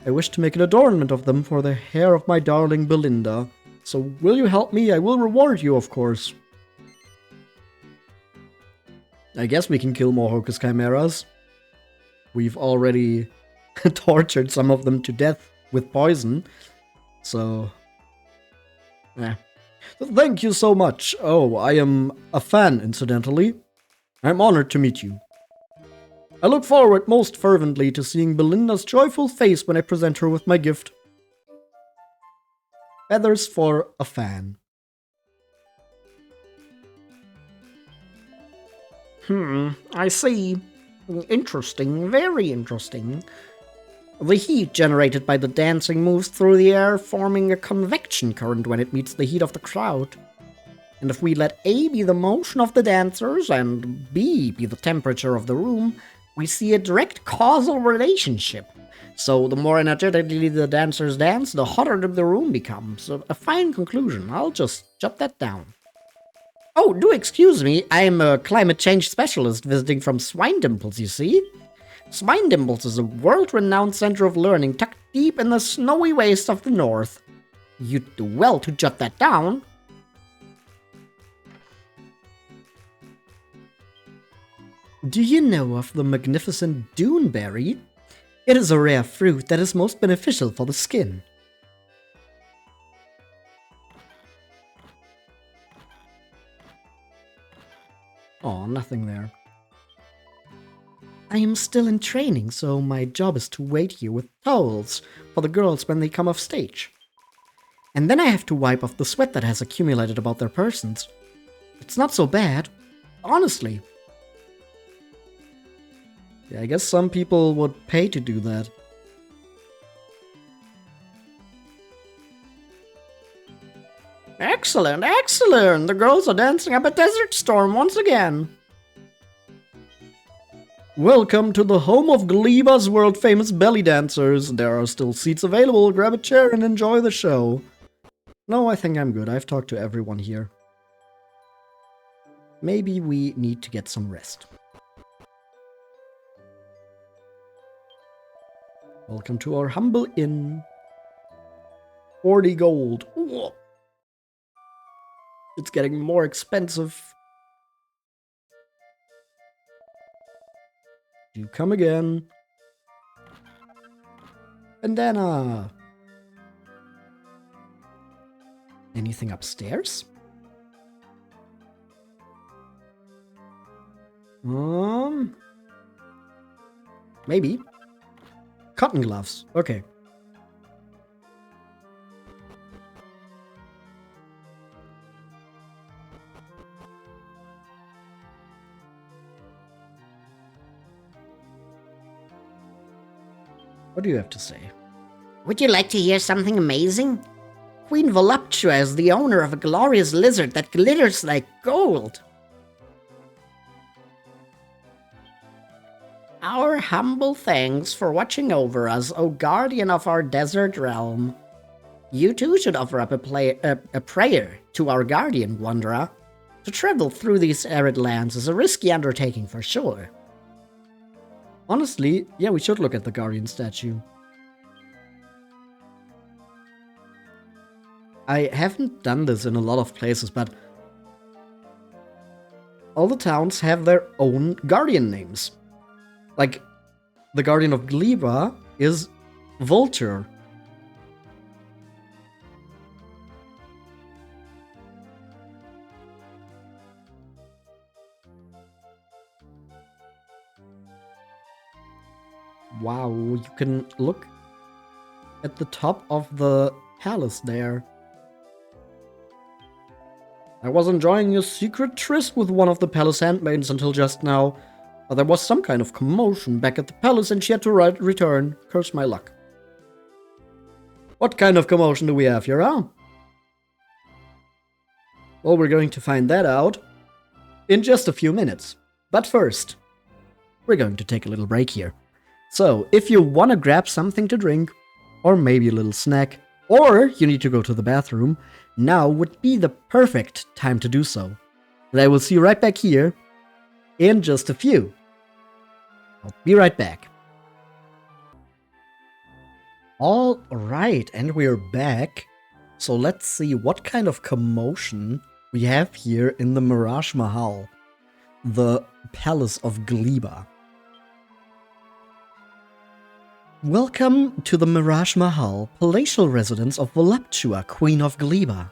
I wish to make an adornment of them for the hair of my darling Belinda. So will you help me? I will reward you, of course. I guess we can kill more Hocus Chimeras. We've already tortured some of them to death with poison. So, thank you so much. Oh, I am a fan, incidentally. I'm honored to meet you. I look forward most fervently to seeing Belinda's joyful face when I present her with my gift. Feathers for a fan. I see. Interesting, very interesting. The heat generated by the dancing moves through the air, forming a convection current when it meets the heat of the crowd. And if we let A be the motion of the dancers and B be the temperature of the room, we see a direct causal relationship. So the more energetically the dancers dance, the hotter the room becomes. A fine conclusion. I'll just jot that down. Oh, do excuse me, I'm a climate change specialist visiting from Swine Dimples, you see? Spine Dimples is a world-renowned center of learning tucked deep in the snowy waste of the north. You'd do well to jot that down. Do you know of the magnificent Duneberry? It is a rare fruit that is most beneficial for the skin. Oh, nothing there. I am still in training, so my job is to wait here with towels for the girls when they come off stage. And then I have to wipe off the sweat that has accumulated about their persons. It's not so bad, honestly. Yeah, I guess some people would pay to do that. Excellent, excellent! The girls are dancing up a desert storm once again. Welcome to the home of Gleeba's world-famous belly dancers. There are still seats available. Grab a chair and enjoy the show. No, I think I'm good. I've talked to everyone here. Maybe we need to get some rest. Welcome to our humble inn. 40 gold. Whoa. It's getting more expensive. You come again. Bandana. Anything upstairs? Maybe. Cotton gloves. Okay. What do you have to say? Would you like to hear something amazing? Queen Voluptua is the owner of a glorious lizard that glitters like gold. Our humble thanks for watching over us, O guardian of our desert realm. You too should offer up a prayer to our guardian, wanderer. To travel through these arid lands is a risky undertaking for sure. Honestly, yeah, we should look at the guardian statue. I haven't done this in a lot of places, but all the towns have their own guardian names. Like, the guardian of Gleeba is Vulture. Wow, you can look at the top of the palace there. I was enjoying a secret tryst with one of the palace handmaids until just now, but there was some kind of commotion back at the palace and she had to return. Curse my luck. What kind of commotion do we have here, huh? Well, we're going to find that out in just a few minutes. But first, we're going to take a little break here. So, if you want to grab something to drink, or maybe a little snack, or you need to go to the bathroom, now would be the perfect time to do so. And I will see you right back here in just a few. I'll be right back. All right, and we're back. So let's see what kind of commotion we have here in the Mirage Mahal, the Palace of Gleeba. Welcome to the Mirage Mahal, palatial residence of Voluptua, Queen of Gleeba.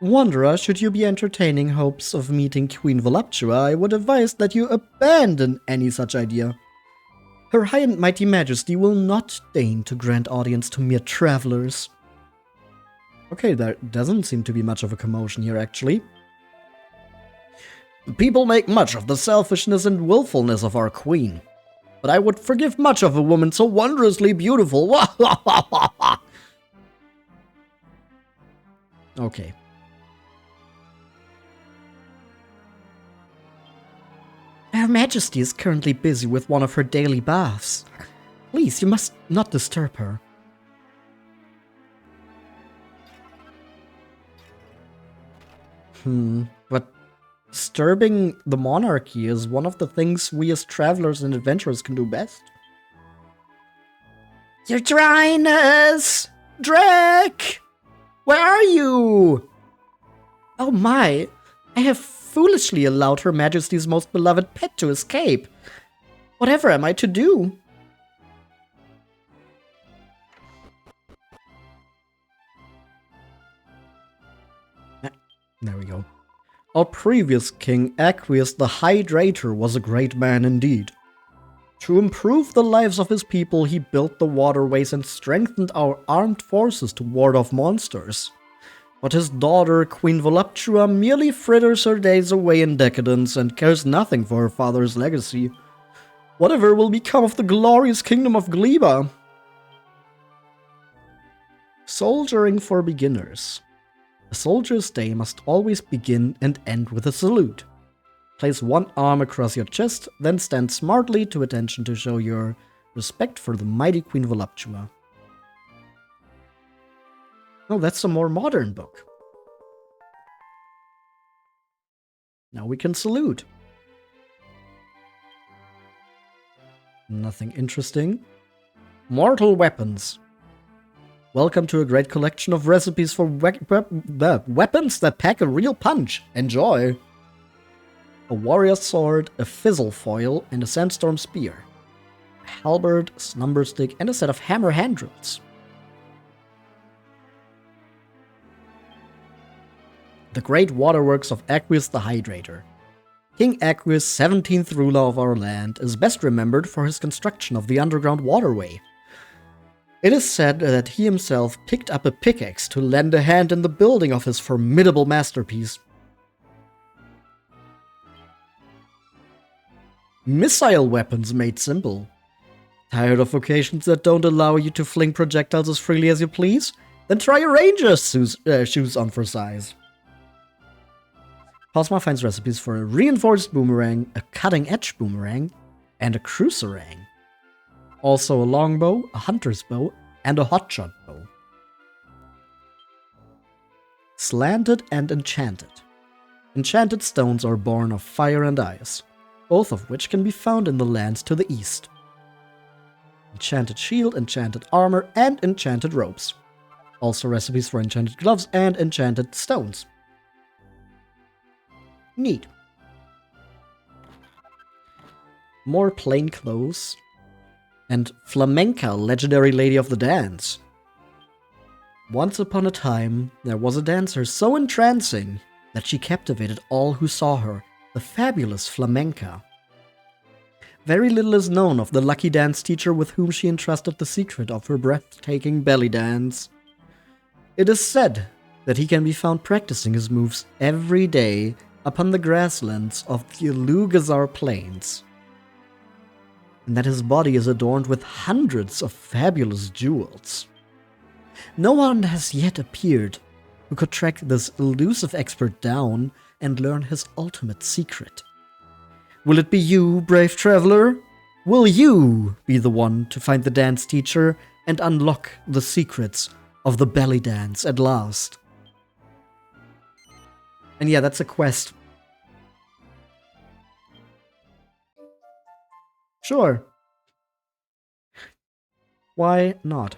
Wanderer, should you be entertaining hopes of meeting Queen Voluptua, I would advise that you abandon any such idea. Her High and Mighty Majesty will not deign to grant audience to mere travelers. Okay, there doesn't seem to be much of a commotion here, actually. People make much of the selfishness and willfulness of our queen. But I would forgive much of a woman so wondrously beautiful. Okay. Her Majesty is currently busy with one of her daily baths. Please, you must not disturb her. But Disturbing the monarchy is one of the things we as travelers and adventurers can do best. Your Dryness! Drek! Where are you? Oh my, I have foolishly allowed Her Majesty's most beloved pet to escape. Whatever am I to do? There we go. Our previous king, Aqueous the Hydrator, was a great man indeed. To improve the lives of his people, he built the waterways and strengthened our armed forces to ward off monsters. But his daughter, Queen Voluptua, merely fritters her days away in decadence and cares nothing for her father's legacy. Whatever will become of the glorious kingdom of Gleeba? Soldiering for beginners. A soldier's day must always begin and end with a salute. Place one arm across your chest, then stand smartly to attention to show your respect for the mighty Queen Voluptua. Oh, that's a more modern book. Now we can salute. Nothing interesting. Mortal weapons. Welcome to a great collection of recipes for weapons that pack a real punch. Enjoy! A warrior sword, a fizzle foil, and a sandstorm spear. A halberd, a slumber stick, and a set of hammer hand drills. The great waterworks of Aqueous the Hydrator. King Aqueous, 17th ruler of our land, is best remembered for his construction of the underground waterway. It is said that he himself picked up a pickaxe to lend a hand in the building of his formidable masterpiece. Missile weapons made simple. Tired of vocations that don't allow you to fling projectiles as freely as you please? Then try a ranger's shoes on for size. Posma finds recipes for a reinforced boomerang, a cutting-edge boomerang, and a cruiserang. Also a longbow, a hunter's bow, and a hotshot bow. Slanted and enchanted. Enchanted stones are born of fire and ice, both of which can be found in the lands to the east. Enchanted shield, enchanted armor, and enchanted ropes. Also recipes for enchanted gloves and enchanted stones. Neat. More plain clothes. And Flamenca, legendary lady of the dance. Once upon a time, there was a dancer so entrancing that she captivated all who saw her, the fabulous Flamenca. Very little is known of the lucky dance teacher with whom she entrusted the secret of her breathtaking belly dance. It is said that he can be found practicing his moves every day upon the grasslands of the Lugazar Plains, and that his body is adorned with hundreds of fabulous jewels. No one has yet appeared who could track this elusive expert down and learn his ultimate secret. Will it be you, brave traveler? Will you be the one to find the dance teacher and unlock the secrets of the belly dance at last? And yeah, that's a quest. Sure. Why not?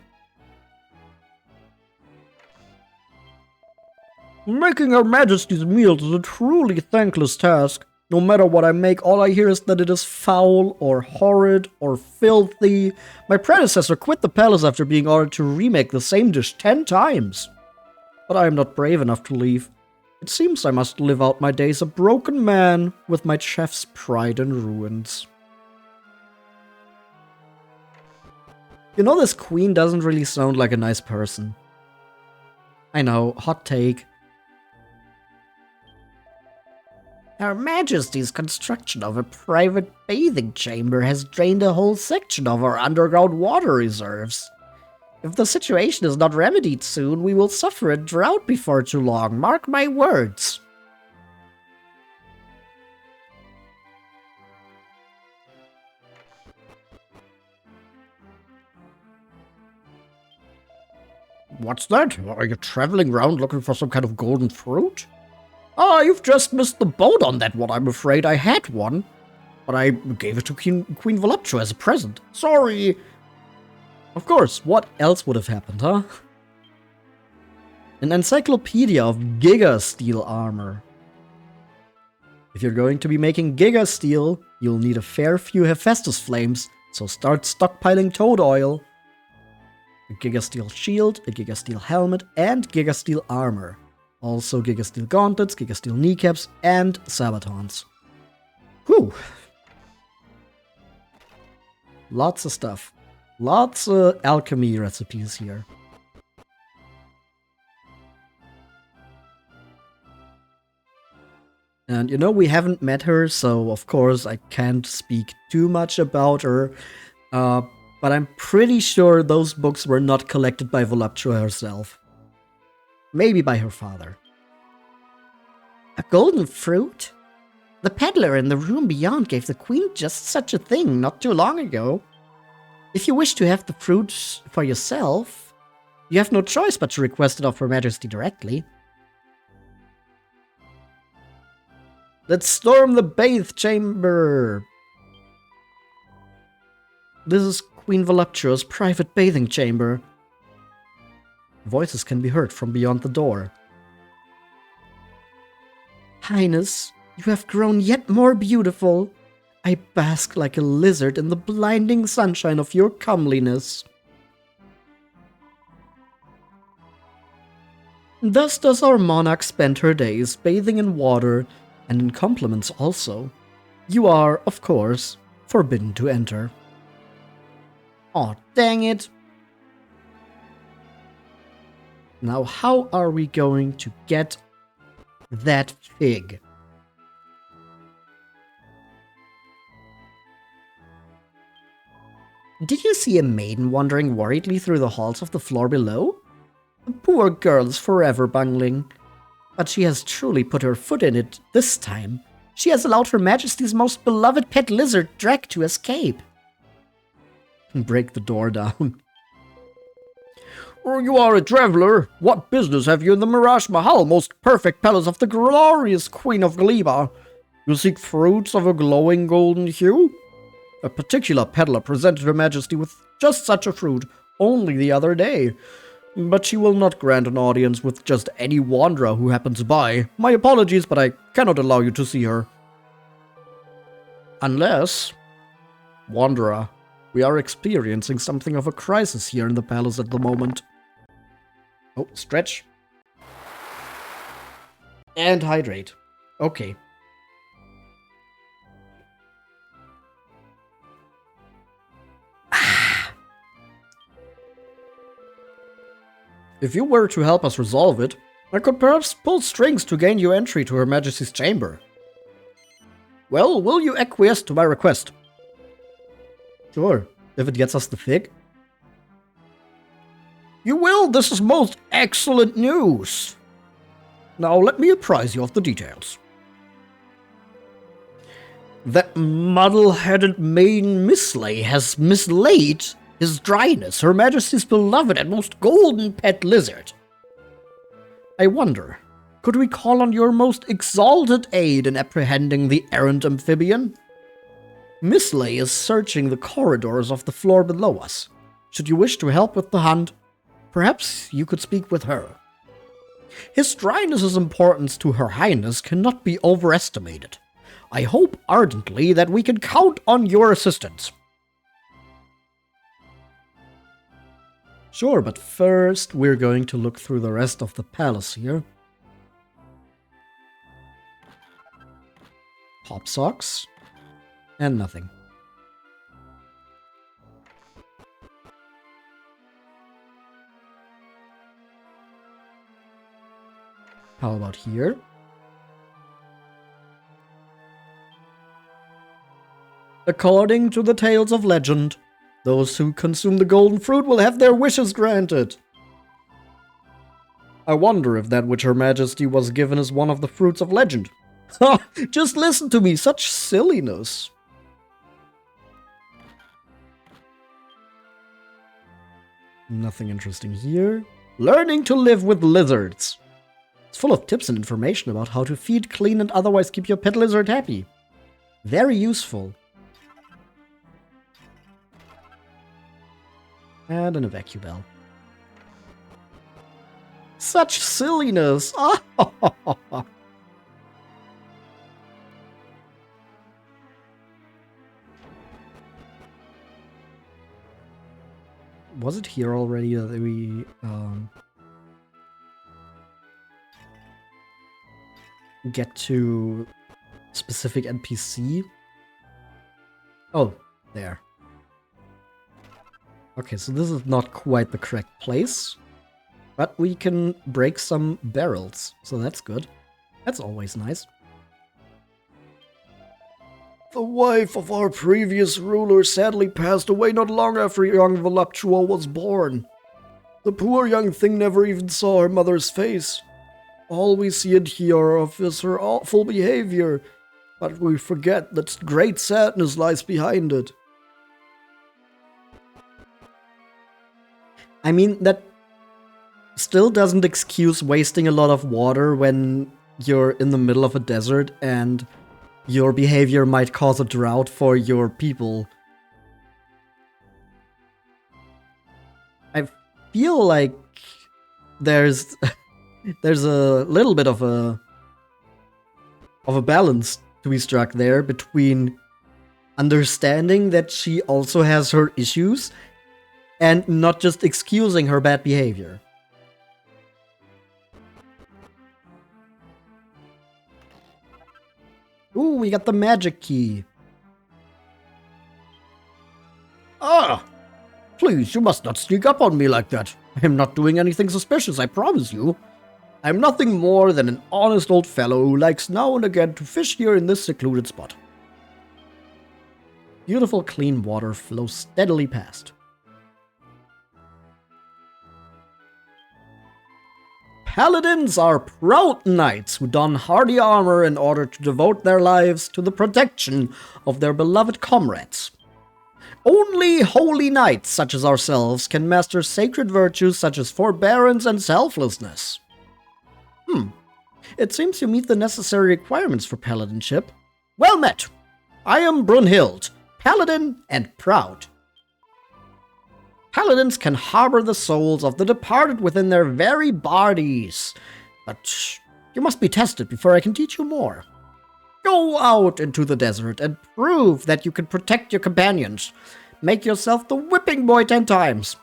Making Her Majesty's meals is a truly thankless task. No matter what I make, all I hear is that it is foul, or horrid, or filthy. My predecessor quit the palace after being ordered to remake the same dish 10 times. But I am not brave enough to leave. It seems I must live out my days a broken man, with my chef's pride in ruins. You know, this queen doesn't really sound like a nice person. I know, hot take. Her Majesty's construction of a private bathing chamber has drained a whole section of our underground water reserves. If the situation is not remedied soon, we will suffer a drought before too long, mark my words. What's that? Are you traveling around looking for some kind of golden fruit? Ah, you've just missed the boat on that one, I'm afraid. I had one, but I gave it to Queen Voluptua as a present. Sorry. Of course, what else would have happened, huh? An encyclopedia of Giga Steel armor. If you're going to be making Giga Steel, you'll need a fair few Hephaestus flames, so start stockpiling toad oil. A Giga Steel shield, a Giga Steel helmet, and Giga Steel armor. Also Giga Steel gauntlets, Giga Steel kneecaps, and sabatons. Whew. Lots of stuff. Lots of alchemy recipes here. And you know, we haven't met her, so of course I can't speak too much about her. But I'm pretty sure those books were not collected by Voluptua herself. Maybe by her father. A golden fruit? The peddler in the room beyond gave the queen just such a thing not too long ago. If you wish to have the fruit for yourself, you have no choice but to request it of Her Majesty directly. Let's storm the bathe chamber! This is Queen Voluptua's private bathing chamber. Voices can be heard from beyond the door. Highness, you have grown yet more beautiful. I bask like a lizard in the blinding sunshine of your comeliness. Thus does our monarch spend her days, bathing in water, and in compliments also. You are, of course, forbidden to enter. Aw, dang it! Now how are we going to get that fig? Did you see a maiden wandering worriedly through the halls of the floor below? The poor girl is forever bungling. But she has truly put her foot in it this time. She has allowed Her Majesty's most beloved pet lizard, Drek, to escape. Break the door down. Oh, you are a traveler. What business have you in the Mirage Mahal, most perfect palace of the glorious Queen of Gleeba? You seek fruits of a glowing golden hue? A particular peddler presented Her Majesty with just such a fruit only the other day. But she will not grant an audience with just any wanderer who happens by. My apologies, but I cannot allow you to see her. Unless... Wanderer, we are experiencing something of a crisis here in the palace at the moment. Oh, stretch. And hydrate. Okay. If you were to help us resolve it, I could perhaps pull strings to gain you entry to Her Majesty's chamber. Well, will you acquiesce to my request? Sure, if it gets us the fig. You will, this is most excellent news. Now let me apprise you of the details. That muddle-headed maiden Mislay has mislaid His Dryness, Her Majesty's beloved and most golden pet lizard. I wonder, could we call on your most exalted aid in apprehending the errant amphibian? Mislay is searching the corridors of the floor below us. Should you wish to help with the hunt, perhaps you could speak with her. His Dryness's importance to Her Highness cannot be overestimated. I hope ardently that we can count on your assistance. Sure, but first we're going to look through the rest of the palace here. Pop socks. And nothing. How about here? According to the tales of legend, those who consume the golden fruit will have their wishes granted. I wonder if that which Her Majesty was given is one of the fruits of legend. Ha! Just listen to me, such silliness. Nothing interesting here. Learning to live with lizards. As full of tips and information about how to feed, clean, and otherwise keep your pet lizard happy. Very useful. And an evacuum bell. Such silliness! Was it here already that we get to specific NPC? Oh, there. Okay, so this is not quite the correct place, but we can break some barrels, so that's good. That's always nice. The wife of our previous ruler sadly passed away not long after young Voluptua was born. The poor young thing never even saw her mother's face. All we see and hear of is her awful behavior, but we forget that great sadness lies behind it. I mean, that still doesn't excuse wasting a lot of water when you're in the middle of a desert and your behavior might cause a drought for your people. I feel like there's a little bit of a balance to be struck there between understanding that she also has her issues and not just excusing her bad behavior. Ooh, we got the magic key. Ah! Please, you must not sneak up on me like that. I am not doing anything suspicious, I promise you. I am nothing more than an honest old fellow who likes now and again to fish here in this secluded spot. Beautiful clean water flows steadily past. Paladins are proud knights who don hardy armor in order to devote their lives to the protection of their beloved comrades. Only holy knights such as ourselves can master sacred virtues such as forbearance and selflessness. It seems you meet the necessary requirements for paladinship. Well met! I am Brunhild, paladin and proud. Paladins can harbor the souls of the departed within their very bodies, but you must be tested before I can teach you more. Go out into the desert and prove that you can protect your companions. Make yourself the whipping boy 10 times.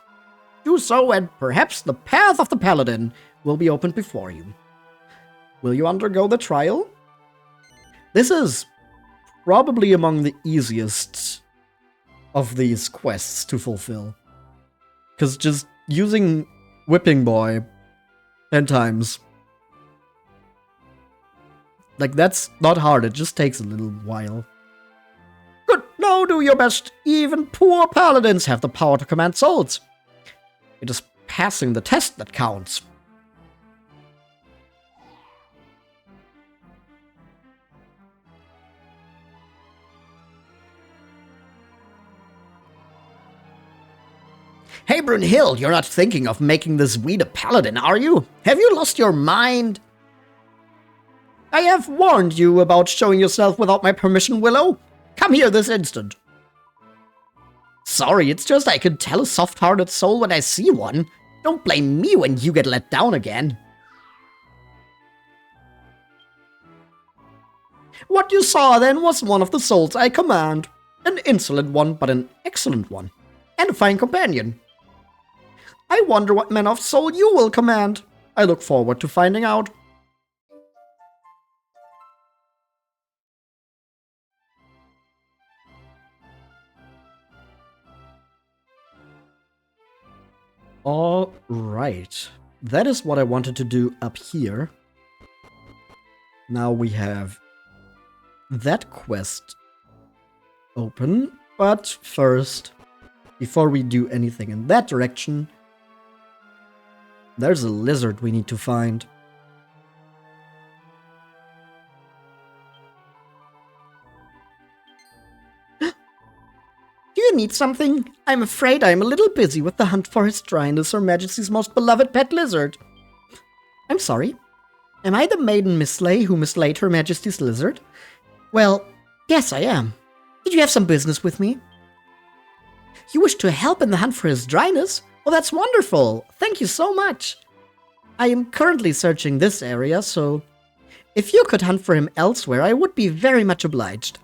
Do so, and perhaps the path of the paladin will be opened before you. Will you undergo the trial? This is probably among the easiest of these quests to fulfill. Because just using Whipping Boy 10 times, like, that's not hard, it just takes a little while. Good, now do your best. Even poor paladins have the power to command souls. It is passing the test that counts. Hey Brunhild, you're not thinking of making this weed a paladin, are you? Have you lost your mind? I have warned you about showing yourself without my permission, Willow. Come here this instant. Sorry, it's just I can tell a soft-hearted soul when I see one. Don't blame me when you get let down again. What you saw then was one of the souls I command. An insolent one, but an excellent one. And a fine companion. I wonder what manner of soul you will command. I look forward to finding out. Alright. That is what I wanted to do up here. Now we have that quest open. But first, before we do anything in that direction, there's a lizard we need to find. Do you need something? I'm afraid I'm a little busy with the hunt for His Dryness, Her Majesty's most beloved pet lizard. I'm sorry. Am I the maiden Mislay who mislaid Her Majesty's lizard? Well, yes, I am. Did you have some business with me? You wish to help in the hunt for his dryness? Well, that's wonderful. Thank you so much. I am currently searching this area, so if you could hunt for him elsewhere, I would be very much obliged.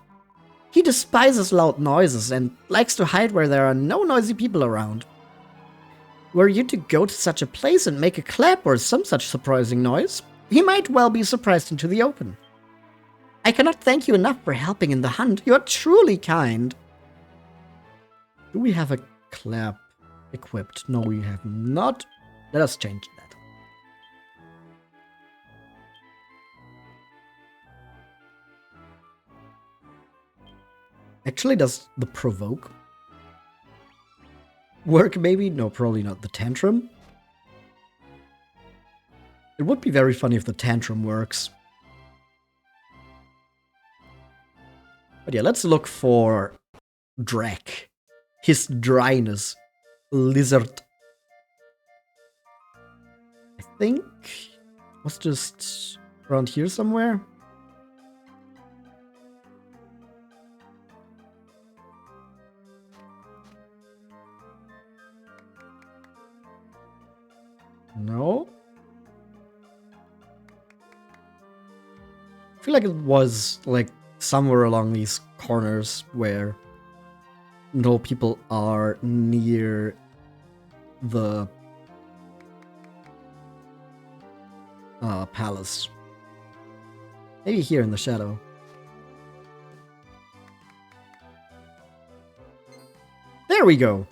He despises loud noises and likes to hide where there are no noisy people around. Were you to go to such a place and make a clap or some such surprising noise, he might well be surprised into the open. I cannot thank you enough for helping in the hunt. You are truly kind. Do we have a clap equipped? No, we have not. Let us change that. Actually, does the provoke work maybe? No, probably not. The tantrum? It would be very funny if the tantrum works. But yeah, let's look for Drek. His dryness. Lizard. I think it was just around here somewhere. No? I feel like it was like somewhere along these corners where no people are near the palace. Maybe here in the shadow. There we go.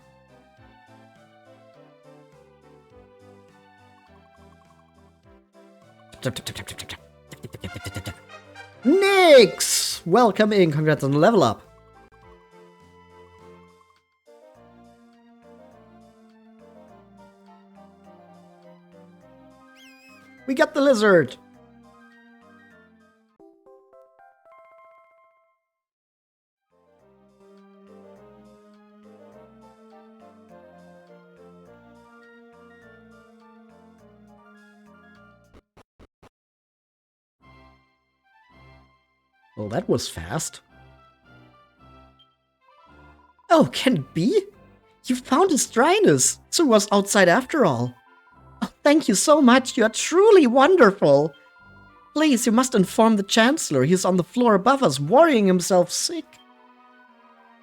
Nix! Welcome in, congrats on the level up. We got the lizard! Well, that was fast. Oh, can it be? You found his dryness, so he was outside after all. Oh, thank you so much, you are truly wonderful. Please, you must inform the Chancellor, he is on the floor above us, worrying himself sick.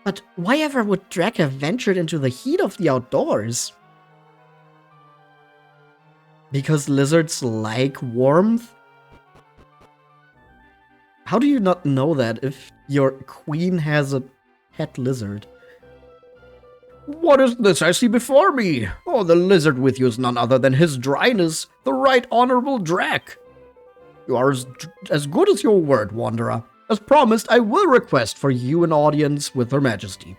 But why ever would Drek have ventured into the heat of the outdoors? Because lizards like warmth? How do you not know that if your queen has a pet lizard? What is this I see before me? Oh, the lizard with you is none other than His Dryness, the Right Honorable Drek. You are as good as your word, Wanderer. As promised, I will request for you an audience with Her Majesty.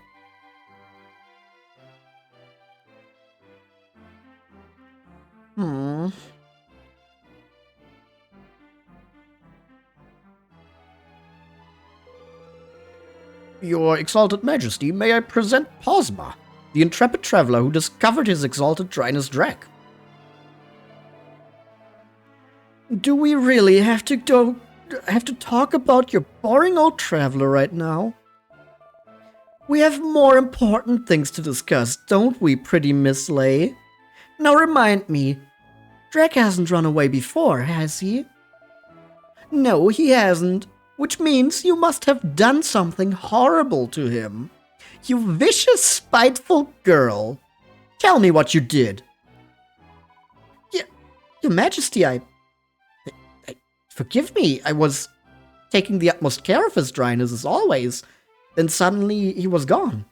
Your Exalted Majesty, may I present Posma, the intrepid traveler who discovered his Exalted Dryness Drek. Do we really have to talk about your boring old traveler right now? We have more important things to discuss, don't we, pretty Miss Lay? Now remind me, Drek hasn't run away before, has he? No, he hasn't. Which means you must have done something horrible to him. You vicious, spiteful girl. Tell me what you did. Your Majesty, I forgive me. I was taking the utmost care of his dryness as always. Then suddenly he was gone.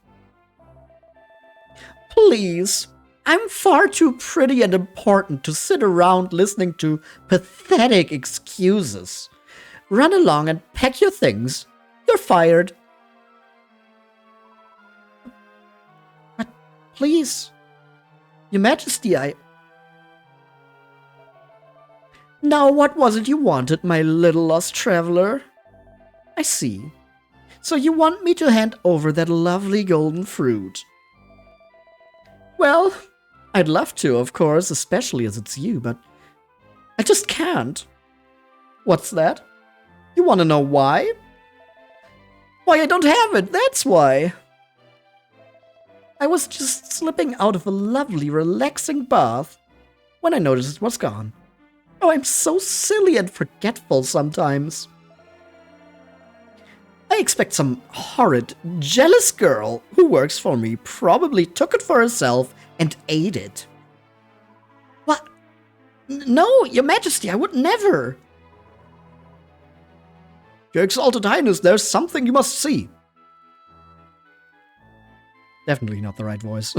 Please, I'm far too pretty and important to sit around listening to pathetic excuses. Run along and pack your things. You're fired. But please, Your Majesty, Now what was it you wanted, my little lost traveler? I see. So you want me to hand over that lovely golden fruit. Well, I'd love to, of course, especially as it's you, but I just can't. What's that? You want to know why? Why I don't have it, that's why. I was just slipping out of a lovely, relaxing bath when I noticed it was gone. Oh, I'm so silly and forgetful sometimes. I expect some horrid, jealous girl who works for me probably took it for herself and ate it. What? No, Your Majesty, I would never. Your Exalted Highness, there's something you must see. Definitely not the right voice.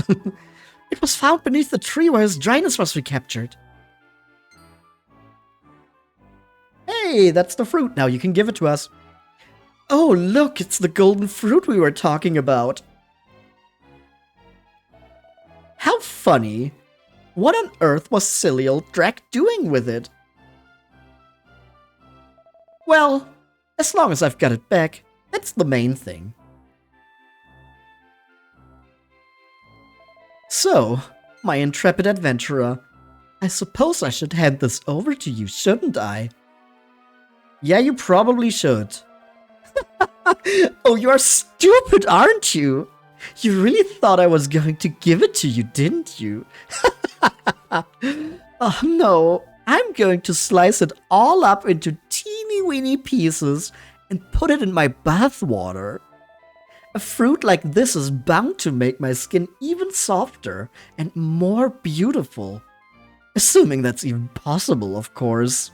It was found beneath the tree where his dryness was recaptured. Hey, that's the fruit. Now you can give it to us. Oh, look, it's the golden fruit we were talking about. How funny. What on earth was silly old Drac doing with it? Well, as long as I've got it back, that's the main thing. So, my intrepid adventurer, I suppose I should hand this over to you, shouldn't I? Yeah, you probably should. Oh, you're stupid, aren't you? You really thought I was going to give it to you, didn't you? Oh no, I'm going to slice it all up into teeny-weeny pieces and put it in my bath water. A fruit like this is bound to make my skin even softer and more beautiful. Assuming that's even possible, of course.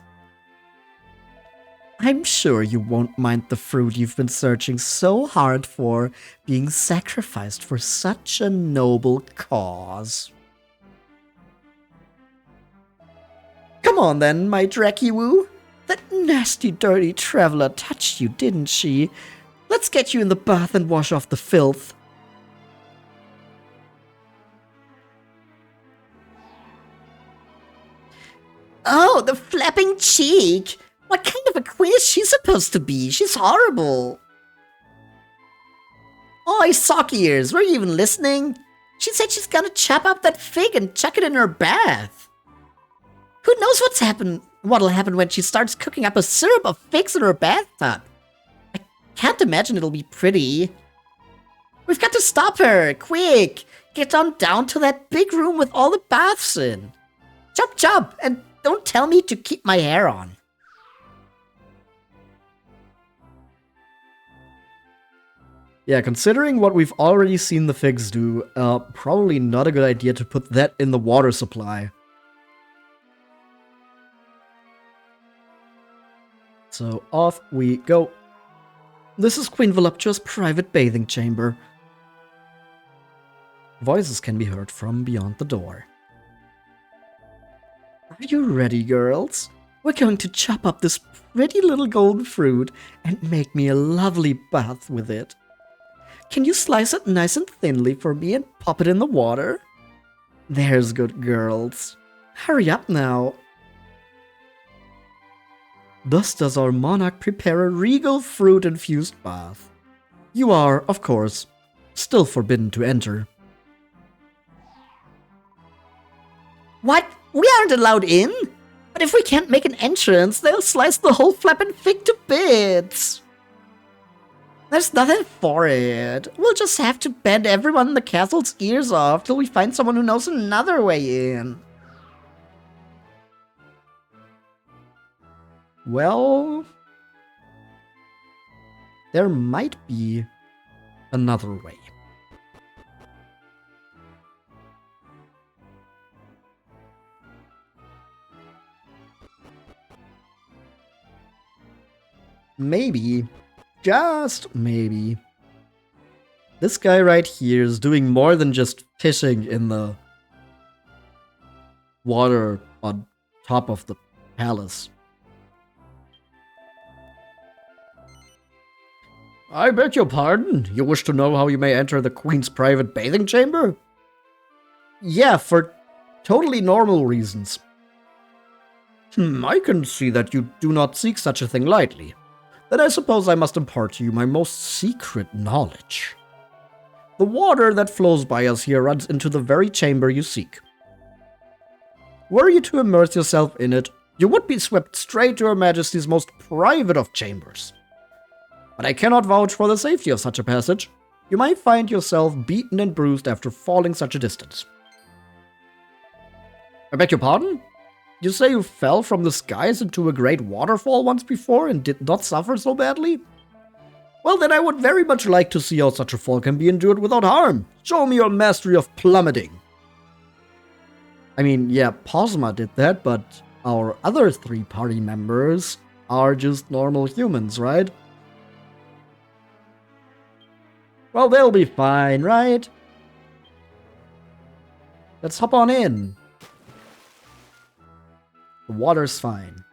I'm sure you won't mind the fruit you've been searching so hard for being sacrificed for such a noble cause. Come on then, my Dracu. That nasty, dirty traveler touched you, didn't she? Let's get you in the bath and wash off the filth. Oh, the flapping cheek! What kind of a queen is she supposed to be? She's horrible. Oi, sock ears, were you even listening? She said she's gonna chop up that fig and chuck it in her bath. Who knows what'll happen when she starts cooking up a syrup of figs in her bathtub? I can't imagine it'll be pretty. We've got to stop her, quick! Get on down to that big room with all the baths in. Chop chop, and don't tell me to keep my hair on. Yeah, considering what we've already seen the figs do, probably not a good idea to put that in the water supply. So off we go. This is Queen Voluptua's private bathing chamber. Voices can be heard from beyond the door. Are you ready, girls? We're going to chop up this pretty little golden fruit and make me a lovely bath with it. Can you slice it nice and thinly for me and pop it in the water? There's good girls. Hurry up now. Thus does our monarch prepare a regal fruit-infused bath. You are, of course, still forbidden to enter. What? We aren't allowed in? But if we can't make an entrance, they'll slice the whole flappin' fig to bits. There's nothing for it. We'll just have to bend everyone in the castle's ears off till we find someone who knows another way in. Well, there might be another way. Maybe, just maybe, this guy right here is doing more than just fishing in the water on top of the palace. I beg your pardon? You wish to know how you may enter the Queen's private bathing chamber? Yeah, for totally normal reasons. I can see that you do not seek such a thing lightly. Then I suppose I must impart to you my most secret knowledge. The water that flows by us here runs into the very chamber you seek. Were you to immerse yourself in it, you would be swept straight to Her Majesty's most private of chambers. But I cannot vouch for the safety of such a passage. You might find yourself beaten and bruised after falling such a distance. I beg your pardon? You say you fell from the skies into a great waterfall once before and did not suffer so badly? Well, then I would very much like to see how such a fall can be endured without harm. Show me your mastery of plummeting. I mean, yeah, Posma did that, but our other 3 party members are just normal humans, right? Well, they'll be fine, right? Let's hop on in. The water's fine.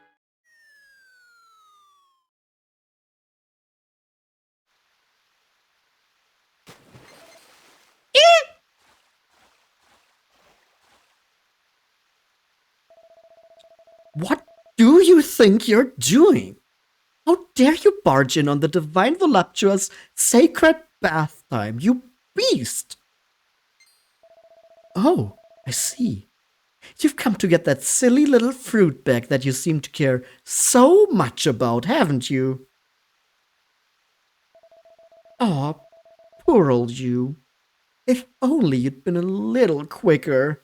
What do you think you're doing? How dare you barge in on the divine voluptuous sacred bath time, you beast! Oh, I see. You've come to get that silly little fruit bag that you seem to care so much about, haven't you? Aw, poor old you. If only you'd been a little quicker.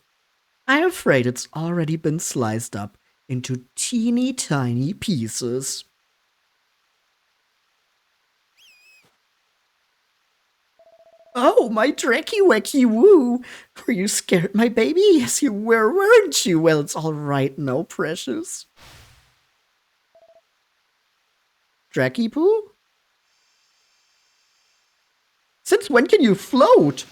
I'm afraid it's already been sliced up into teeny tiny pieces. Oh, my drecky wecky woo! Were you scared, my baby? Yes, you were, weren't you? Well, it's all right now, precious. Drecky poo? Since when can you float?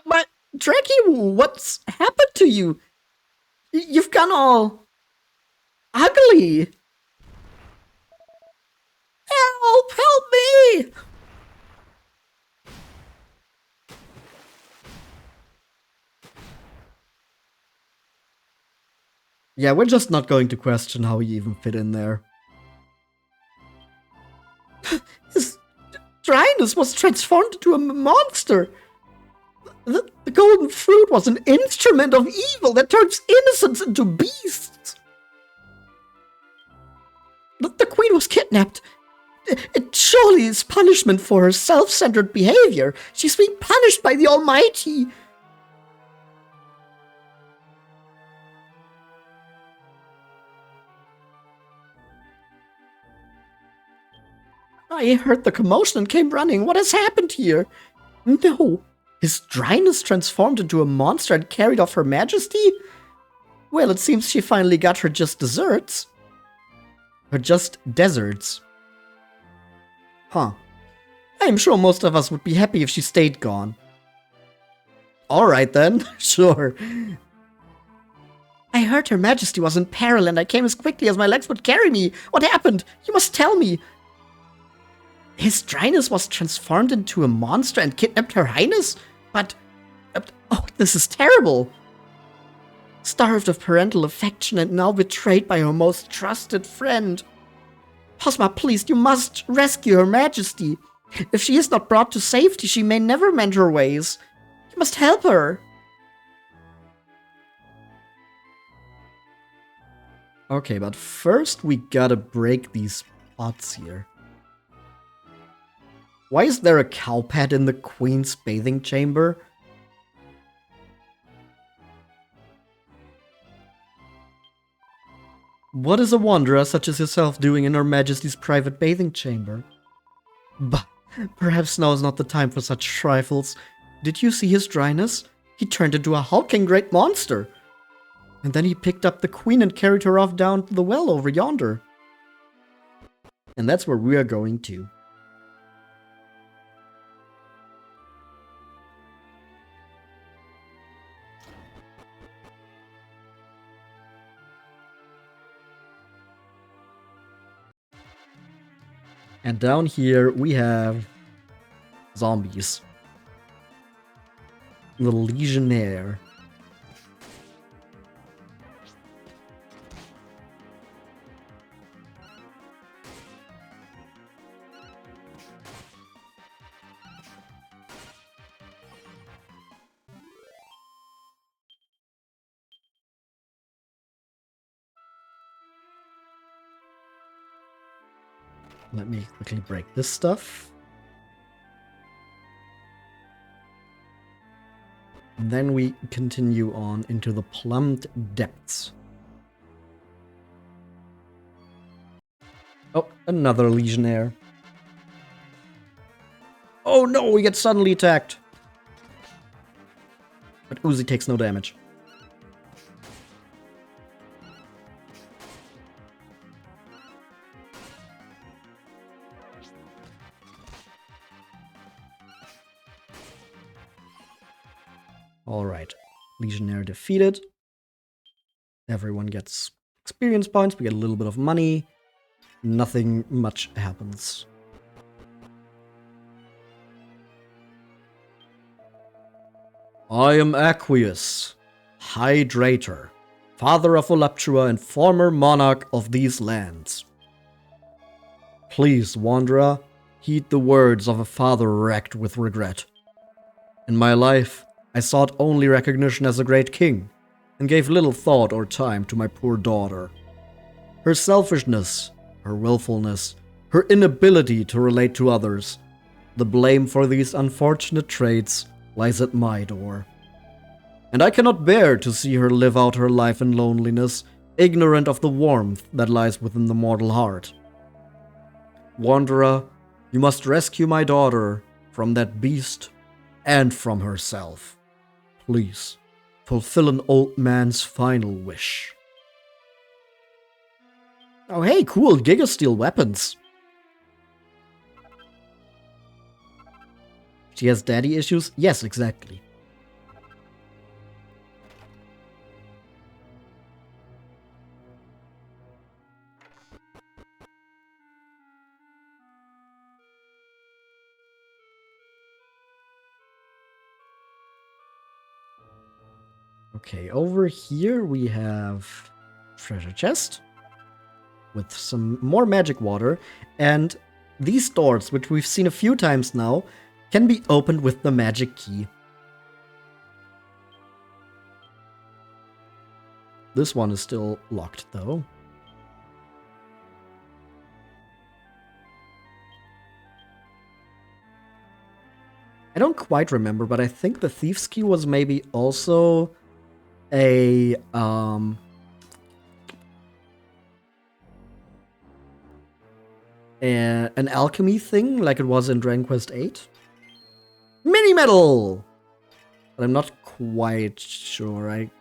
But Draki, what's happened to you? You've gone all ugly. Help me! Yeah, we're just not going to question how he even fit in there. His dryness was transformed into a monster. The golden fruit was an instrument of evil that turns innocents into beasts. The queen was kidnapped. It surely is punishment for her self-centered behavior. She's being punished by the Almighty. I heard the commotion and came running. What has happened here? No. Is dryness transformed into a monster and carried off Her Majesty? Well, it seems she finally got her just desserts. Her just deserts. Huh. I'm sure most of us would be happy if she stayed gone. Alright then, sure. I heard Her Majesty was in peril and I came as quickly as my legs would carry me. What happened? You must tell me. His dryness was transformed into a monster and kidnapped Her Highness? But, oh, this is terrible. Starved of parental affection and now betrayed by her most trusted friend. Posma, please, you must rescue Her Majesty. If she is not brought to safety, she may never mend her ways. You must help her. Okay, but first we gotta break these pots here. Why is there a cowpad in the Queen's bathing chamber? What is a wanderer such as yourself doing in Her Majesty's private bathing chamber? Bah, perhaps now is not the time for such trifles. Did you see his dryness? He turned into a hulking great monster. And then he picked up the Queen and carried her off down to the well over yonder. And that's where we are going to. And down here we have zombies. The Legionnaire. Let me quickly break this stuff. And then we continue on into the Plumbed Depths. Oh, another Legionnaire. Oh no, we get suddenly attacked. But Uzi takes no damage. Alright. Legionnaire defeated. Everyone gets experience points. We get a little bit of money. Nothing much happens. I am Aqueous, Hydrator, father of Voluptua and former monarch of these lands. Please, Wanderer, heed the words of a father wrecked with regret. In my life, I sought only recognition as a great king, and gave little thought or time to my poor daughter. Her selfishness, her willfulness, her inability to relate to others, the blame for these unfortunate traits lies at my door. And I cannot bear to see her live out her life in loneliness, ignorant of the warmth that lies within the mortal heart. Wanderer, you must rescue my daughter from that beast and from herself. Please, fulfill an old man's final wish. Oh hey, cool, Gigasteel weapons. She has daddy issues? Yes, exactly. Okay, over here we have treasure chest with some more magic water, and these doors, which we've seen a few times now, can be opened with the magic key. This one is still locked, though. I don't quite remember, but I think the Thief's Key was maybe also an alchemy thing, like it was in Dragon Quest VIII. Mini Medal! But I'm not quite sure. I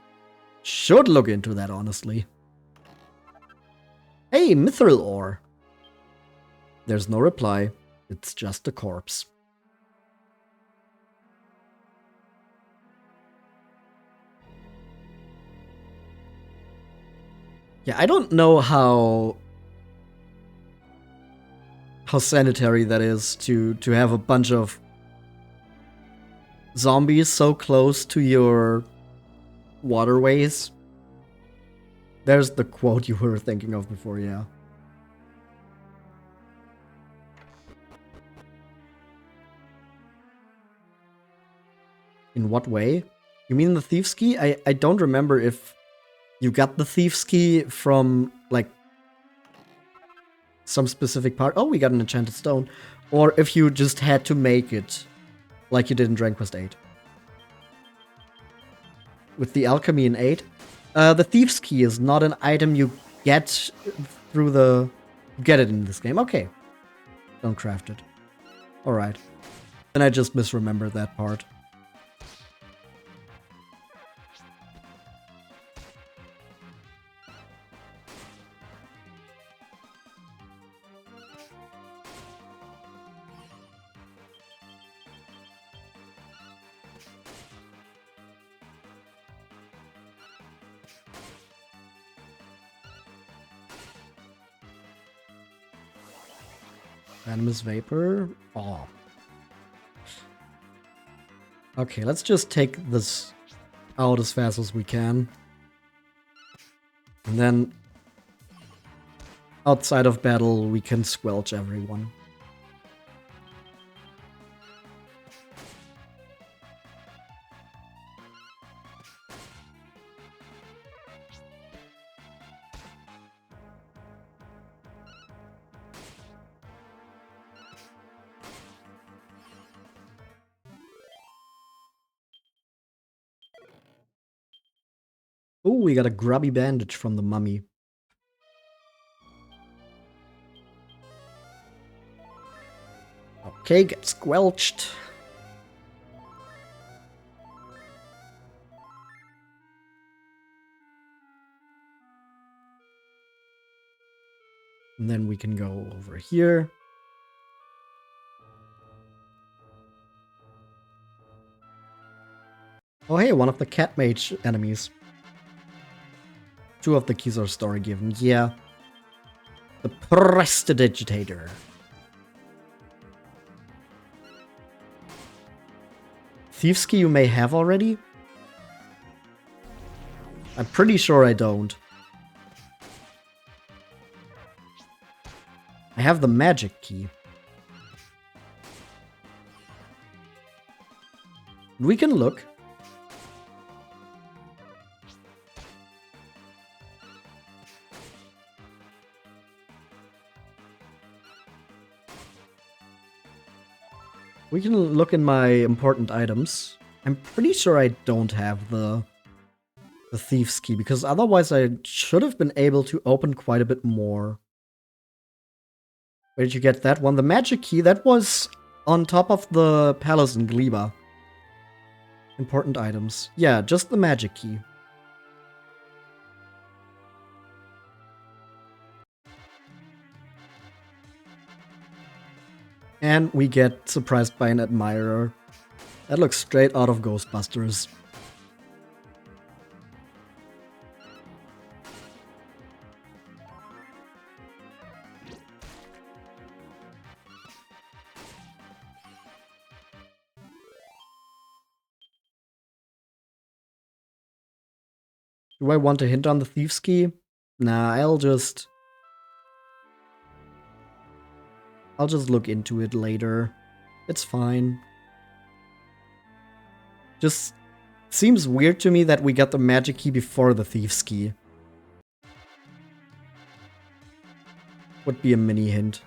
should look into that, honestly. Hey, Mithril Ore. There's no reply. It's just a corpse. Yeah, I don't know how sanitary that is to have a bunch of zombies so close to your waterways. There's the quote you were thinking of before, yeah. In what way? You mean the Thief's Key? I don't remember if you got the Thief's Key from, like, some specific part. Oh, we got an enchanted stone. Or if you just had to make it, like you did in Dragon Quest VIII. With the alchemy in 8. The Thief's Key is not an item you get through the... Get it in this game. Okay. Don't craft it. Alright. Then I just misremembered that part. Venomous Vapor. Oh. Okay, let's just take this out as fast as we can. And then, outside of battle, we can squelch everyone. Oh, we got a grubby bandage from the mummy. Okay, get squelched. And then we can go over here. Oh hey, one of the cat mage enemies. 2 of the keys are story given. Yeah. The Prestidigitator. Thieves' key you may have already? I'm pretty sure I don't. I have the magic key. We can look. We can look in my important items. I'm pretty sure I don't have the Thief's Key, because otherwise I should have been able to open quite a bit more. Where did you get that one? The magic key, that was on top of the palace in Gleeba. Important items. Yeah, just the magic key. And we get surprised by an admirer. That looks straight out of Ghostbusters. Do I want to hint on the Thief's Key? Nah, I'll just look into it later. It's fine. Just seems weird to me that we got the magic key before the Thief's Key. Would be a mini hint.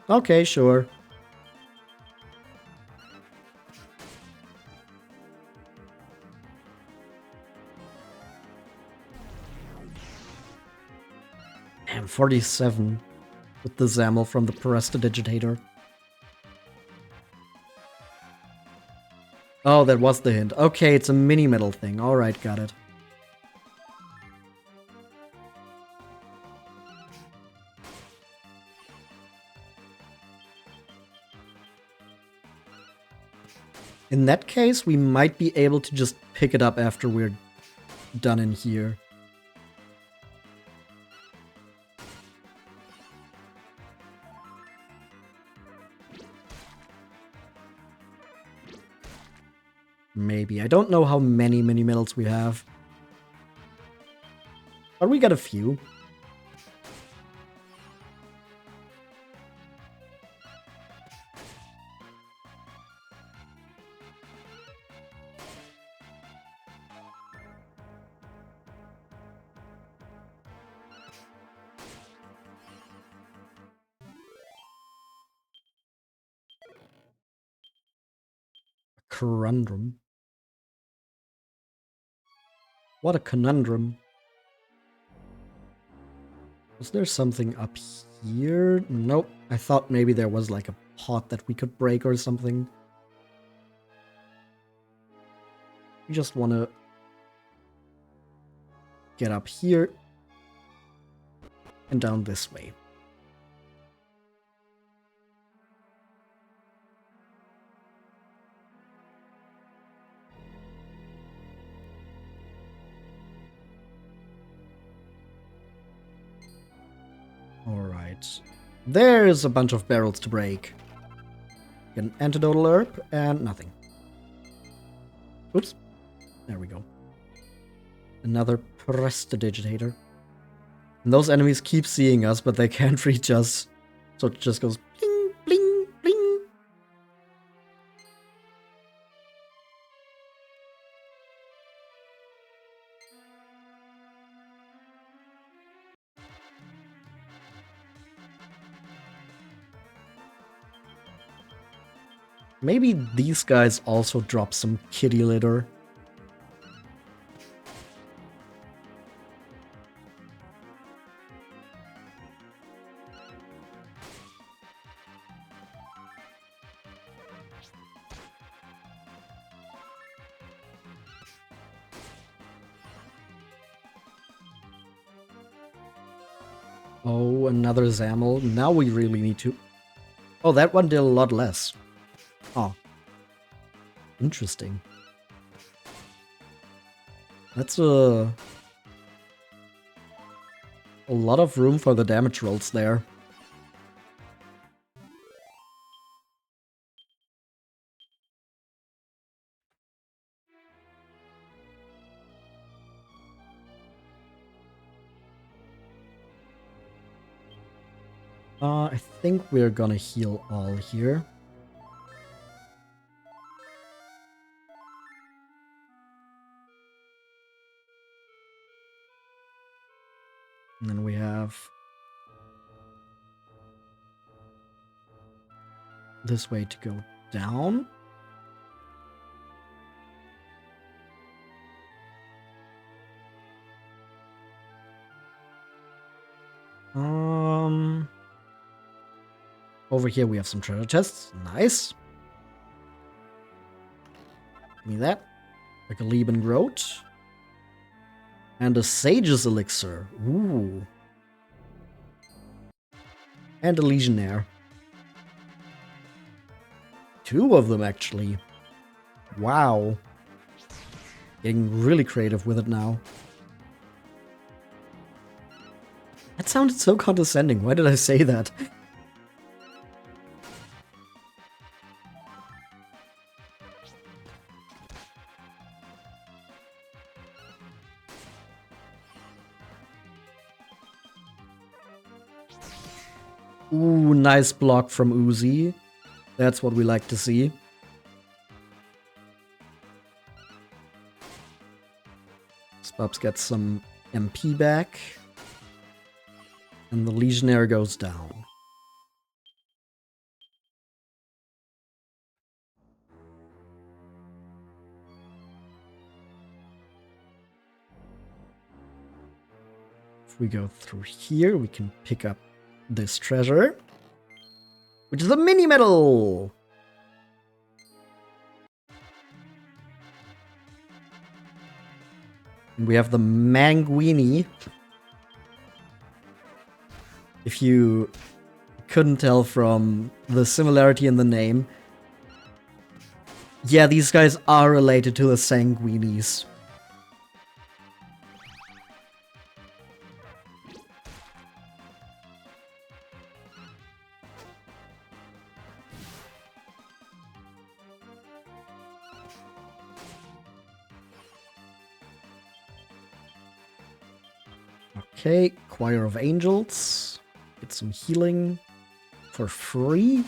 Okay, sure. Damn, 47 with the Zamel from the Prestidigitator. Oh, that was the hint. Okay, it's a mini metal thing. Alright, got it. In that case, we might be able to just pick it up after we're done in here. Maybe. I don't know how many mini medals we have. But we got a few. A conundrum. What a conundrum. Was there something up here? Nope. I thought maybe there was like a pot that we could break or something. We just want to get up here and down this way. Alright. There's a bunch of barrels to break. An antidotal herb and nothing. Oops. There we go. Another Prestidigitator. And those enemies keep seeing us, but they can't reach us. So it just goes bling, bling, bling. Maybe these guys also drop some kitty litter. Oh, another Zamel. Now we really need to... Oh, that one did a lot less. Oh. Interesting. That's a lot of room for the damage rolls there. I think we're gonna heal all here. And then we have this way to go down. Over here we have some treasure chests. Nice. Give me that. Like a Lieben Groat. And a Sage's Elixir. Ooh. And a Legionnaire. 2 of them, actually. Wow. Getting really creative with it now. That sounded so condescending. Why did I say that? Ooh, nice block from Uzi. That's what we like to see. Spubs gets some MP back. And the Legionnaire goes down. If we go through here, we can pick up this treasure, which is a mini medal. And we have the Manguini. If you couldn't tell from the similarity in the name, yeah, these guys are related to the Sanguinis. Okay, Choir of Angels. Get some healing for free.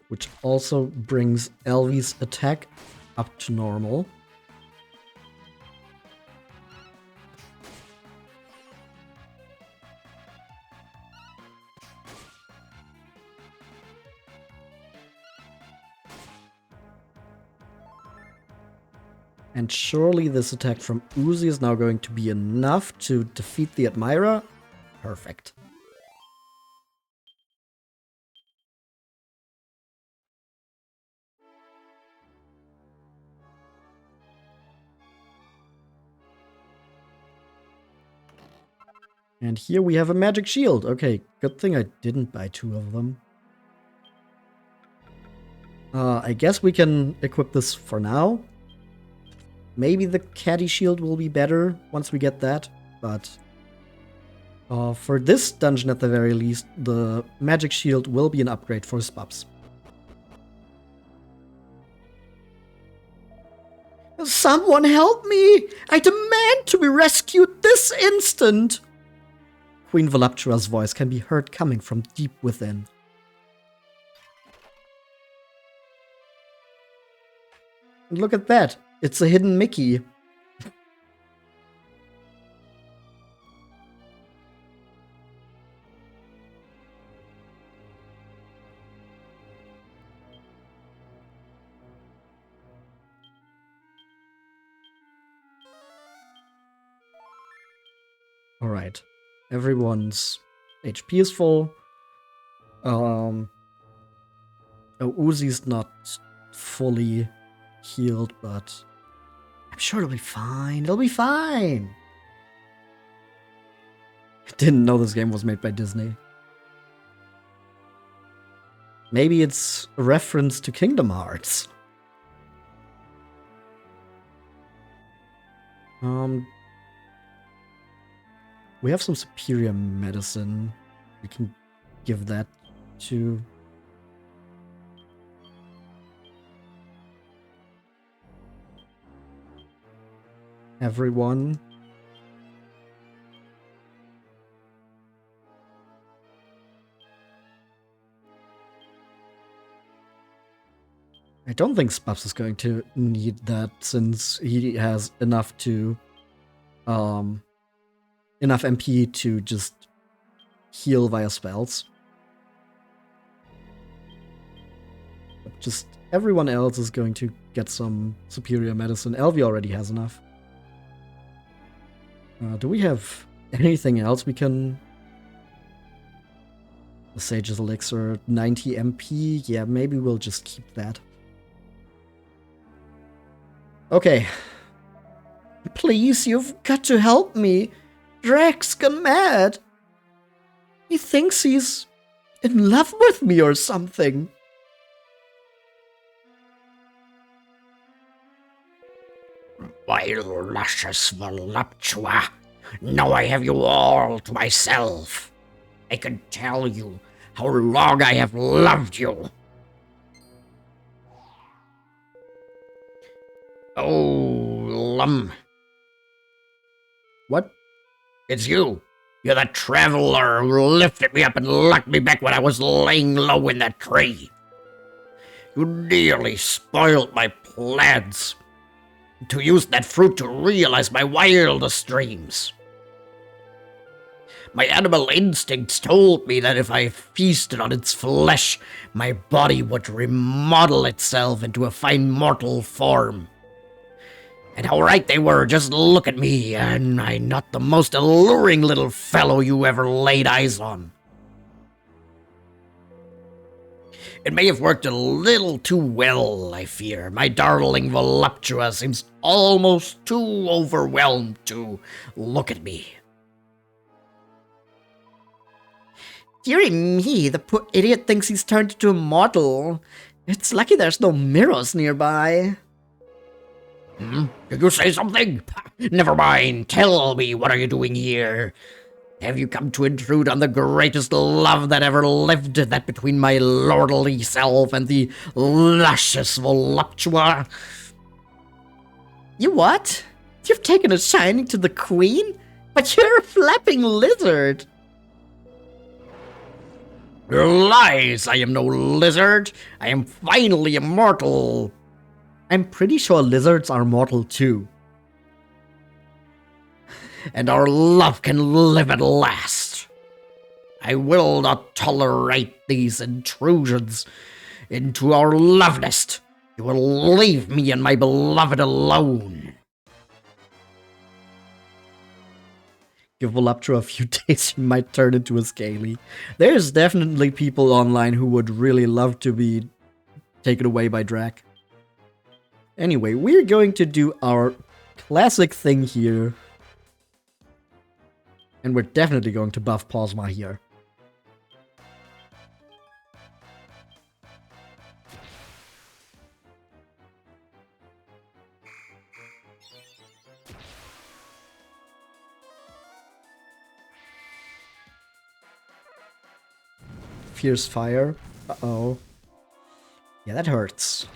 Which also brings Elvi's attack up to normal. And surely this attack from Uzi is now going to be enough to defeat the Admira. Perfect. And here we have a magic shield. Okay, good thing I didn't buy 2 of them. I guess we can equip this for now. Maybe the caddy shield will be better once we get that, but for this dungeon at the very least, the magic shield will be an upgrade for Spubs. Someone help me! I demand to be rescued this instant! Queen Voluptua's voice can be heard coming from deep within. And look at that! It's a hidden Mickey. Alright. Everyone's HP is full. Oh, Uzi's not fully healed, but I'm sure it'll be fine. It'll be fine. I didn't know this game was made by Disney. Maybe it's a reference to Kingdom Hearts. We have some superior medicine. We can give that to... everyone. I don't think Spubs is going to need that since he has enough to enough MP to just heal via spells. But just everyone else is going to get some superior medicine. Elvi already has enough. Do we have anything else we can... The Sage's Elixir, 90 MP? Yeah, maybe we'll just keep that. Okay. Please, you've got to help me. Drak's gone mad. He thinks he's in love with me or something. Vile, luscious voluptua. Now I have you all to myself. I can tell you how long I have loved you. Oh, Lum. What? It's you. You're the traveler who lifted me up and locked me back when I was laying low in that tree. You nearly spoiled my plans to use that fruit to realize my wildest dreams. My animal instincts told me that if I feasted on its flesh, my body would remodel itself into a fine mortal form. And how right they were, just look at me, and I'm not the most alluring little fellow you ever laid eyes on. It may have worked a little too well, I fear. My darling voluptua seems almost too overwhelmed to look at me. Dearie me, the poor idiot thinks he's turned into a model. It's lucky there's no mirrors nearby. Did you say something? Never mind. Tell me, what are you doing here? Have you come to intrude on the greatest love that ever lived, that between my lordly self and the luscious voluptua? You what? You've taken a shining to the queen? But you're a flapping lizard. Lies! I am no lizard. I am finally immortal. I'm pretty sure lizards are mortal too. And our love can live at last. I will not tolerate these intrusions into our love nest. You will leave me and my beloved alone. Give Voluptua a few days, you might turn into a scaly. There's definitely people online who would really love to be taken away by Drak. Anyway, we're going to do our classic thing here. And we're definitely going to buff Posma here. Fierce Fire. Uh-oh. Yeah, that hurts.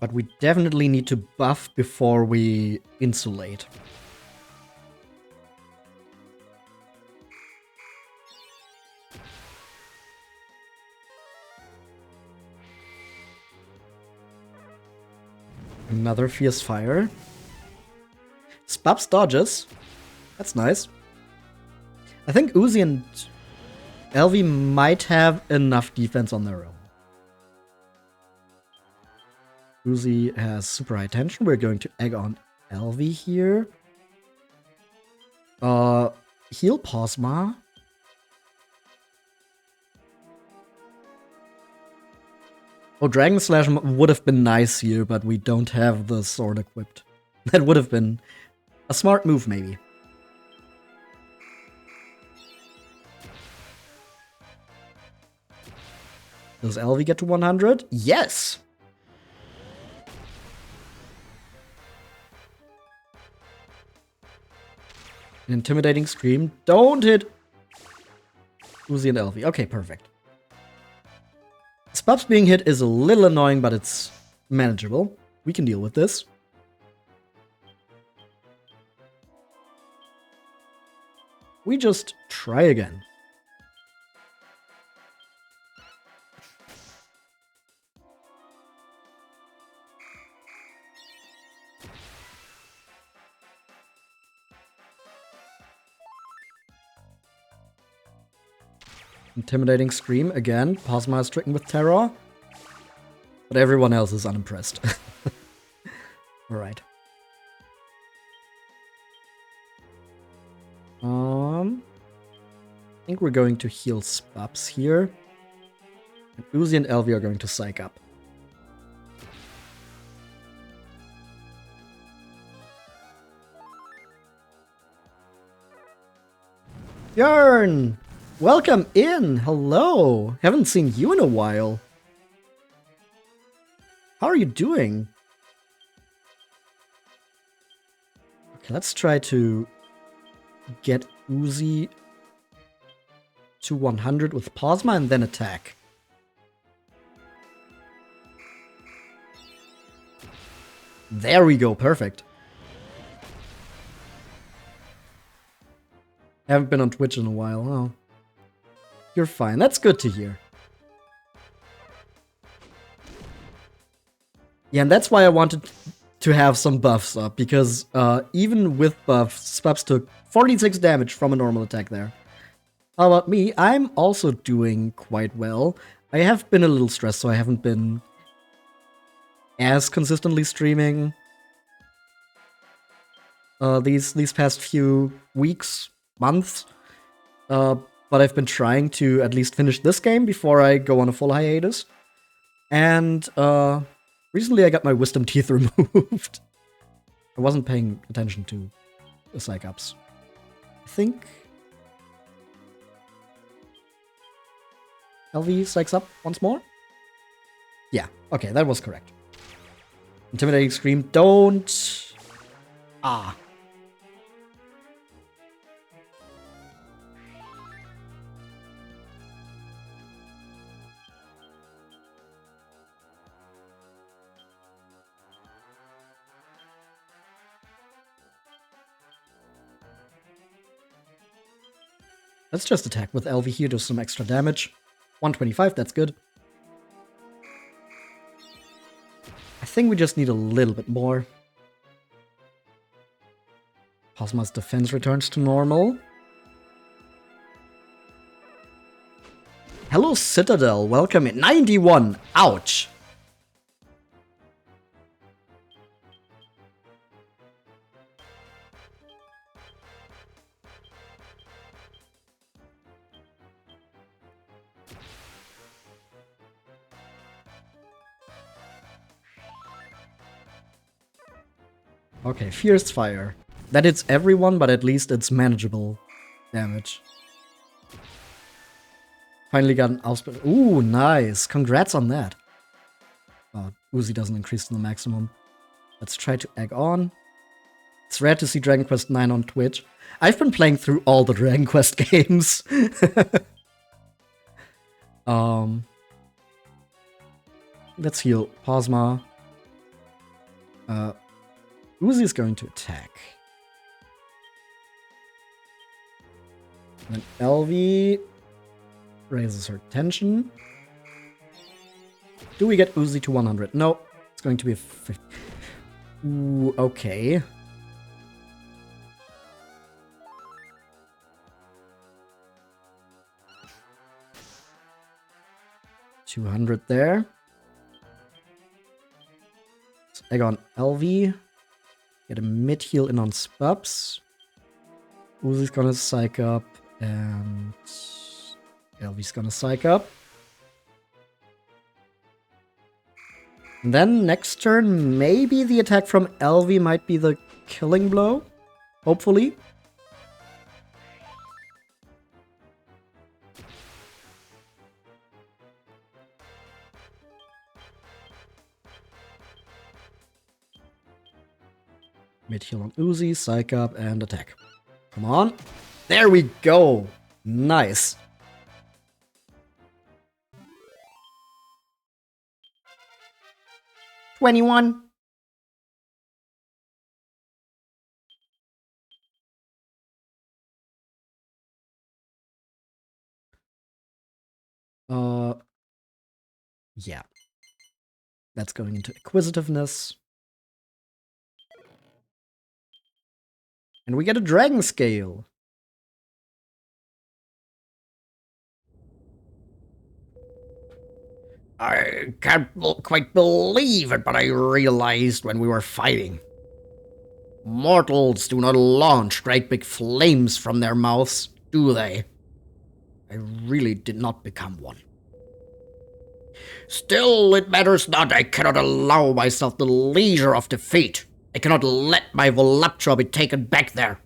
But we definitely need to buff before we insulate. Another Fierce Fire. Spubs dodges. That's nice. I think Uzi and Elvi might have enough defense on their own. Uzi has super high tension. We're going to egg on LV here. Heal Posma. Oh, Dragon Slash would have been nice here, but we don't have the sword equipped. That would have been a smart move, maybe. Does LV get to 100? Yes! An intimidating scream. Don't hit Uzi and LV. Okay, perfect. Spubs being hit is a little annoying, but it's manageable. We can deal with this. We just try again. Intimidating scream again. Posma is stricken with terror. But everyone else is unimpressed. Alright. I think we're going to heal Spubs here. And Uzi and LV are going to psych up. Yarn! Welcome in! Hello! Haven't seen you in a while. How are you doing? Okay, let's try to get Uzi to 100 with Posma and then attack. There we go, perfect. Haven't been on Twitch in a while, oh. You're fine, that's good to hear. Yeah, and that's why I wanted to have some buffs up, because even with buffs, Spubs took 46 damage from a normal attack there. How about me? I'm also doing quite well. I have been a little stressed, so I haven't been as consistently streaming these past few weeks, months. But I've been trying to at least finish this game before I go on a full hiatus. And recently I got my wisdom teeth removed. I wasn't paying attention to the psych ups. I think LV psychs up once more? Yeah, okay, that was correct. Intimidating scream, don't. Ah. Let's just attack with LV here, do some extra damage. 125, that's good. I think we just need a little bit more. Posma's defense returns to normal. Hello, Citadel. Welcome in. 91. Ouch. Okay, Fierce Fire. That hits everyone, but at least it's manageable damage. Finally got an Ausbildung. Ooh, nice. Congrats on that. Oh, Uzi doesn't increase to the maximum. Let's try to egg on. It's rare to see Dragon Quest IX on Twitch. I've been playing through all the Dragon Quest games. Let's heal Posma. Uzi is going to attack. And then LV raises her tension. Do we get Uzi to 100? No, it's going to be a 50. Ooh, okay. $200 there. Let's egg on LV. Get a mid heal in on Spubs. Uzi's gonna psych up, and Elvy's gonna psych up. And then next turn, maybe the attack from Elvy might be the killing blow. Hopefully. Mid heal on Uzi, psych up, and attack. Come on. There we go. Nice. $21. Yeah. That's going into acquisitiveness. And we get a dragon scale. I can't quite believe it, but I realized when we were fighting. Mortals do not launch great big flames from their mouths, do they? I really did not become one. Still, it matters not. I cannot allow myself the leisure of defeat. I cannot let my Voluptua be taken back there.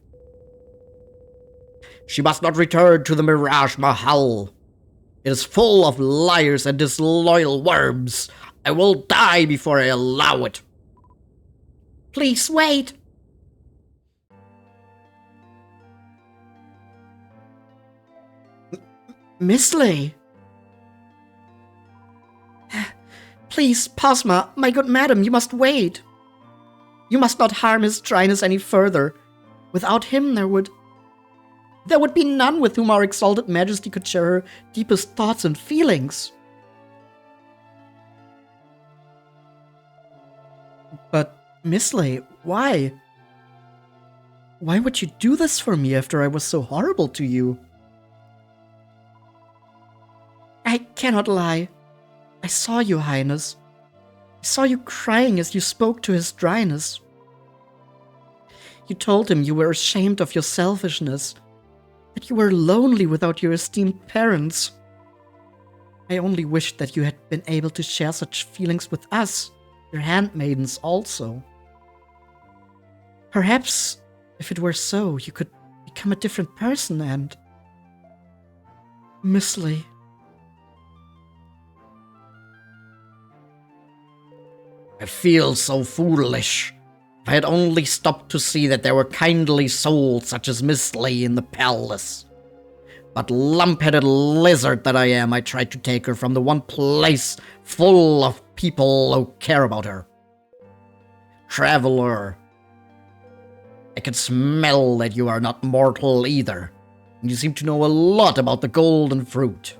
She must not return to the Mirage Mahal. It is full of liars and disloyal worms. I will die before I allow it. Please wait. Mistley! Please, Posma, my good madam, you must wait. You must not harm his dryness any further. Without him, there would be none with whom our exalted majesty could share her deepest thoughts and feelings. But, Mistley, why? Why would you do this for me after I was so horrible to you? I cannot lie. I saw you, Highness. I saw you crying as you spoke to his dryness. You told him you were ashamed of your selfishness, that you were lonely without your esteemed parents. I only wished that you had been able to share such feelings with us, your handmaidens also. Perhaps, if it were so, you could become a different person and... Mistley. I feel so foolish. If I had only stopped to see that there were kindly souls such as Mistley in the palace. But lump-headed lizard that I am, I tried to take her from the one place full of people who care about her. Traveler, I can smell that you are not mortal either, and you seem to know a lot about the golden fruit.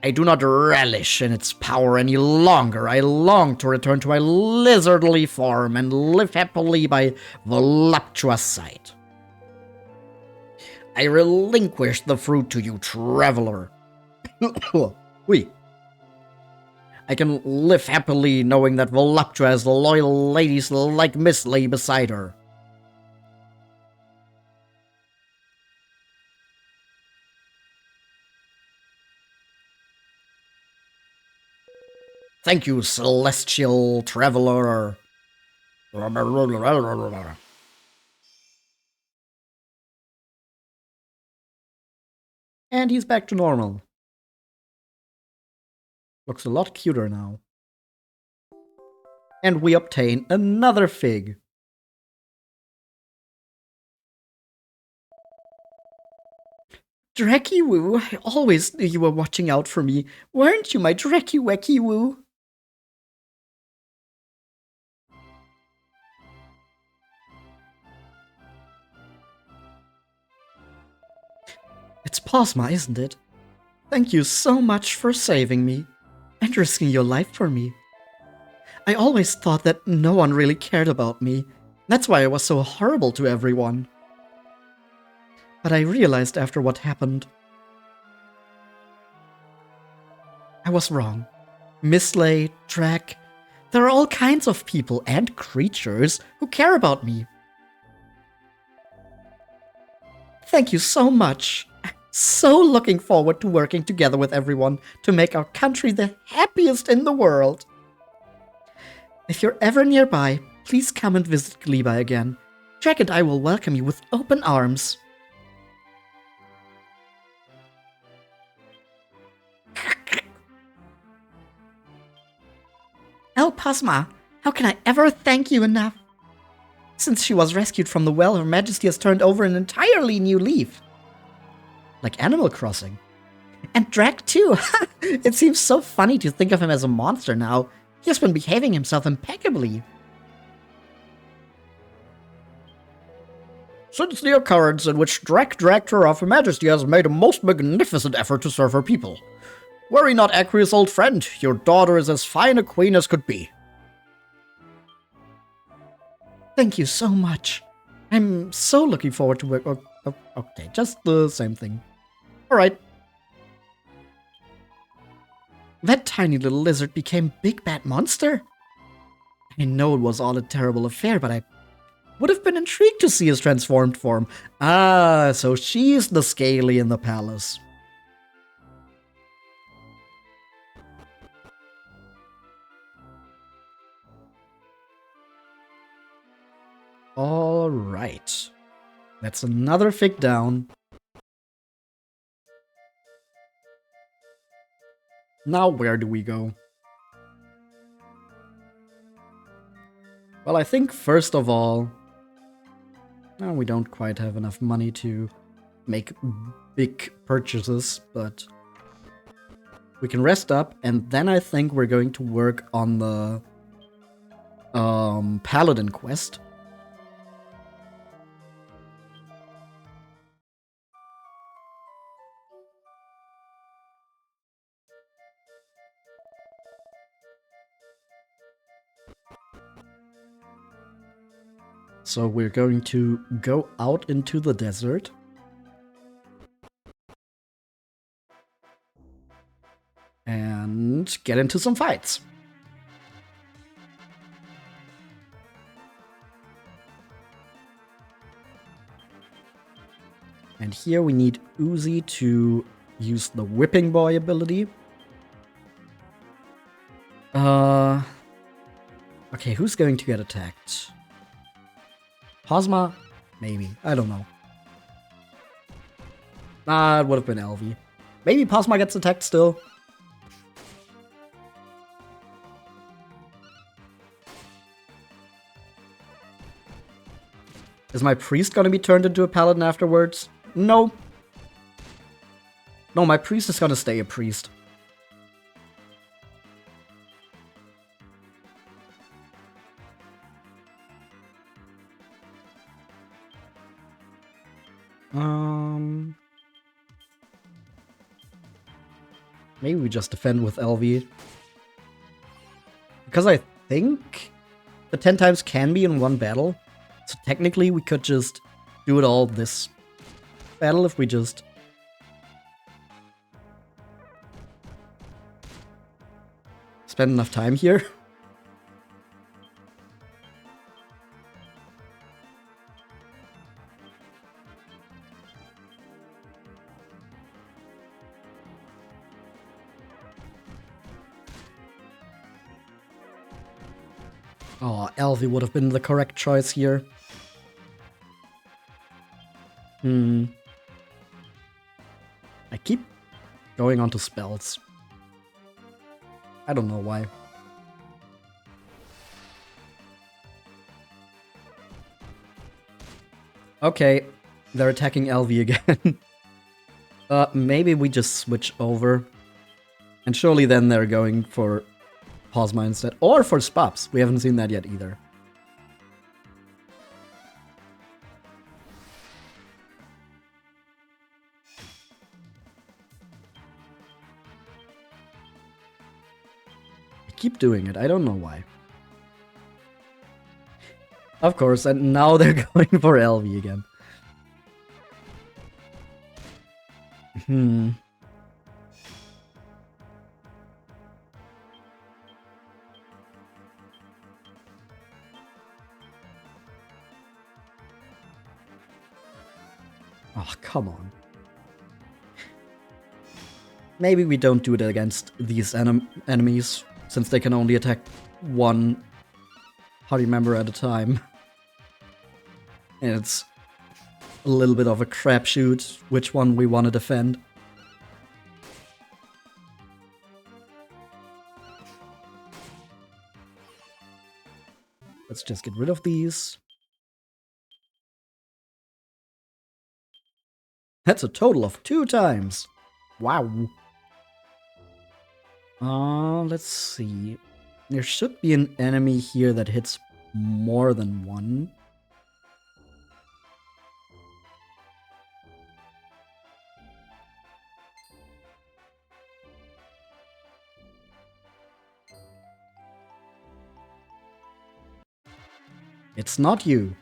I do not relish in its power any longer. I long to return to my lizardly form and live happily by voluptuous side. I relinquish the fruit to you, traveler. Oui. I can live happily knowing that Voluptua has loyal ladies like Mistley beside her. Thank you, celestial traveler. And he's back to normal. Looks a lot cuter now. And we obtain another fig. Drecky Woo, I always knew you were watching out for me. Weren't you, my Drecky Wacky Woo? It's Posma, isn't it? Thank you so much for saving me and risking your life for me. I always thought that no one really cared about me. That's why I was so horrible to everyone. But I realized after what happened, I was wrong. Mistley, Drac, There are all kinds of people and creatures who care about me. Thank you so much. I'm so looking forward to working together with everyone to make our country the happiest in the world. If you're ever nearby, please come and visit Gleeba again. Jack and I will welcome you with open arms. Oh, Posma, how can I ever thank you enough? Since she was rescued from the well, Her Majesty has turned over an entirely new leaf. Like Animal Crossing. And Drac too. It seems so funny to think of him as a monster now. He has been behaving himself impeccably. Since the occurrence in which Director of Her Majesty has made a most magnificent effort to serve her people. Worry not, Aqueous old friend, your daughter is as fine a queen as could be. Thank you so much. I'm so looking forward to work. Okay, just the same thing. Alright. That tiny little lizard became Big Bad Monster? I know it was all a terrible affair, but I would have been intrigued to see his transformed form. Ah, so she's the Scaly in the palace. Alright. That's another fig down. Now where do we go? Well, I think first of all, we don't quite have enough money to make big purchases, but we can rest up, and then I think we're going to work on the Paladin quest. So we're going to go out into the desert. And get into some fights. And here we need Uzi to use the Whipping Boy ability. Okay, who's going to get attacked? Posma? Maybe. I don't know. It would have been Elvie. Maybe Posma gets attacked still. Is my priest gonna be turned into a paladin afterwards? No. No, my priest is gonna stay a priest. Maybe we just defend with LV. Because I think the 10 times can be in one battle. So technically we could just do it all this battle if we just spend enough time here. Oh, Elvie would have been the correct choice here. I keep going on to spells. I don't know why. Okay, they're attacking Elvie again. Maybe we just switch over. And surely then they're going for Posma instead. Or for Spops. We haven't seen that yet either. I keep doing it. I don't know why. Of course, and now they're going for Elvie again. Oh, come on. Maybe we don't do it against these enemies, since they can only attack one party member at a time. And it's a little bit of a crapshoot which one we want to defend. Let's just get rid of these. That's a total of 2 times. Wow. Let's see. There should be an enemy here that hits more than one. It's not you.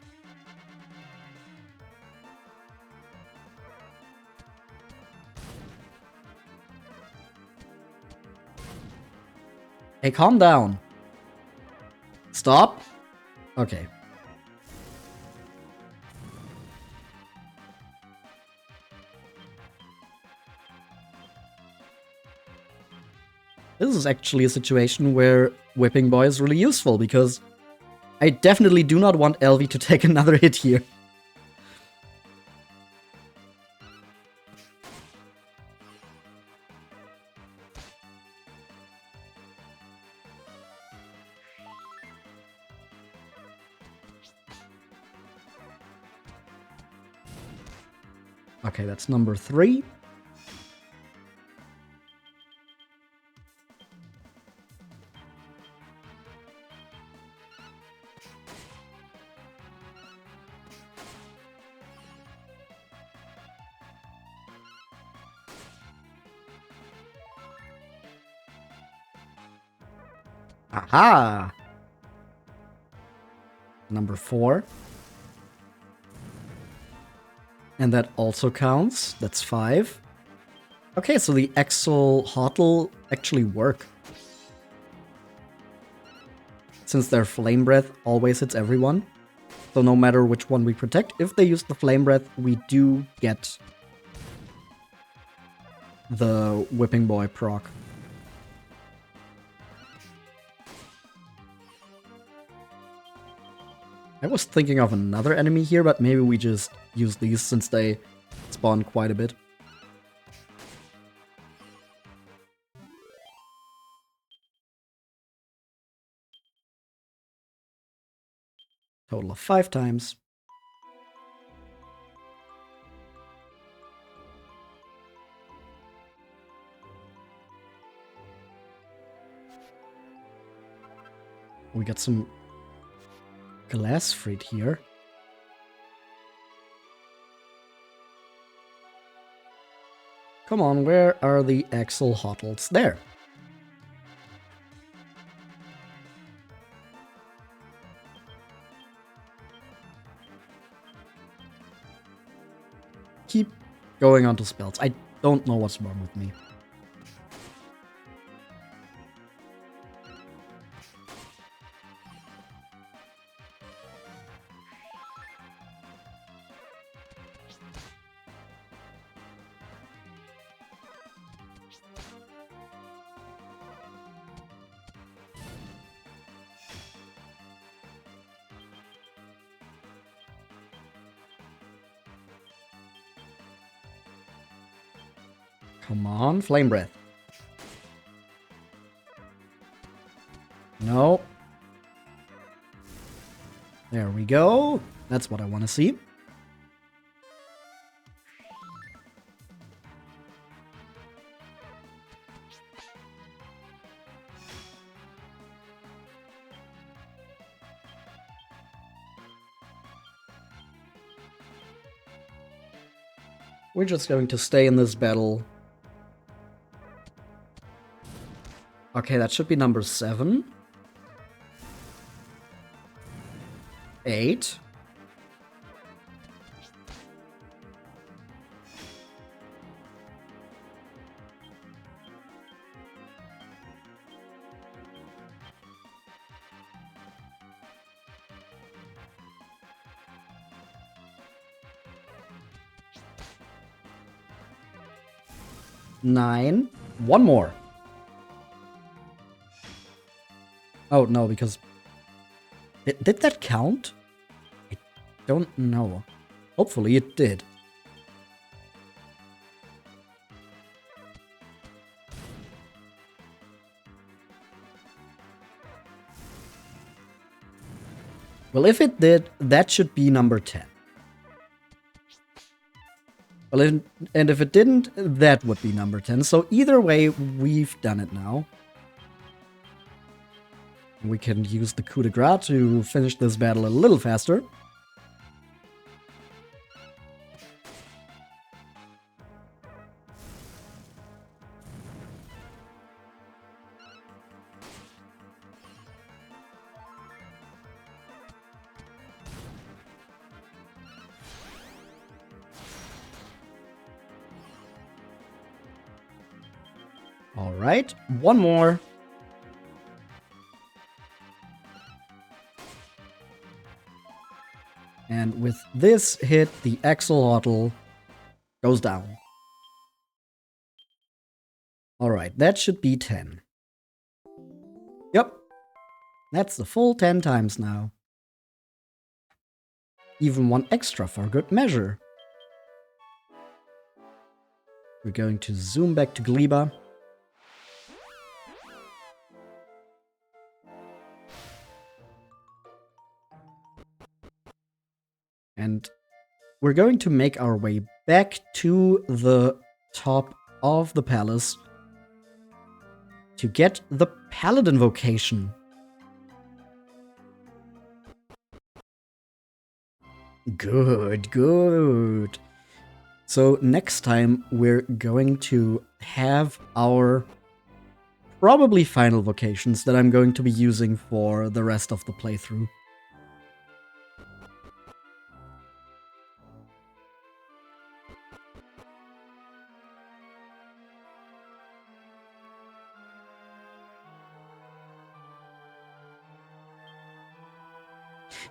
Hey, calm down. Stop. Okay. This is actually a situation where Whipping Boy is really useful, because I definitely do not want Elvie to take another hit here. Okay, that's number 3. Aha! Number 4. And that also counts. That's 5. Okay, so the Axolotl actually work. Since their Flame Breath always hits everyone. So no matter which one we protect, if they use the Flame Breath, we do get the Whipping Boy proc. I was thinking of another enemy here, but maybe we just use these since they spawn quite a bit. Total of 5 times. We got some glass fruit here. Come on, where are the Axolotls? There. Keep going on to spells. I don't know what's wrong with me. Come on, Flame Breath. No. There we go. That's what I want to see. We're just going to stay in this battle. Okay, that should be number 7. 8. 9. One more. Oh, no, because... Did that count? I don't know. Hopefully it did. Well, if it did, that should be number 10. Well, and if it didn't, that would be number 10. So either way, we've done it now. We can use the coup de grace to finish this battle a little faster. All right, one more. And with this hit, the axolotl goes down. Alright, that should be 10. Yep. That's the full 10 times now. Even one extra for good measure. We're going to zoom back to Gleeba. And we're going to make our way back to the top of the palace to get the paladin vocation. Good, good. So next time we're going to have our probably final vocations that I'm going to be using for the rest of the playthrough.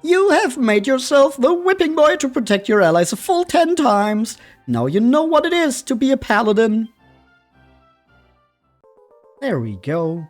You have made yourself the whipping boy to protect your allies a full 10 times. Now you know what it is to be a paladin. There we go.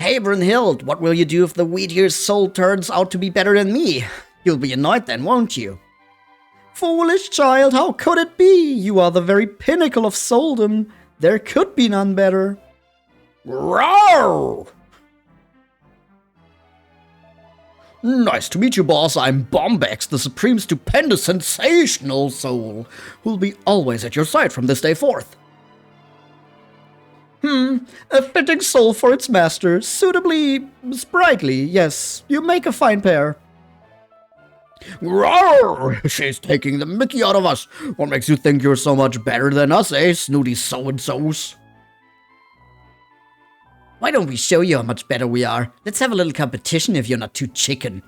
Hey, Brunhild, what will you do if the Wheatear's soul turns out to be better than me? You'll be annoyed then, won't you? Foolish child, how could it be? You are the very pinnacle of souldom. There could be none better. Roar! Nice to meet you, boss. I'm Bombex, the supreme stupendous sensational soul, who'll be always at your side from this day forth. A fitting soul for its master, suitably sprightly, yes, you make a fine pair. Roar! She's taking the mickey out of us. What makes you think you're so much better than us, eh, snooty so-and-sos? Why don't we show you how much better we are? Let's have a little competition if you're not too chicken.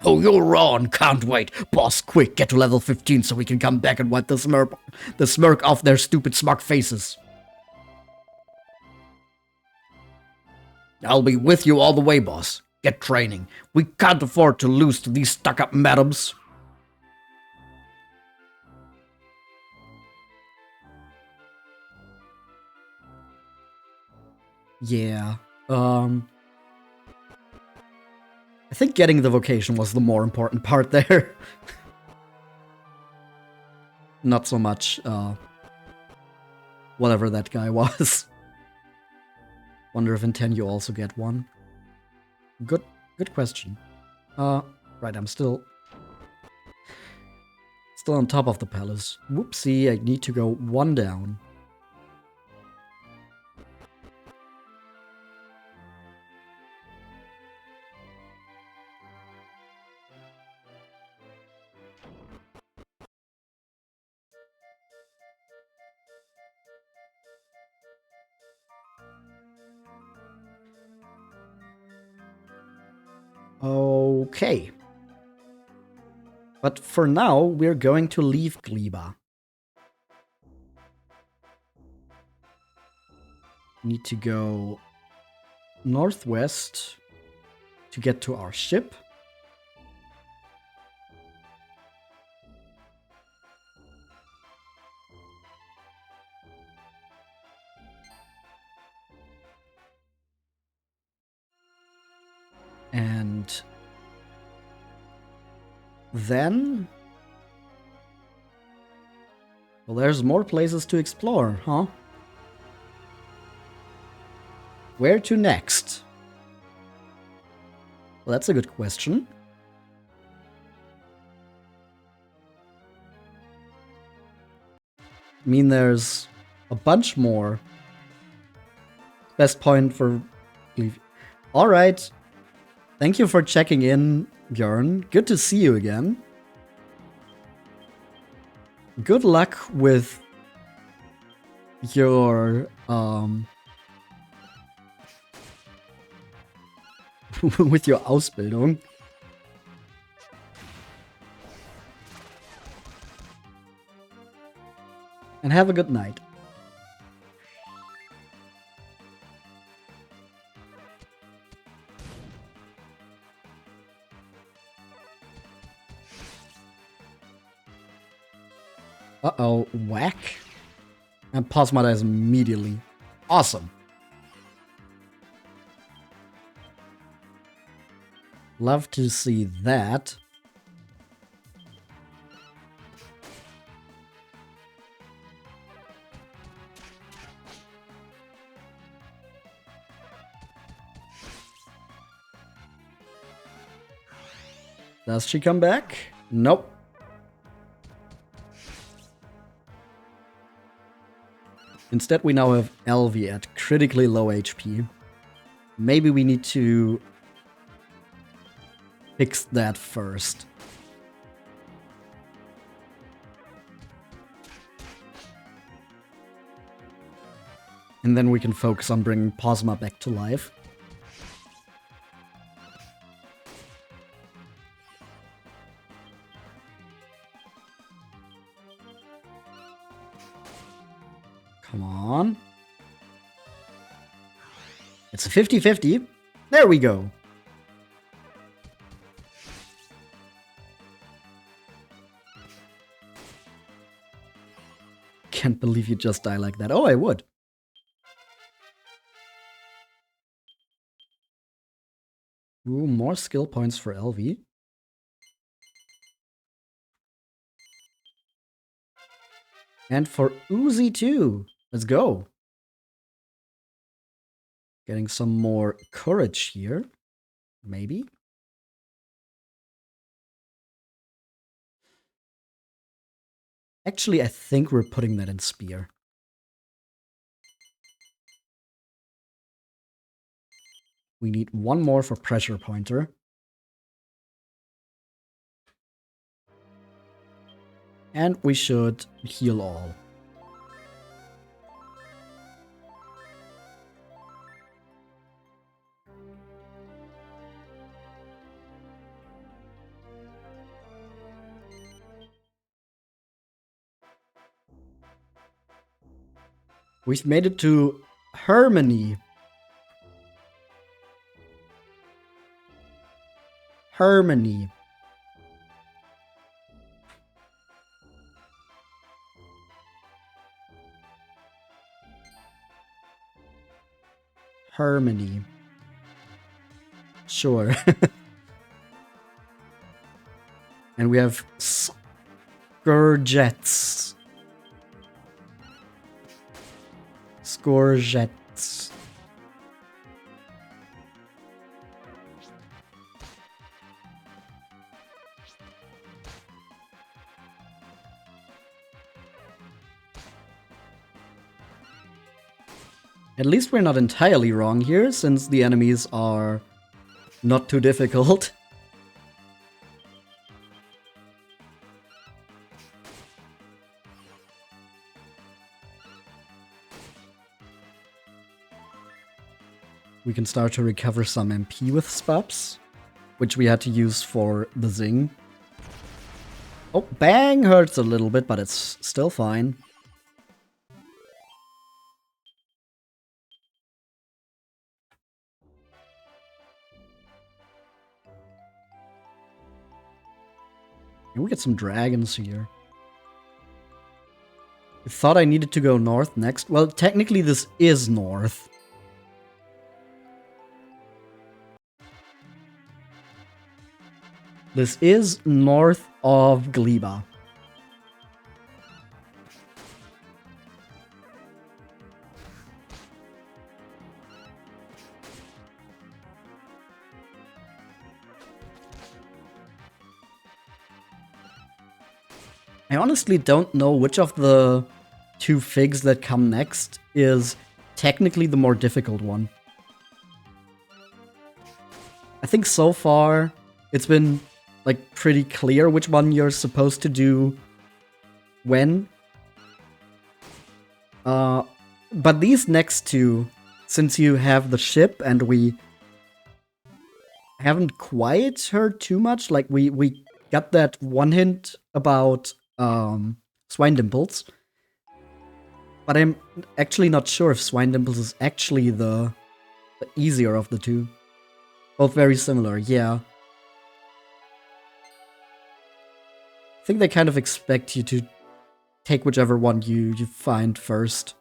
Oh, you're on. Can't wait. Boss, quick, get to level 15 so we can come back and wipe the smirk off their stupid smug faces. I'll be with you all the way, boss. Get training. We can't afford to lose to these stuck-up madams. Yeah, I think getting the vocation was the more important part there. Not so much, whatever that guy was. Wonder if in 10 you also get one. Good question. Right, I'm still on top of the palace. Whoopsie, I need to go one down. Okay. But for now, we're going to leave Gleeba. need to go northwest to get to our ship. And then, well, there's more places to explore, huh? Where to next? Well, that's a good question. I mean, there's a bunch more. Best point for... Alright. Thank you for checking in, Björn. Good to see you again. Good luck with your with your Ausbildung. And have a good night. Uh-oh, whack. And Posma dies immediately. Awesome. Love to see that. Does she come back? Nope. Instead, we now have Elvie at critically low HP. Maybe we need to fix that first. And then we can focus on bringing Posma back to life. Come on. It's a 50-50. There we go. Can't believe you just die like that. Oh, I would. Ooh, more skill points for Elvie. And for Uzi too. Let's go. Getting some more courage here. Maybe. Actually, I think we're putting that in Spear. We need one more for Pressure Pointer. And we should heal all. We've made it to Hermany. Hermany. Hermany. Sure. And we have Scourgettes. Scourgettes. At least we're not entirely wrong here, since the enemies are not too difficult. We can start to recover some MP with Spubs, which we had to use for the Zing. Oh, bang hurts a little bit, but it's still fine. And we get some dragons here. You thought I needed to go north next? Well, technically this is north. This is north of Gleeba. I honestly don't know which of the two fyggs that come next is technically the more difficult one. I think so far it's been like pretty clear which one you're supposed to do when. But these next two, since you have the ship and we haven't quite heard too much, like we got that one hint about Swine Dimples. But I'm actually not sure if Swine Dimples is actually the easier of the two. Both very similar, yeah. I think they kind of expect you to take whichever one you find first.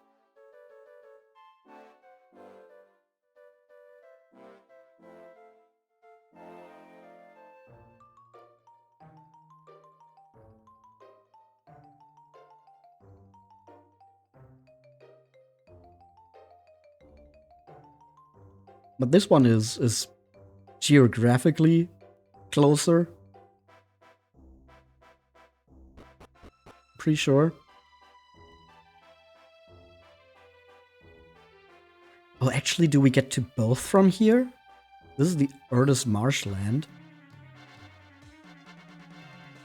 But this one is geographically closer. Pretty sure. Oh, actually, do we get to both from here? This is the Urdus marshland.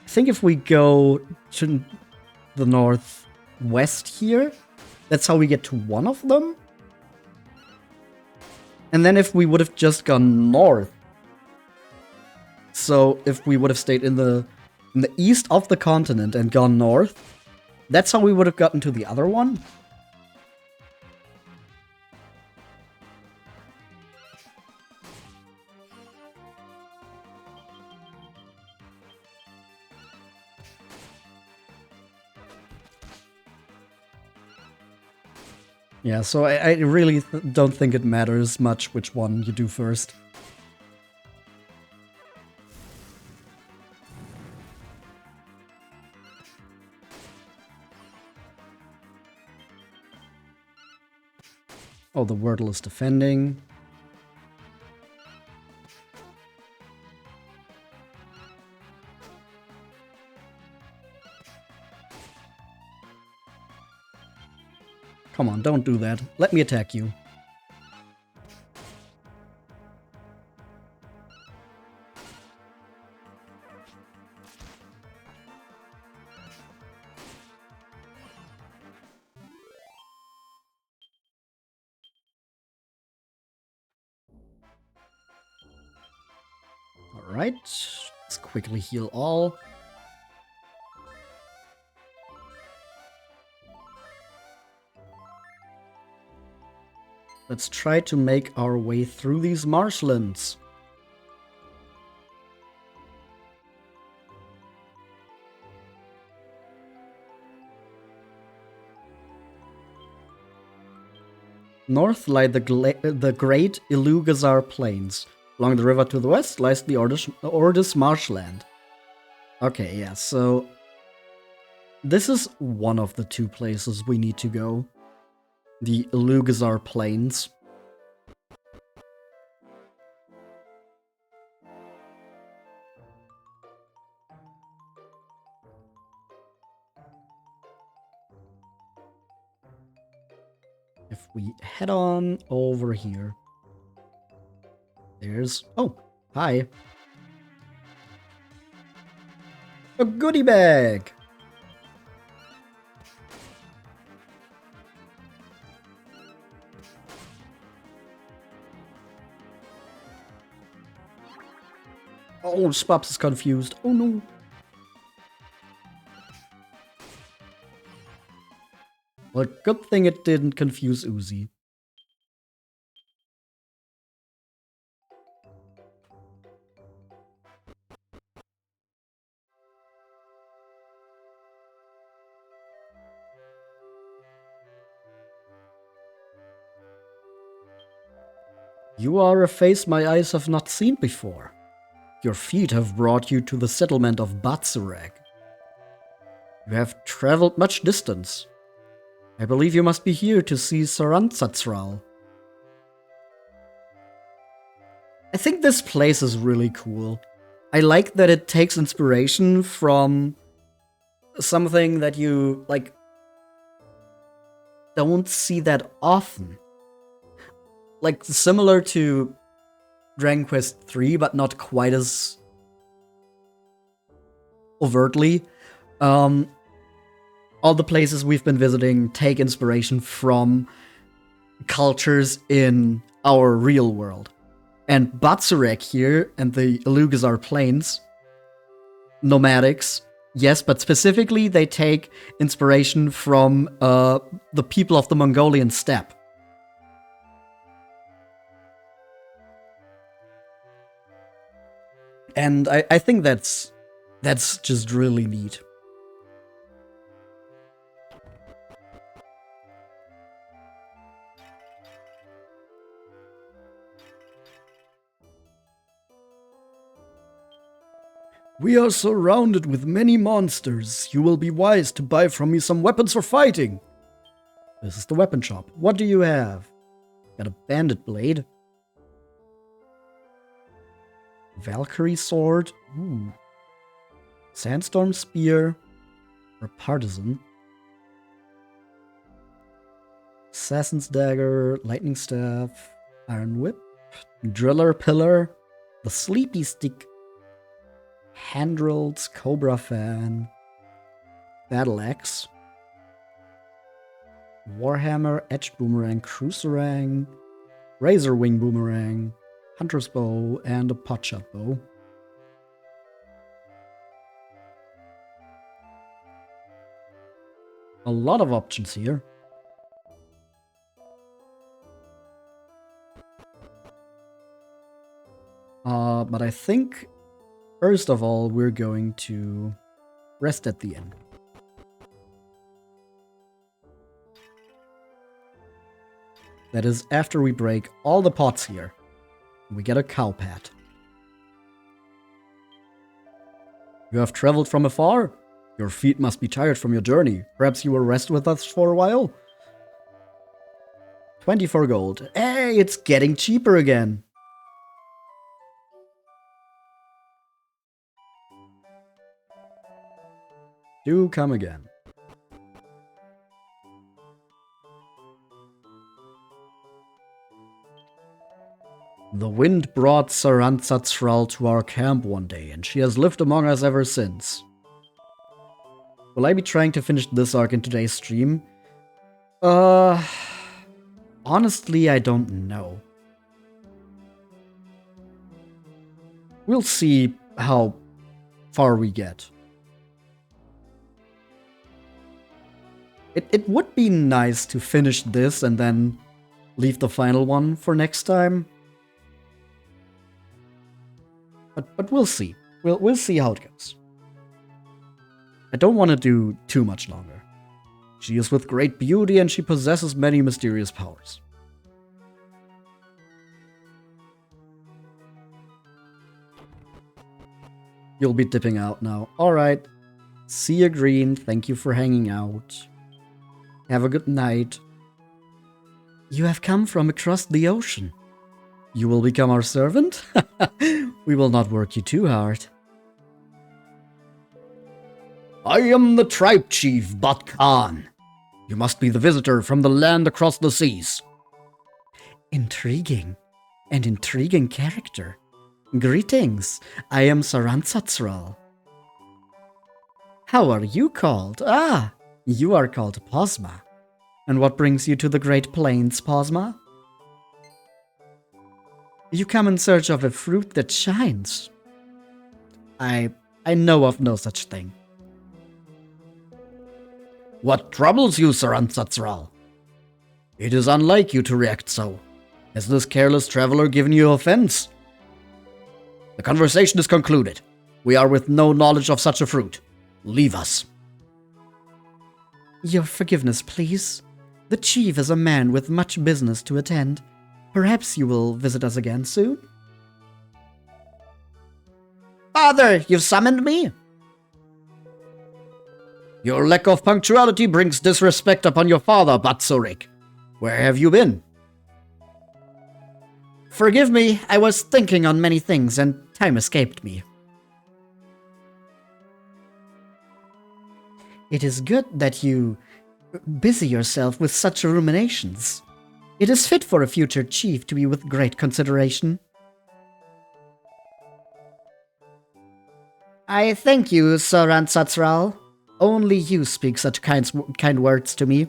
I think if we go to the northwest here, that's how we get to one of them. And then if we would have just gone north, so if we would have stayed in the east of the continent and gone north, that's how we would have gotten to the other one. Yeah, so I really don't think it matters much which one you do first. Oh, the Wordle is defending. Come on, don't do that. Let me attack you. Alright, let's quickly heal all. Let's try to make our way through these marshlands. North lie the great Ilugazar Plains. Along the river to the west lies the Urdus marshland. Okay, yeah, so this is one of the two places we need to go. The Ilugazar Plains. If we head on over here, there's... Oh, hi. A goodie bag! Oh, Spops is confused. Oh no. Well, good thing it didn't confuse Uzi. You are a face my eyes have not seen before. Your feet have brought you to the settlement of Batsureg. You have traveled much distance. I believe you must be here to see Tyrantula. I think this place is really cool. I like that it takes inspiration from something that you, like, don't see that often. Like, similar to Dragon Quest 3, but not quite as overtly. All the places we've been visiting take inspiration from cultures in our real world. And Batsureg here and the Ilugazar Plains, nomadics, yes, but specifically they take inspiration from the people of the Mongolian steppe. And I think that's just really neat. We are surrounded with many monsters. You will be wise to buy from me some weapons for fighting. This is the weapon shop. What do you have? Got a bandit blade. Valkyrie sword. Ooh. Sandstorm spear. Or partisan. Assassin's dagger. Lightning staff. Iron whip. Driller pillar. The sleepy stick. Handrails, Cobra fan, Battle Axe, Warhammer, Edge Boomerang, Cruiserang, Razor Wing Boomerang, Hunter's Bow, and a Potshot Bow. A lot of options here. But I think first of all, we're going to rest at the inn. That is after we break all the pots here. We get a cow pat. You have traveled from afar? Your feet must be tired from your journey. Perhaps you will rest with us for a while? 24 gold. Hey, it's getting cheaper again. Do come again. The wind brought Tyrantula to our camp one day, and she has lived among us ever since. Will I be trying to finish this arc in today's stream? Honestly, I don't know. We'll see how far we get. It would be nice to finish this and then leave the final one for next time. But we'll see. We'll see how it goes. I don't want to do too much longer. She is with great beauty and she possesses many mysterious powers. You'll be dipping out now. Alright. See you, Green. Thank you for hanging out. Have a good night. You have come from across the ocean. You will become our servant? We will not work you too hard. I am the tribe chief, Bat Khan. You must be the visitor from the land across the seas. Intriguing. An intriguing character. Greetings. I am Tyrantula. How are you called? Ah, you are called Posma. And what brings you to the Great Plains, Posma? You come in search of a fruit that shines. I know of no such thing. What troubles you, Tyrantula? It is unlike you to react so. Has this careless traveler given you offense? The conversation is concluded. We are with no knowledge of such a fruit. Leave us. Your forgiveness, please. The chief is a man with much business to attend. perhaps you will visit us again soon? Father, you've summoned me? Your lack of punctuality brings disrespect upon your father, Batsureg. Where have you been? Forgive me, I was thinking on many things and time escaped me. It is good that you busy yourself with such ruminations. It is fit for a future chief to be with great consideration. I thank you, Sir Ransatsral. Only you speak such kind words to me.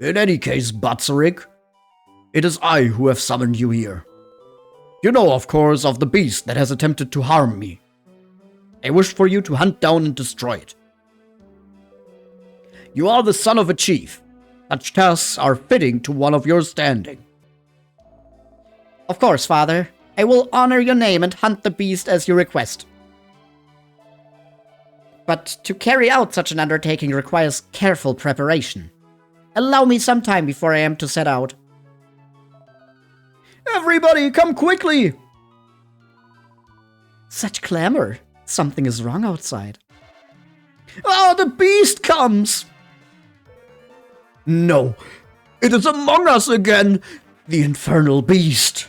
In any case, Batsureg, it is I who have summoned you here. You know, of course, of the beast that has attempted to harm me. I wish for you to hunt down and destroy it. You are the son of a chief. Such tasks are fitting to one of your standing. Of course, Father. I will honor your name and hunt the beast as you request. But to carry out such an undertaking requires careful preparation. Allow me some time before I am to set out. Everybody, come quickly! Such clamor. Something is wrong outside. Ah, the beast comes! No, it is among us again, the infernal beast.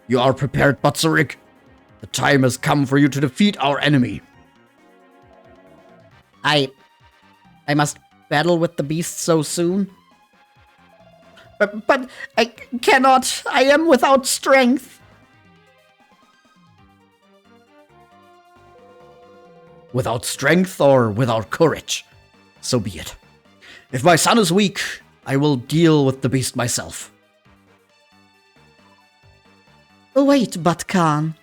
You are prepared, Batsureg. The time has come for you to defeat our enemy. I must battle with the beast so soon? But I cannot. I am without strength. Without strength or without courage? So be it. If my son is weak, I will deal with the beast myself. Wait, Batkan.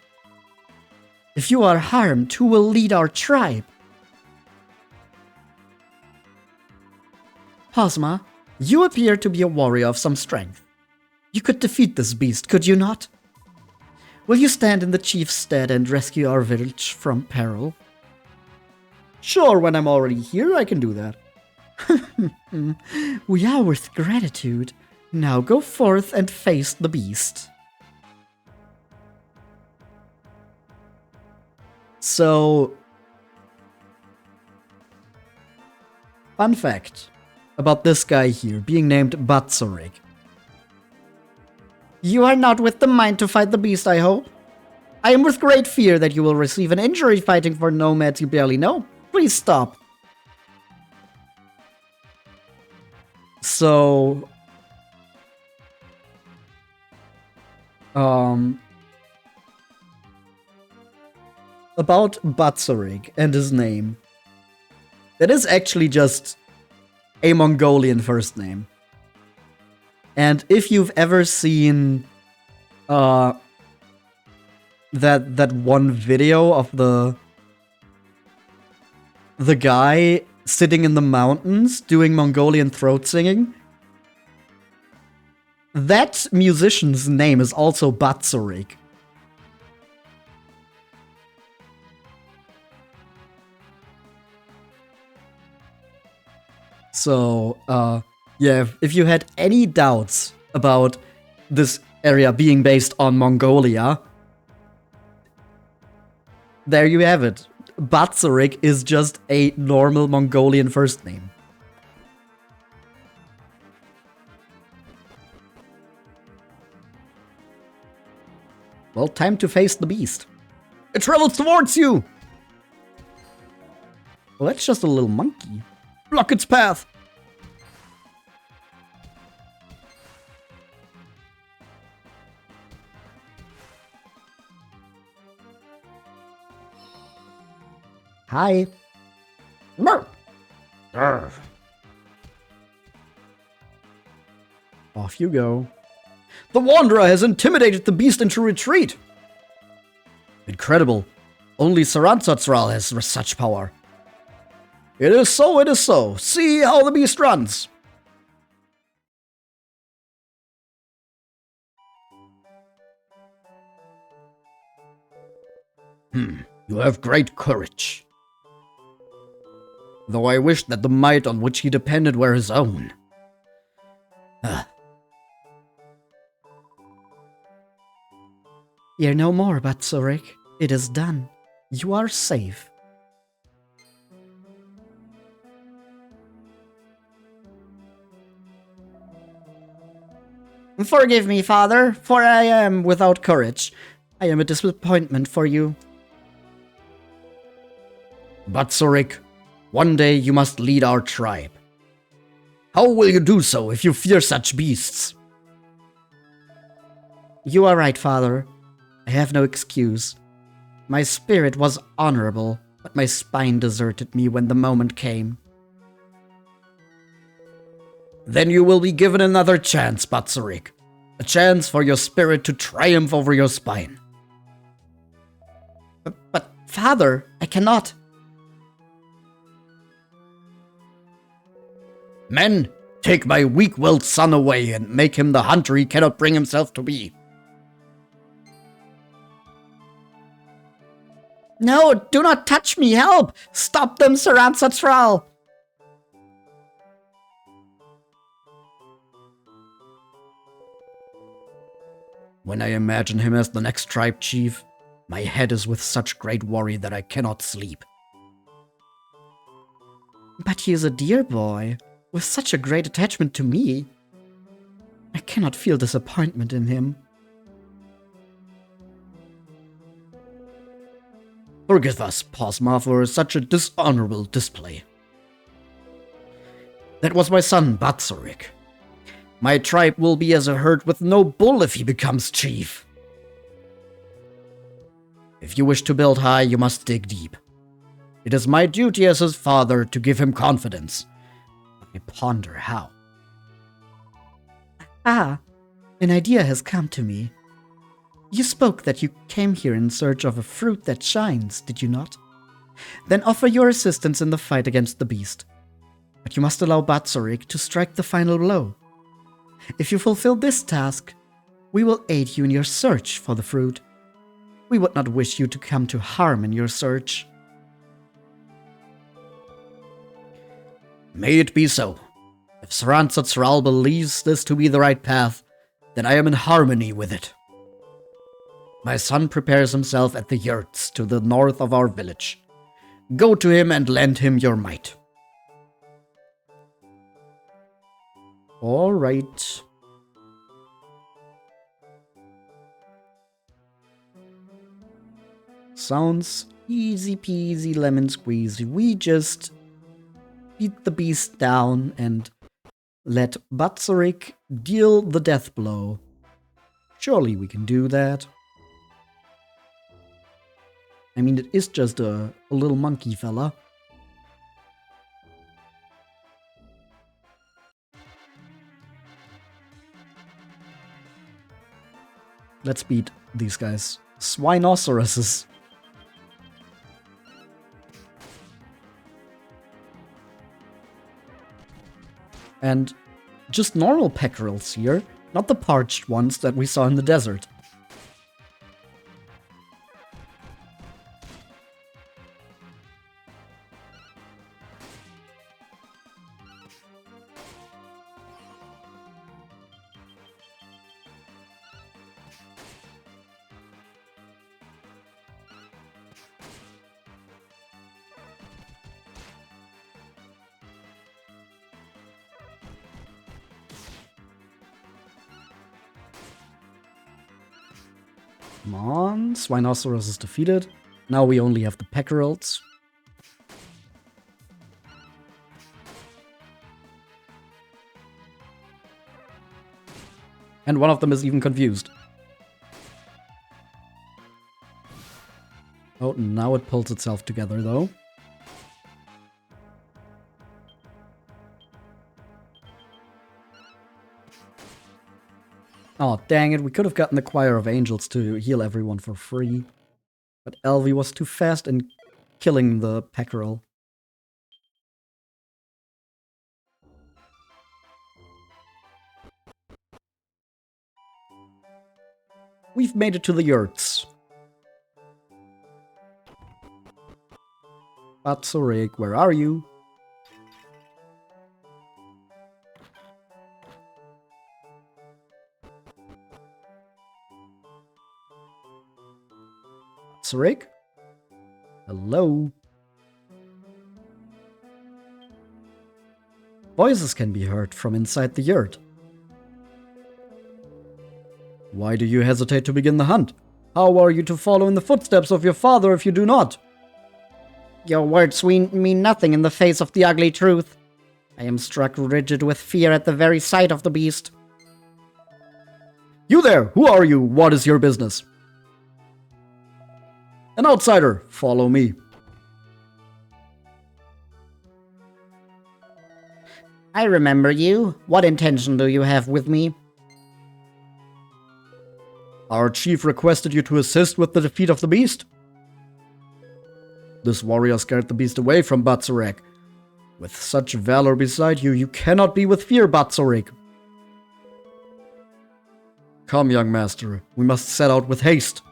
If you are harmed, who will lead our tribe? Posma, you appear to be a warrior of some strength. You could defeat this beast, could you not? Will you stand in the chief's stead and rescue our village from peril? Sure, when I'm already here, I can do that. We are with gratitude. Now go forth and face the beast. So, fun fact about this guy here being named Batsureg. You are not with the mind to fight the beast, I hope. I am with great fear that you will receive an injury fighting for nomads you barely know. Please stop. So, about Batsureg and his name. That is actually just a Mongolian first name. And if you've ever seen that one video of the guy sitting in the mountains doing Mongolian throat singing, that musician's name is also Batsureg. So, yeah, if you had any doubts about this area being based on Mongolia, there you have it. Batsureg is just a normal Mongolian first name. Well, time to face the beast. It travels towards you! Well, that's just a little monkey. Block its path! Hi. Off you go. The Wanderer has intimidated the beast into retreat. Incredible. Only Saransatsral has such power. It is so, it is so. See how the beast runs. You have great courage. though I wish that the might on which he depended were his own. Fear no more, Batsureg. It is done. You are safe. Forgive me, father, for I am without courage. I am a disappointment for you. Batsureg, one day you must lead our tribe. How will you do so if you fear such beasts? You are right, father. I have no excuse. My spirit was honorable, but my spine deserted me when the moment came. Then you will be given another chance, Batsureg. A chance for your spirit to triumph over your spine. But father, I cannot. Men, take my weak-willed son away and make him the hunter he cannot bring himself to be. No, do not touch me, help! Stop them, Tyrantula! When I imagine him as the next tribe chief, my head is with such great worry that I cannot sleep. But he is a dear boy, with such a great attachment to me. I cannot feel disappointment in him. Forgive us, Posma, for such a dishonorable display. That was my son, Batsureg. My tribe will be as a herd with no bull if he becomes chief. If you wish to build high, you must dig deep. It is my duty as his father to give him confidence. I ponder how. Ah, an idea has come to me. You spoke that you came here in search of a fruit that shines, did you not? Then offer your assistance in the fight against the beast. But you must allow Batsureg to strike the final blow. If you fulfill this task, we will aid you in your search for the fruit. We would not wish you to come to harm in your search. May it be so. If Tyrantula believes this to be the right path, then I am in harmony with it. My son prepares himself at the yurts to the north of our village. Go to him and lend him your might. All right. Sounds easy peasy lemon squeezy. We just beat the beast down and let Batsureg deal the death blow. Surely we can do that. I mean, it is just a little monkey fella. Let's beat these guys. Swinoceroses. And just normal pectorals here, not the parched ones that we saw in the desert. Come on, Swinoceros is defeated. Now we only have the pectorals. And one of them is even confused. Oh, now it pulls itself together, though. Oh, dang it, we could have gotten the Choir of Angels to heal everyone for free. But Elvie was too fast in killing the pectoral. We've made it to the yurts. Batsureg, where are you? Batsureg? Hello? Voices can be heard from inside the yurt. Why do you hesitate to begin the hunt? How are you to follow in the footsteps of your father if you do not? Your words mean nothing in the face of the ugly truth. I am struck rigid with fear at the very sight of the beast. You there! Who are you? What is your business? An outsider! Follow me. I remember you. What intention do you have with me? Our chief requested you to assist with the defeat of the beast. This warrior scared the beast away from Batsureg. With such valor beside you, you cannot be with fear, Batsureg. Come, young master, we must set out with haste.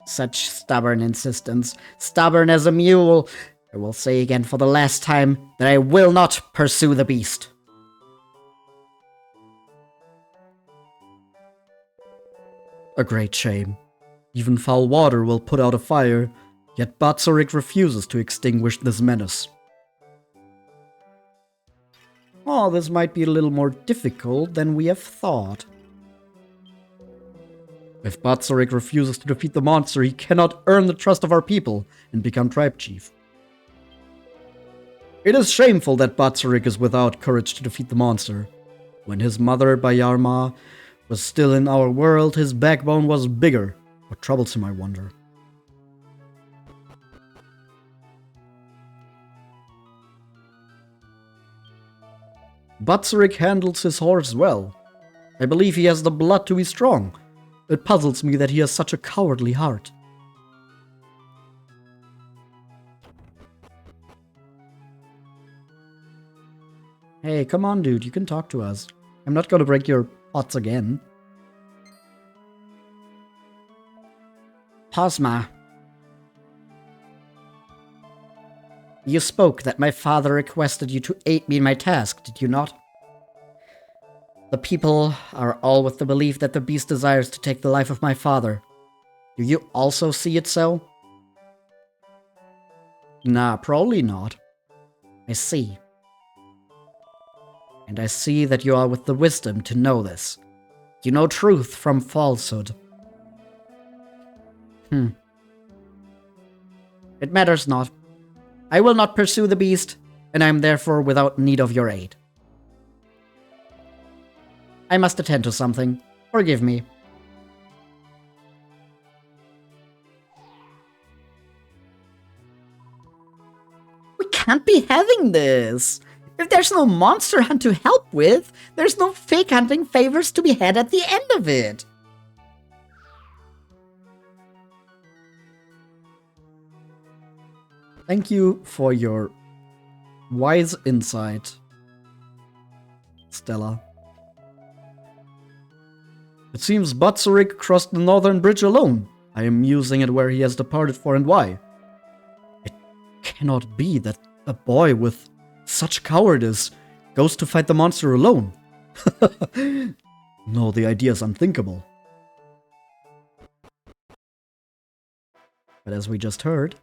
Such stubborn insistence, stubborn as a mule. I will say again for the last time that I will not pursue the beast. A great shame. Even foul water will put out a fire, yet Batsureg refuses to extinguish this menace. Oh, this might be a little more difficult than we have thought. If Batsureg refuses to defeat the monster, he cannot earn the trust of our people and become tribe chief. It is shameful that Batsureg is without courage to defeat the monster. When his mother, Bayarma, was still in our world, his backbone was bigger. What troubles him, I wonder? Batsureg handles his horse well. I believe he has the blood to be strong. It puzzles me that he has such a cowardly heart. Hey, come on, dude. You can talk to us. I'm not gonna break your pots again. Posma. You spoke that my father requested you to aid me in my task, did you not? The people are all with the belief that the beast desires to take the life of my father. Do you also see it so? Nah, probably not. I see. And I see that you are with the wisdom to know this. You know truth from falsehood. It matters not. I will not pursue the beast, and I am therefore without need of your aid. I must attend to something. Forgive me. We can't be having this. If there's no monster hunt to help with, there's no fake hunting favors to be had at the end of it. Thank you for your wise insight, Stella. It seems Batsureg crossed the northern bridge alone. I am musing at where he has departed for and why. It cannot be that a boy with such cowardice goes to fight the monster alone. No, the idea is unthinkable. But as we just heard,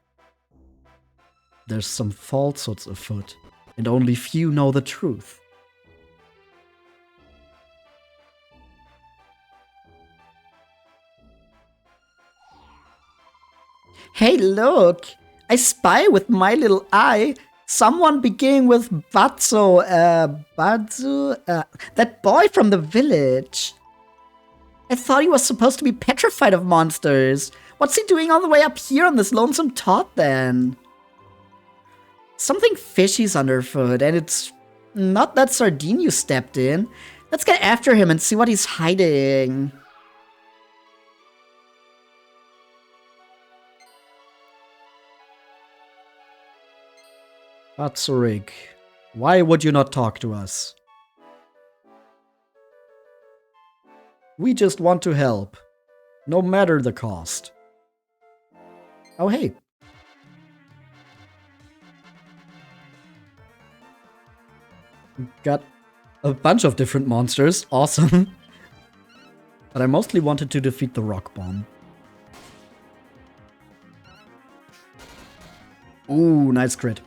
there's some falsehoods afoot, and only few know the truth. Hey, look! I spy with my little eye someone beginning with Batsu, that boy from the village. I thought he was supposed to be petrified of monsters. What's he doing all the way up here on this lonesome tot then? Something fishy's underfoot, and it's not that sardine you stepped in. Let's get after him and see what he's hiding. Batsureg, why would you not talk to us? We just want to help, no matter the cost. Oh, hey. Got a bunch of different monsters. Awesome. But I mostly wanted to defeat the rock bomb. Ooh, nice crit.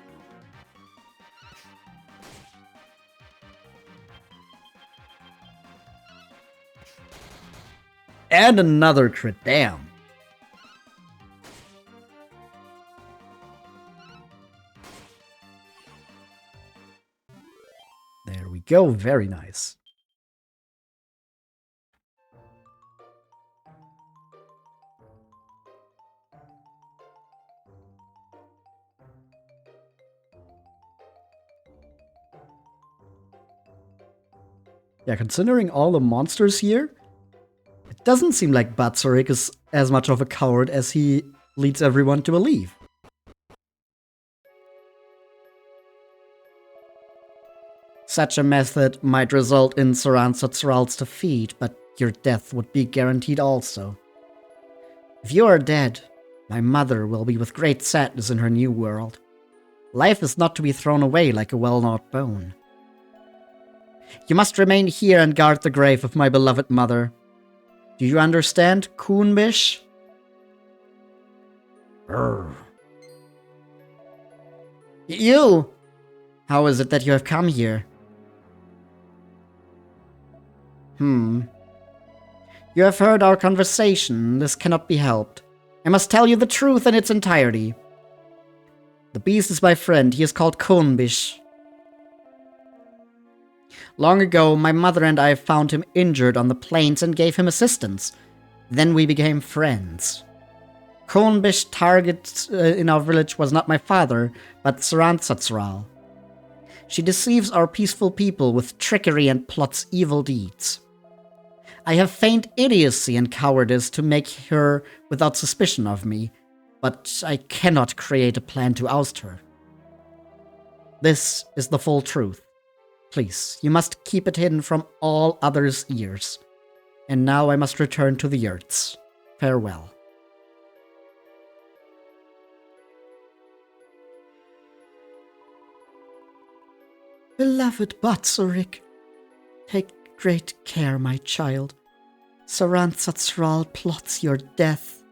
And another crit, damn. There we go, very nice. Yeah, considering all the monsters here, it doesn't seem like Batsureg is as much of a coward as he leads everyone to believe. Such a method might result in Tyrantula's defeat, but your death would be guaranteed also. If you are dead, my mother will be with great sadness in her new world. Life is not to be thrown away like a well-gnawed bone. You must remain here and guard the grave of my beloved mother. Do you understand, Coonbish? You! How is it that you have come here? You have heard our conversation. This cannot be helped. I must tell you the truth in its entirety. The beast is my friend. He is called Coonbish. Long ago, my mother and I found him injured on the plains and gave him assistance. Then we became friends. Coonbish's target in our village was not my father, but Tyrantula. She deceives our peaceful people with trickery and plots evil deeds. I have feigned idiocy and cowardice to make her without suspicion of me, but I cannot create a plan to oust her. This is the full truth. Please, you must keep it hidden from all others' ears. And now I must return to the yurts. Farewell. Beloved Batsureg, take great care, my child. Tyrantula plots your death.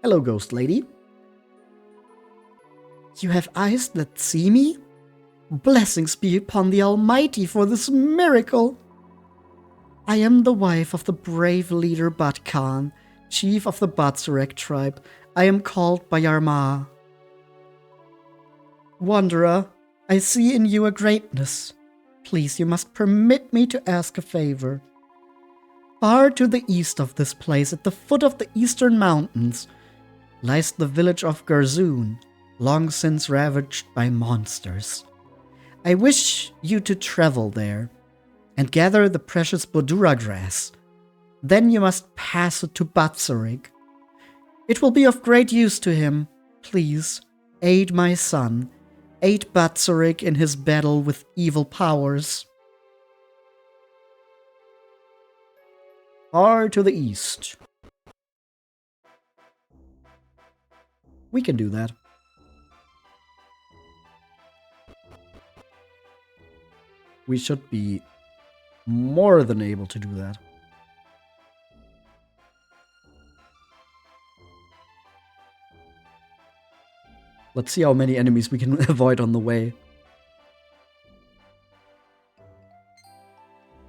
Hello, Ghost Lady. You have eyes that see me? Blessings be upon the Almighty for this miracle! I am the wife of the brave leader Bat Khan, chief of the Batsureg tribe. I am called by Yarma. Wanderer, I see in you a greatness. Please, you must permit me to ask a favor. Far to the east of this place, at the foot of the eastern mountains, lies the village of Gerzuun, long since ravaged by monsters. I wish you to travel there and gather the precious Bodura grass. Then you must pass it to Batsureg. It will be of great use to him. Please, aid my son. Aid Batsureg in his battle with evil powers. Far to the east. We can do that. We should be more than able to do that. Let's see how many enemies we can avoid on the way.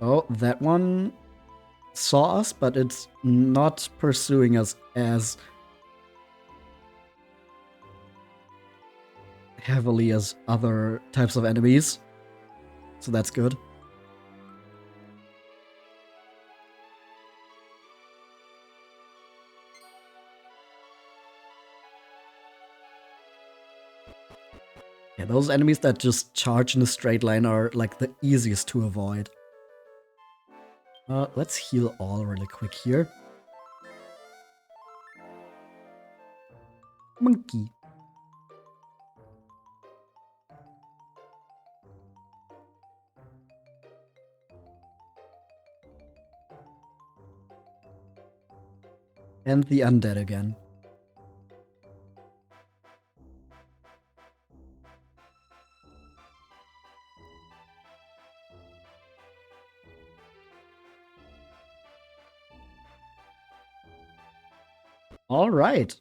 Oh, that one saw us, but it's not pursuing us as heavily as other types of enemies. So that's good. Yeah, those enemies that just charge in a straight line are like the easiest to avoid. Let's heal all really quick here. Monkey. And the undead again. All right.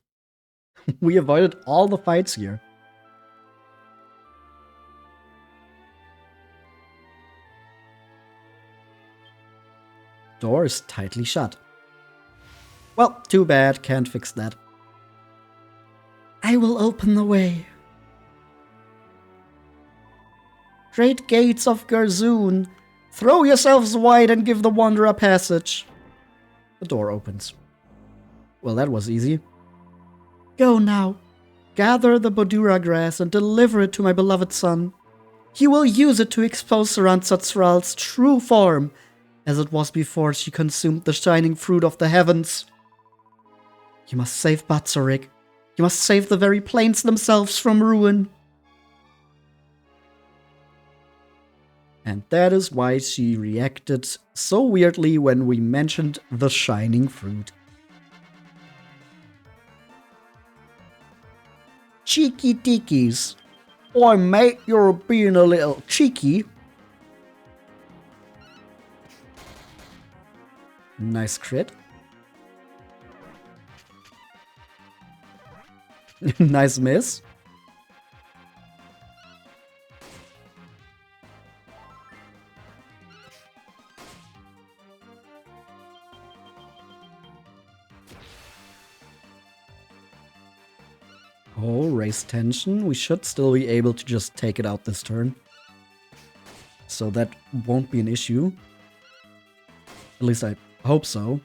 We avoided all the fights here. Door is tightly shut. Well, too bad. Can't fix that. I will open the way. Great gates of Gerzuun, throw yourselves wide and give the wanderer passage. The door opens. Well, that was easy. Go now. Gather the Bodura grass and deliver it to my beloved son. He will use it to expose Tyrantula's true form, as it was before she consumed the shining fruit of the heavens. You must save Batsureg. You must save the very plains themselves from ruin. And that is why she reacted so weirdly when we mentioned the shining fruit. Cheeky deekies. Oi, mate, you're being a little cheeky. Nice crit. Nice miss. Oh, raise tension. We should still be able to just take it out this turn. So that won't be an issue. At least I hope so.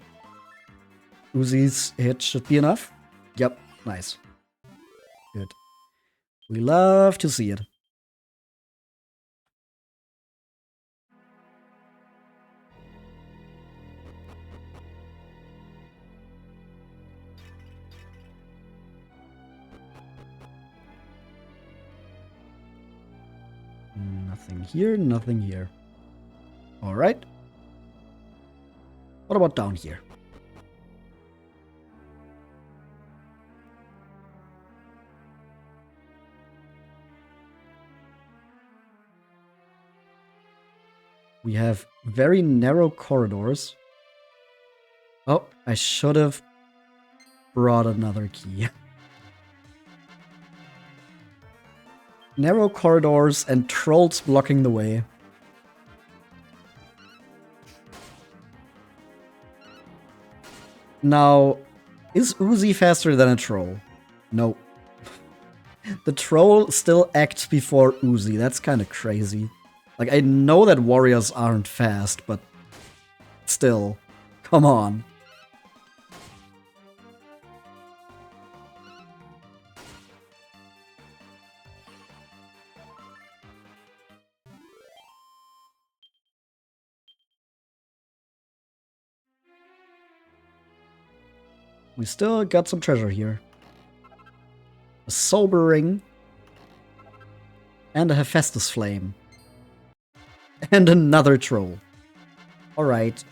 Uzi's hit should be enough. Yep, nice. Good. We love to see it. Nothing here, nothing here. Alright. What about down here? We have very narrow corridors. Oh, I should have brought another key. Narrow corridors and trolls blocking the way. Now, is Uzi faster than a troll? No. The troll still acts before Uzi. That's kind of crazy. Like, I know that warriors aren't fast, but still, come on. We still got some treasure here. A sober ring. And a Hephaestus flame. And another troll. Alright.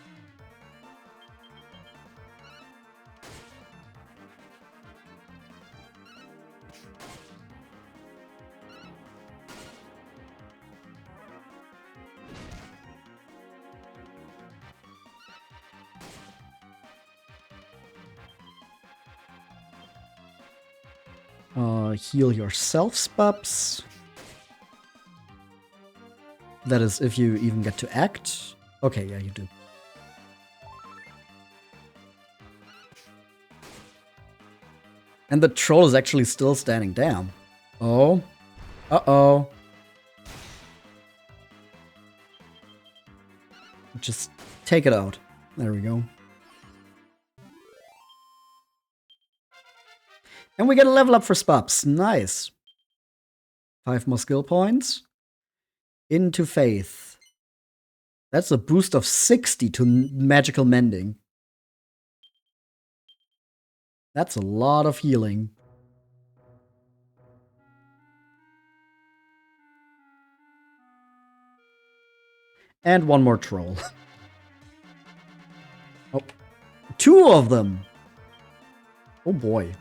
Heal yourselves, pups. That is, if you even get to act. Okay, yeah, you do. And the troll is actually still standing down. Oh. Uh-oh. Just take it out. There we go. And we get a level up for Spups. Nice. 5 more skill points. Into Faith. That's a boost of 60 to magical mending. That's a lot of healing. And one more troll. Oh, 2 of them. Oh boy.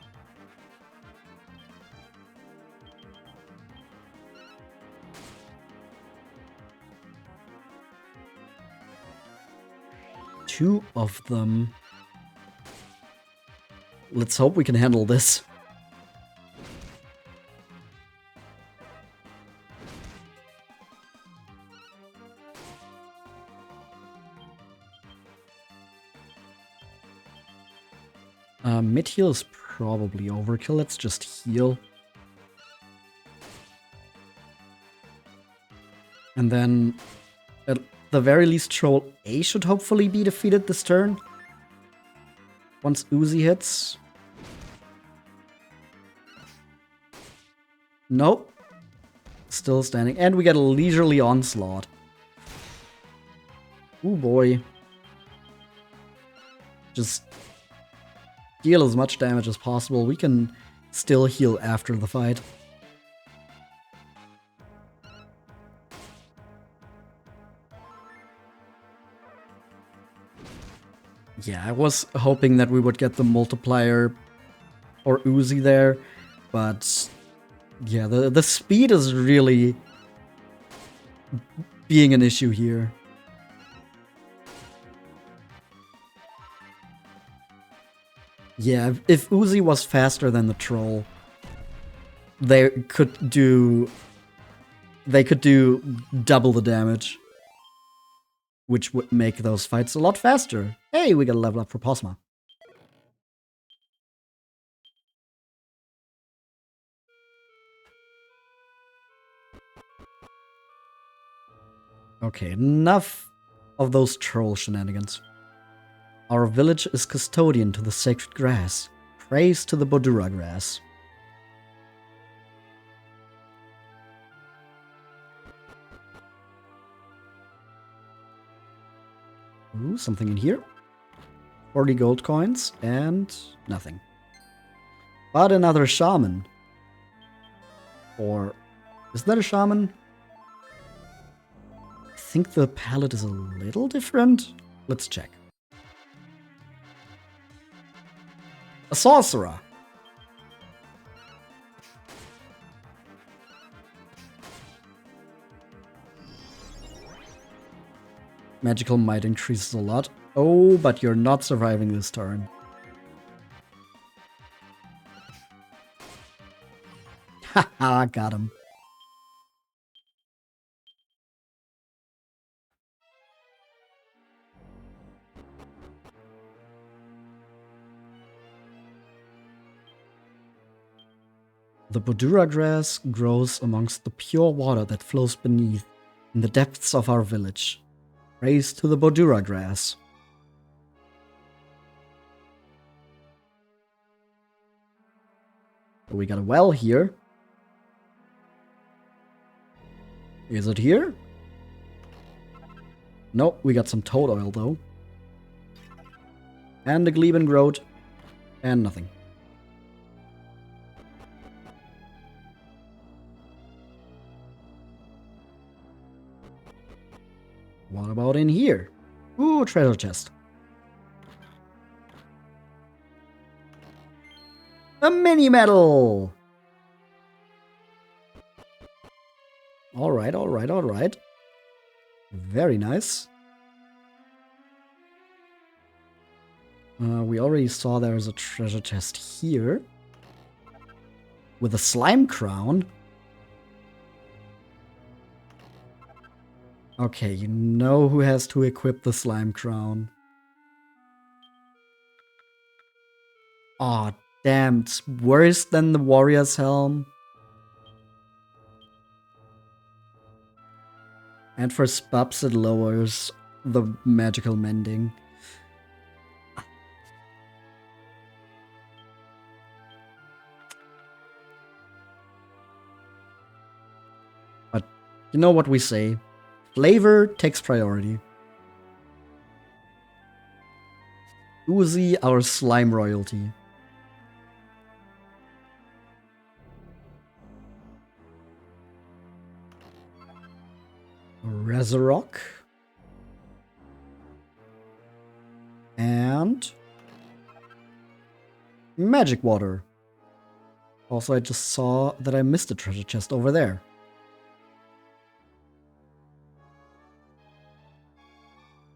Two of them. let's hope we can handle this. Mid heal is probably overkill. Let's just heal. And then, at the very least, Troll A should hopefully be defeated this turn. Once Uzi hits. Nope. Still standing. And we get a leisurely onslaught. Ooh boy. Just deal as much damage as possible. We can still heal after the fight. Yeah, I was hoping that we would get the multiplier or Uzi there, but yeah, the speed is really being an issue here. Yeah, if Uzi was faster than the troll, they could do double the damage, which would make those fights a lot faster. Hey, we got a level up for Posma. Okay, enough of those troll shenanigans. Our village is custodian to the sacred grass. Praise to the Bodura grass. Ooh, something in here. 40 gold coins and nothing. But another shaman. Or is that a shaman? I think the palette is a little different. Let's check. A sorcerer. Magical might increases a lot. Oh, but you're not surviving this turn. Haha, got him. The Bodura grass grows amongst the pure water that flows beneath in the depths of our village. Praise to the Bodura grass. We got a well here. Is it here? Nope, we got some toad oil though. And a Gleeba growth. And nothing. What about in here? Ooh, treasure chest. A mini medal! Alright, alright, alright. Very nice. We already saw there's a treasure chest here. With a slime crown. Okay, you know who has to equip the slime crown. Aw, damn, it's worse than the warrior's helm. And for Spubs it lowers the magical mending. But you know what we say. Flavor takes priority. Uzi, our slime royalty. Resurrock. And magic water. Also, I just saw that I missed a treasure chest over there.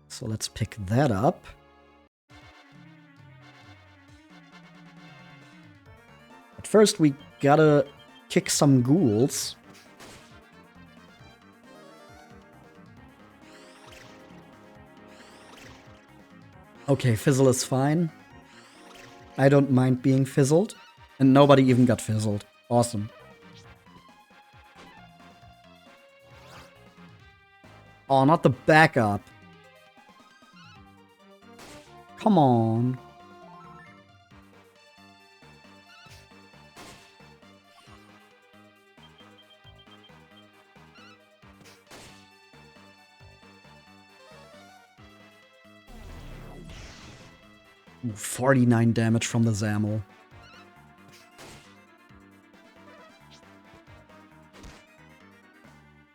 So let's pick that up. first we gotta kick some ghouls. Okay, fizzle is fine. I don't mind being fizzled. And nobody even got fizzled. Awesome. Oh, not the backup. Come on. Ooh, 49 damage from the Zamel.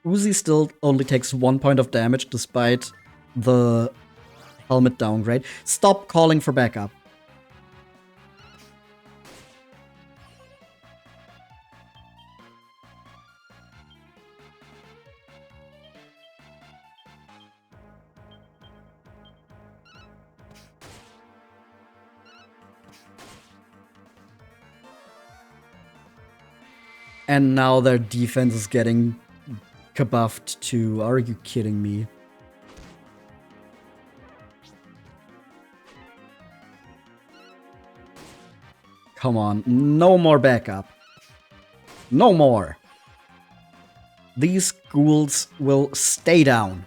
Uzi still only takes 1 point of damage despite the helmet downgrade. Stop calling for backup. And now their defense is getting kabuffed too. Are you kidding me? Come on, no more backup. No more. These ghouls will stay down.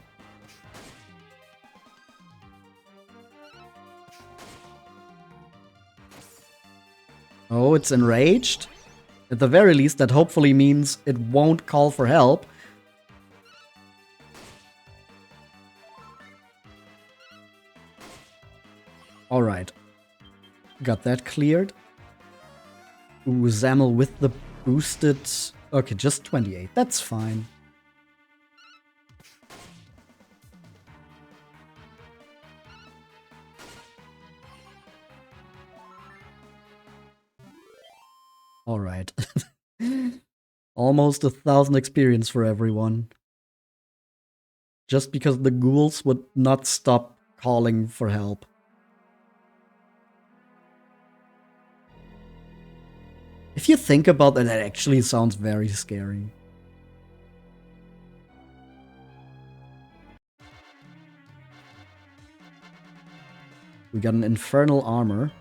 Oh, it's enraged? At the very least, that hopefully means it won't call for help. Alright. Got that cleared. Ooh, Zamel with the boosted... Okay, just 28. That's fine. Alright. Almost 1,000 experience for everyone. Just because the ghouls would not stop calling for help. If you think about that, that actually sounds very scary. We got an infernal armor.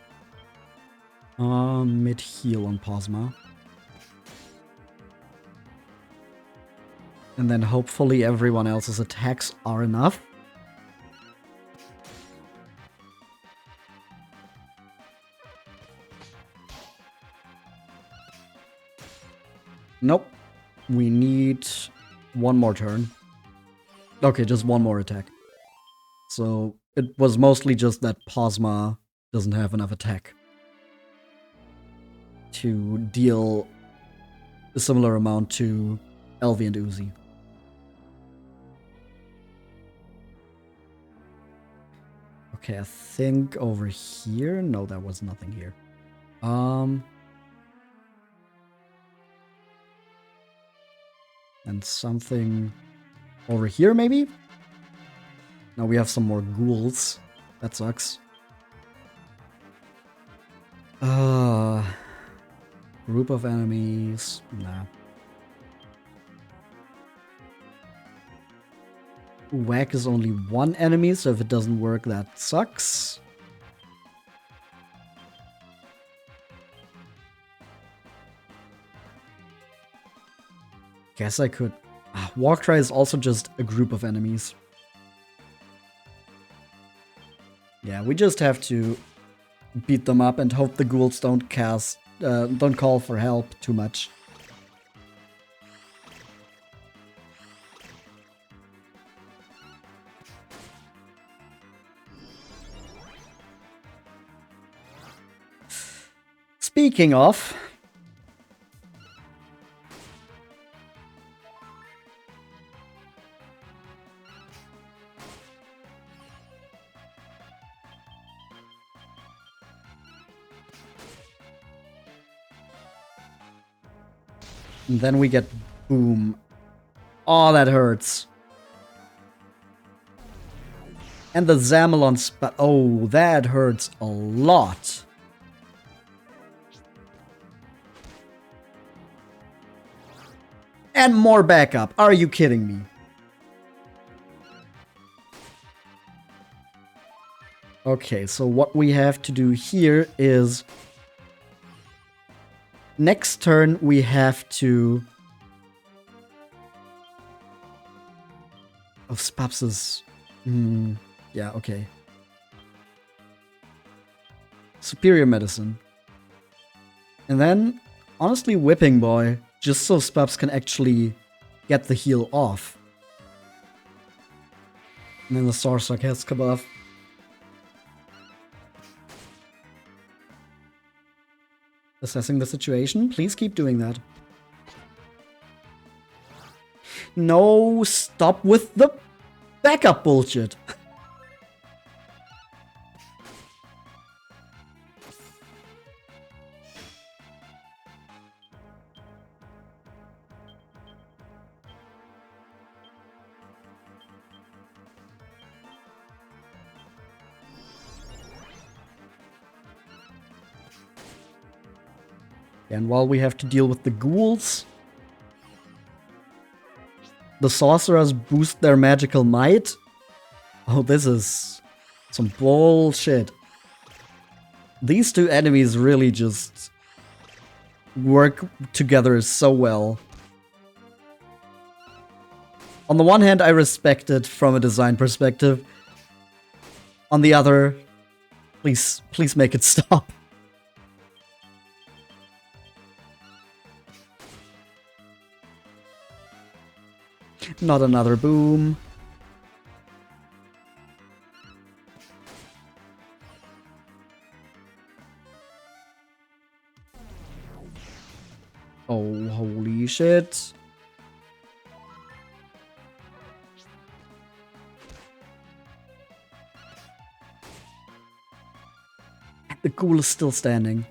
Mid-heal on Posma. And then hopefully everyone else's attacks are enough. Nope. We need one more turn. Okay, just one more attack. So it was mostly just that Posma doesn't have enough attack to deal a similar amount to Elvi and Uzi. Okay, I think over here... No, there was nothing here. And something over here, maybe? Now we have some more ghouls. That sucks. Group of enemies. Nah. Whack is only one enemy, so if it doesn't work, that sucks. Guess I could... Walkcry is also just a group of enemies. Yeah, we just have to beat them up and hope the ghouls don't don't call for help too much. Speaking of... And then we get boom. Oh, that hurts. And the Zamelon spot. Oh, that hurts a lot. And more backup. Are you kidding me? Okay, so what we have to do here is... Next turn, we have to... Oh, Spaps is... yeah, okay. Superior Medicine. And then, honestly, Whipping Boy, just so Spaps can actually get the heal off. And then the Sorcerer has come off. Assessing the situation. Please keep doing that. No, stop with the backup bullshit. And while we have to deal with the ghouls, the sorcerers boost their magical might. Oh, this is some bullshit. These two enemies really just work together so well. On the one hand, I respect it from a design perspective. On the other, please make it stop. Not another boom. Oh, holy shit. The ghoul is still standing.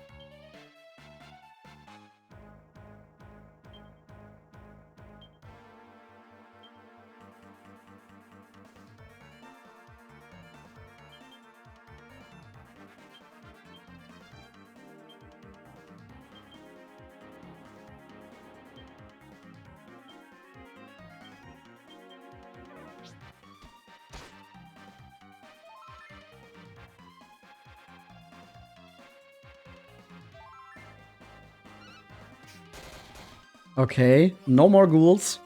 Okay, no more ghouls.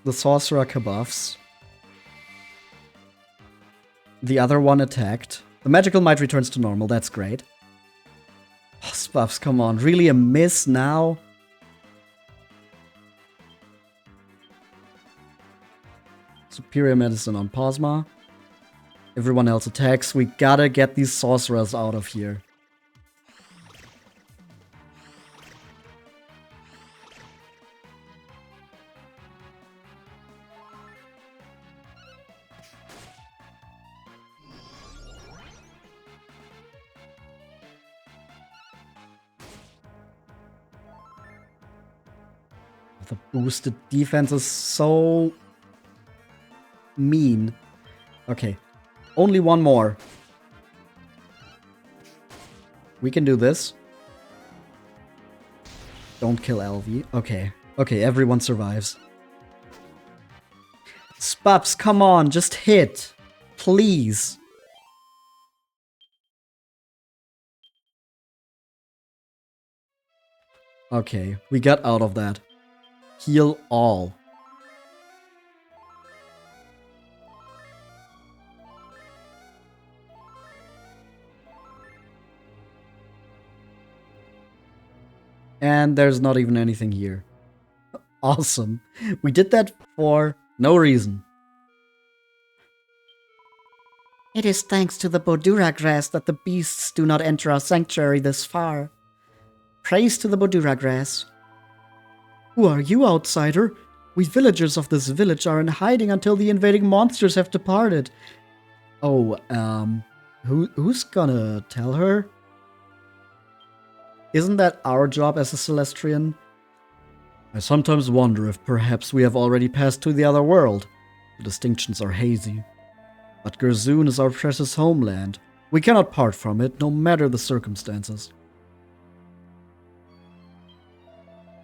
The sorcerer kabuffs. The other one attacked. The magical might returns to normal, that's great. Oh, Spuffs, come on, really a miss now? Superior medicine on Posma. Everyone else attacks. We gotta get these sorcerers out of here. The boosted defense is so mean. Okay, only one more. We can do this. Don't kill LV. Okay, okay, everyone survives. Spups, come on, just hit. Please. Okay, we got out of that. Heal all. And there's not even anything here. Awesome. We did that for no reason. It is thanks to the Bodura grass that the beasts do not enter our sanctuary this far. Praise to the Bodura grass. Who are you, outsider? We villagers of this village are in hiding until the invading monsters have departed. Oh, who's gonna tell her? Isn't that our job as a Celestrian? I sometimes wonder if perhaps we have already passed to the other world. The distinctions are hazy. But Gerzuun is our precious homeland. We cannot part from it, no matter the circumstances.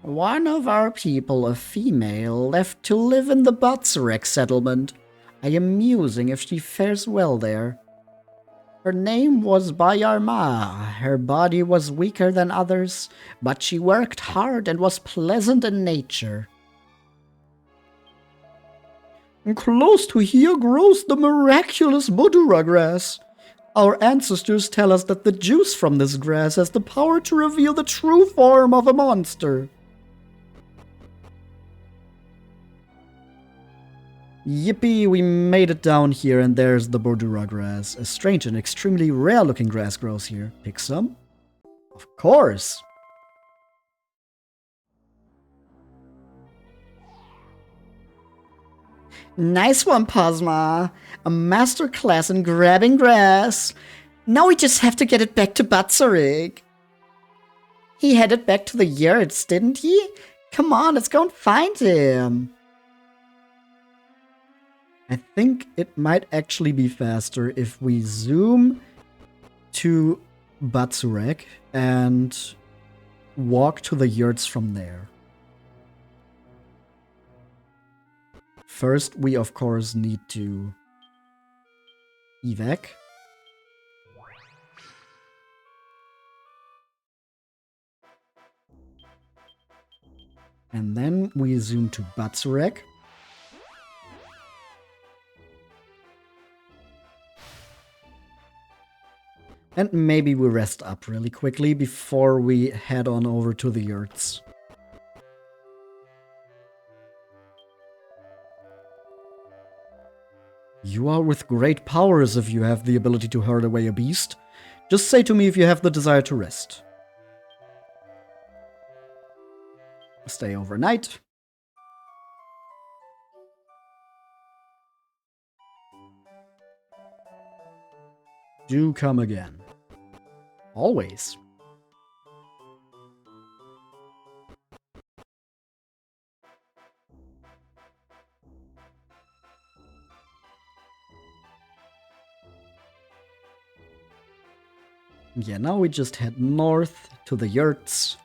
One of our people, a female, left to live in the Batsureg settlement. I am musing if she fares well there. Her name was Bayarma. Her body was weaker than others, but she worked hard and was pleasant in nature. Close to here grows the miraculous Bodura grass. Our ancestors tell us that the juice from this grass has the power to reveal the true form of a monster. Yippee, we made it down here and there's the Bodura grass. A strange and extremely rare looking grass grows here. Pick some? Of course! Nice one, Posma. A masterclass in grabbing grass. Now we just have to get it back to Batsureg. He headed back to the yurts, didn't he? Come on, let's go and find him. I think it might actually be faster if we zoom to Batsureg and walk to the yurts from there. First, we of course need to evac. And then we zoom to Batsureg. And maybe we rest up really quickly before we head on over to the yurts. You are with great powers if you have the ability to herd away a beast. Just say to me if you have the desire to rest. Stay overnight. Do come again. Always. Yeah, now we just head north to the yurts.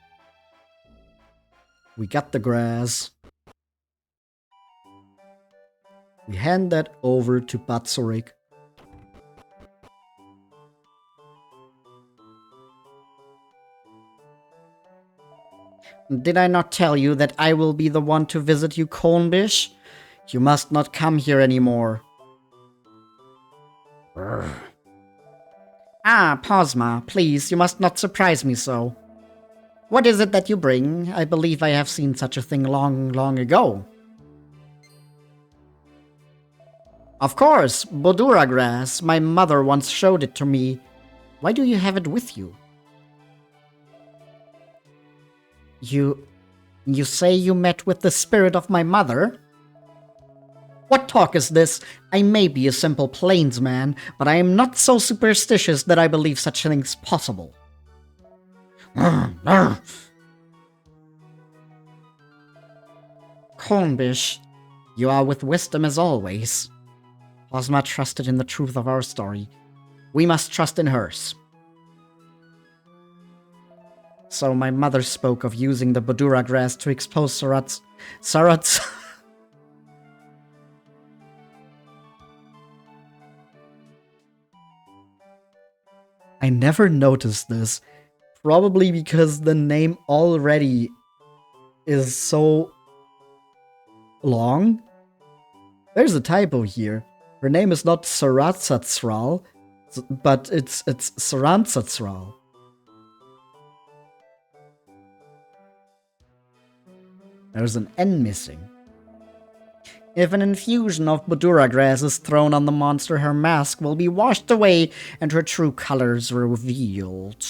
We got the grass. We hand that over to Batsureg. Did I not tell you that I will be the one to visit you, Cornbish? You must not come here anymore. Ah, Posma, please, you must not surprise me so. What is it that you bring? I believe I have seen such a thing long, long ago. Of course, Bodura grass. My mother once showed it to me. Why do you have it with you? You say you met with the spirit of my mother? What talk is this? I may be a simple plainsman, but I am not so superstitious that I believe such things possible. Cornbish, you are with wisdom as always. Posma trusted in the truth of our story. We must trust in hers. So my mother spoke of using the Bodura grass to expose Sarats. I never noticed this. Probably because the name already is so long. There's a typo here. Her name is not Saratsatsral, but it's Sarantsatsral. There's an N missing. If an infusion of Bodura grass is thrown on the monster, her mask will be washed away and her true colors revealed.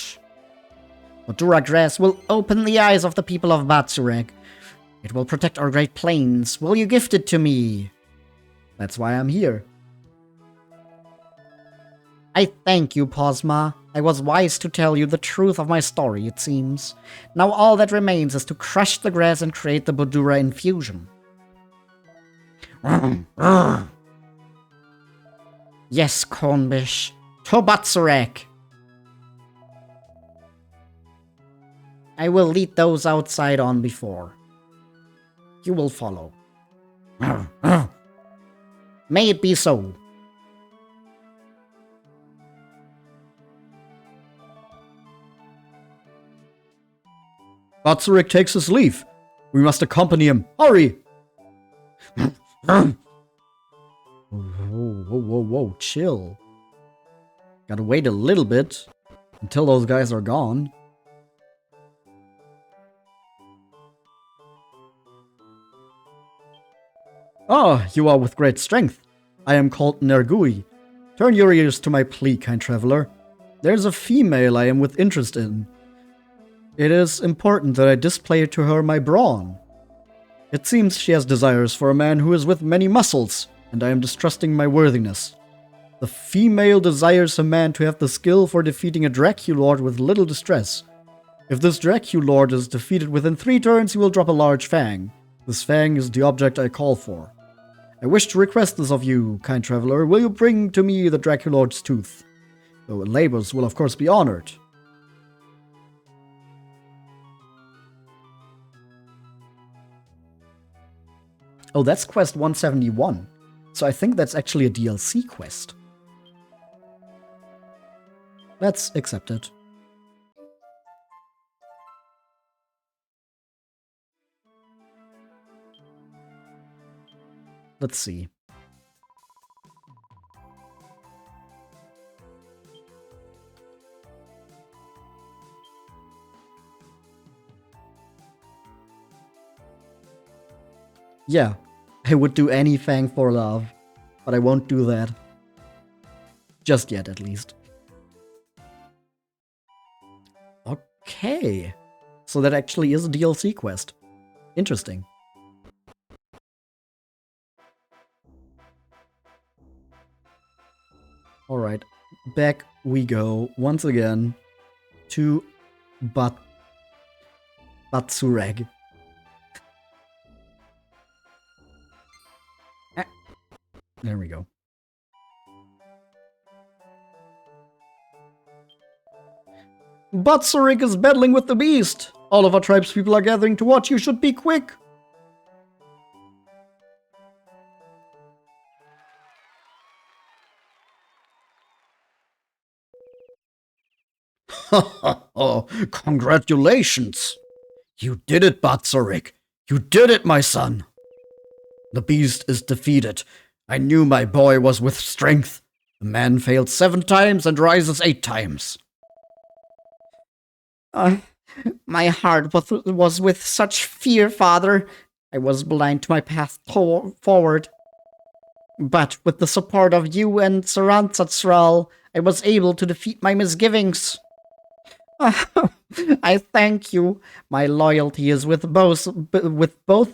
Bodura grass will open the eyes of the people of Batsureg. It will protect our Great Plains. Will you gift it to me? That's why I'm here. I thank you, Posma. I was wise to tell you the truth of my story, it seems. Now all that remains is to crush the grass and create the Bodura infusion. Yes, Cornbish. To Batsureg. I will lead those outside on before. You will follow. May it be so. Batsureg takes his leave. We must accompany him. Hurry! Whoa, whoa, whoa, whoa, chill. Gotta wait a little bit until those guys are gone. Ah, you are with great strength. I am called Nergui. Turn your ears to my plea, kind traveler. There's a female I am with interest in. It is important that I display to her my brawn. It seems she has desires for a man who is with many muscles, and I am distrusting my worthiness. The female desires a man to have the skill for defeating a Draculord with little distress. If this Draculord is defeated within 3 turns, he will drop a large fang. This fang is the object I call for. I wish to request this of you, kind traveler. Will you bring to me the Draculord's tooth? Though labors will of course be honored. Oh, that's quest 171. So I think that's actually a DLC quest. Let's accept it. Let's see. Yeah, I would do anything for love, but I won't do that. Just yet, at least. Okay. So that actually is a DLC quest. Interesting. Alright, back we go once again to Batsureg. There we go. Batsureg is battling with the beast! All of our tribe's people are gathering to watch. You should be quick! Oh, congratulations! You did it, Batsureg. You did it, my son. The beast is defeated. I knew my boy was with strength. The man failed 7 times and rises 8 times. My heart was with such fear, father. I was blind to my path forward. But with the support of you and Tyrantula, I was able to defeat my misgivings. I thank you. My loyalty is with both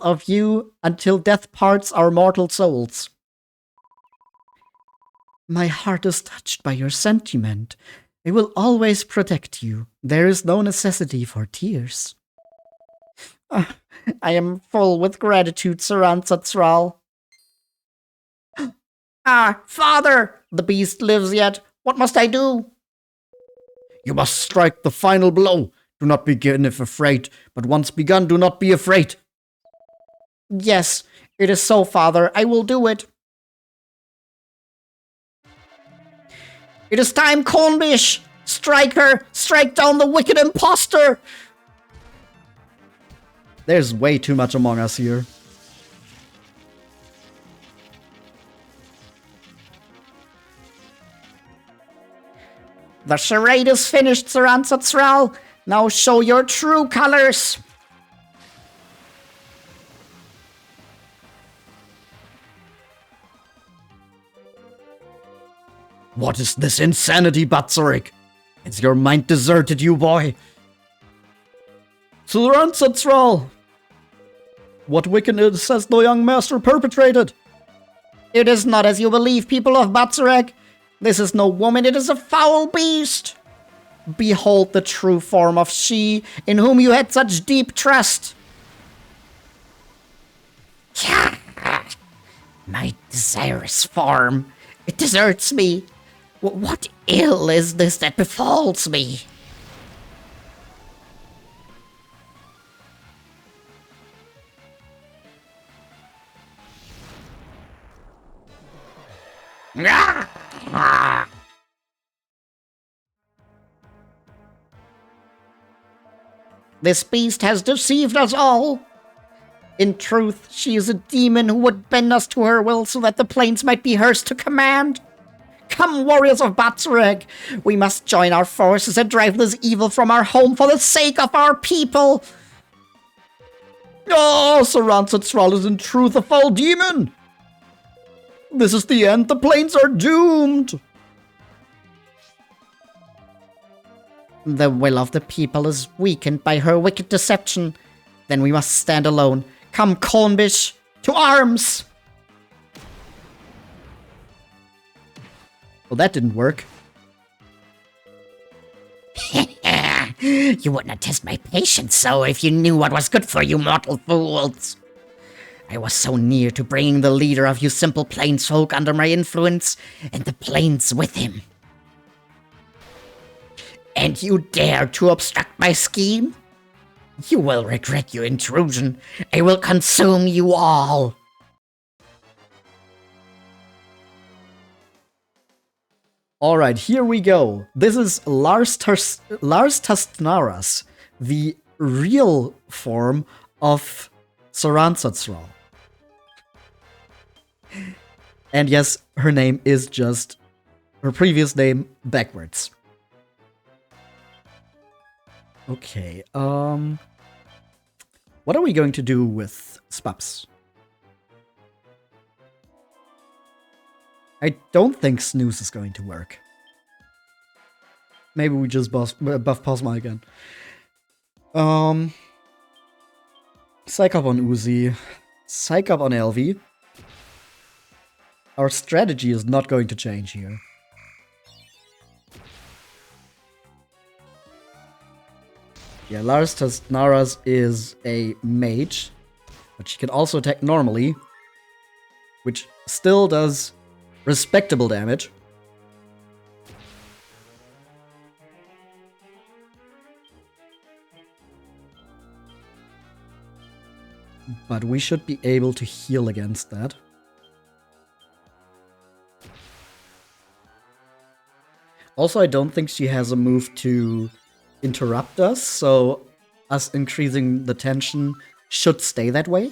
of you until death parts our mortal souls. My heart is touched by your sentiment. I will always protect you. There is no necessity for tears. I am full with gratitude, Tyrantula. Father! The beast lives yet. What must I do? You must strike the final blow. Do not begin if afraid, but once begun, do not be afraid. Yes, it is so, father. I will do it. It is time, Cornbish! Strike her! Strike down the wicked impostor! There's way too much among us here. The charade is finished, Tyrantula. Now show your true colors. What is this insanity, Batsureg? Has your mind deserted you, boy? Tyrantula! What wickedness has the young master perpetrated? It is not as you believe, people of Batsureg. This is no woman, it is a foul beast. Behold the true form of she in whom you had such deep trust. My desirous form, it deserts me. What ill is this that befalls me? This beast has deceived us all. In truth, she is a demon who would bend us to her will so that the plains might be hers to command. Come, warriors of Batsureg, we must join our forces and drive this evil from our home for the sake of our people. Oh, Tyrantula is in truth a foul demon! This is the end, the plains are doomed! The will of the people is weakened by her wicked deception. Then we must stand alone. Come, Cornbish, to arms! Well, that didn't work. You wouldn't test my patience so if you knew what was good for you, mortal fools. I was so near to bringing the leader of you simple plains folk under my influence, and the plains with him. And you dare to obstruct my scheme? You will regret your intrusion. I will consume you all. Alright, here we go. This is Larstastnaras, the real form of Tyrantula. And yes, her name is just her previous name backwards. Okay, what are we going to do with Spups? I don't think Snooze is going to work. Maybe we just buff Posma again. Psych up on Uzi. Psych up on LV. Our strategy is not going to change here. Yeah, Larstastnaras is a mage, but she can also attack normally, which still does respectable damage. But we should be able to heal against that. Also, I don't think she has a move to interrupt us, so us increasing the tension should stay that way,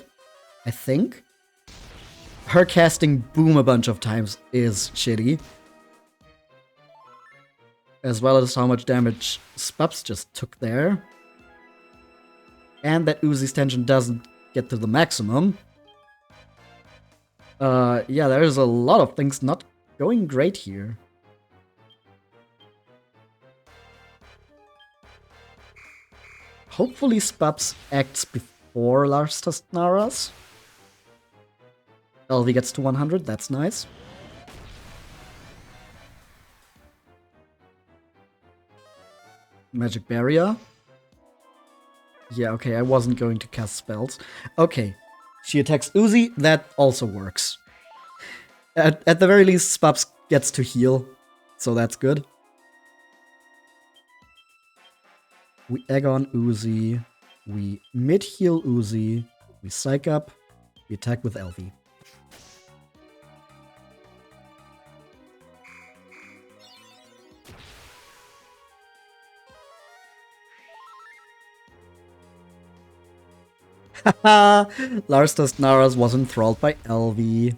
I think. Her casting Boom a bunch of times is shitty. As well as how much damage Spups just took there. And that Uzi's tension doesn't get to the maximum. Yeah, there's a lot of things not going great here. Hopefully Spups acts before Larstastnaras. LV gets to 100, that's nice. Magic Barrier. Yeah, okay, I wasn't going to cast spells. Okay, she attacks Uzi, that also works. At the very least, Spups gets to heal, so that's good. We egg on Uzi, we mid-heal Uzi, we psych up, we attack with LV. Haha! Larstastnaras was enthralled by LV.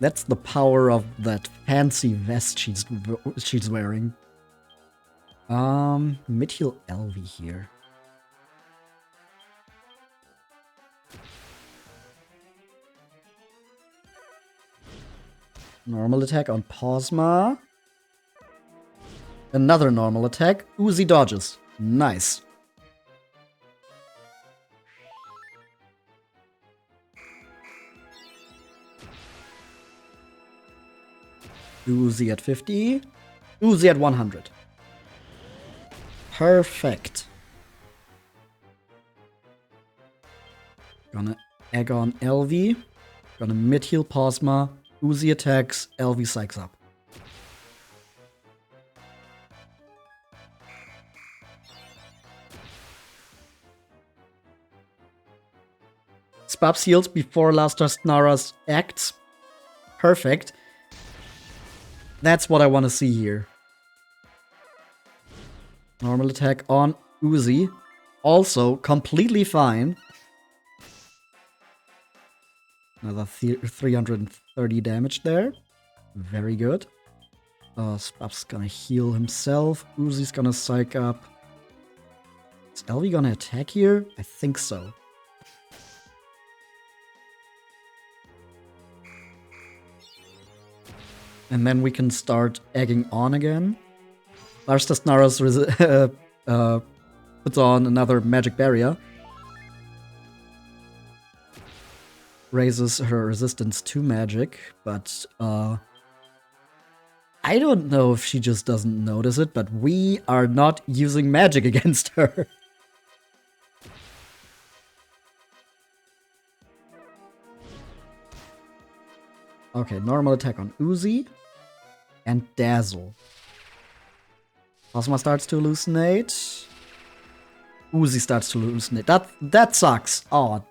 That's the power of that fancy vest she's wearing. Mid-heal LV here. Normal attack on Posma. Another normal attack. Uzi dodges. Nice. Uzi at 50. Uzi at 100. Perfect. Gonna egg on LV. Gonna mid-heal Posma. Uzi attacks. LV psychs up. Spabs heals before Larstastnaras acts. Perfect. That's what I want to see here. Normal attack on Uzi. Also really fine. Another 330 damage there. Very good. Spab's gonna heal himself. Uzi's gonna psych up. Is Elvi gonna attack here? I think so. And then we can start egging on again. Larstastnaras puts on another magic barrier. Raises her resistance to magic, but I don't know if she just doesn't notice it, but we are not using magic against her. Okay, normal attack on Uzi. And Dazzle. Posma starts to hallucinate. Uzi starts to hallucinate. That sucks. Oh.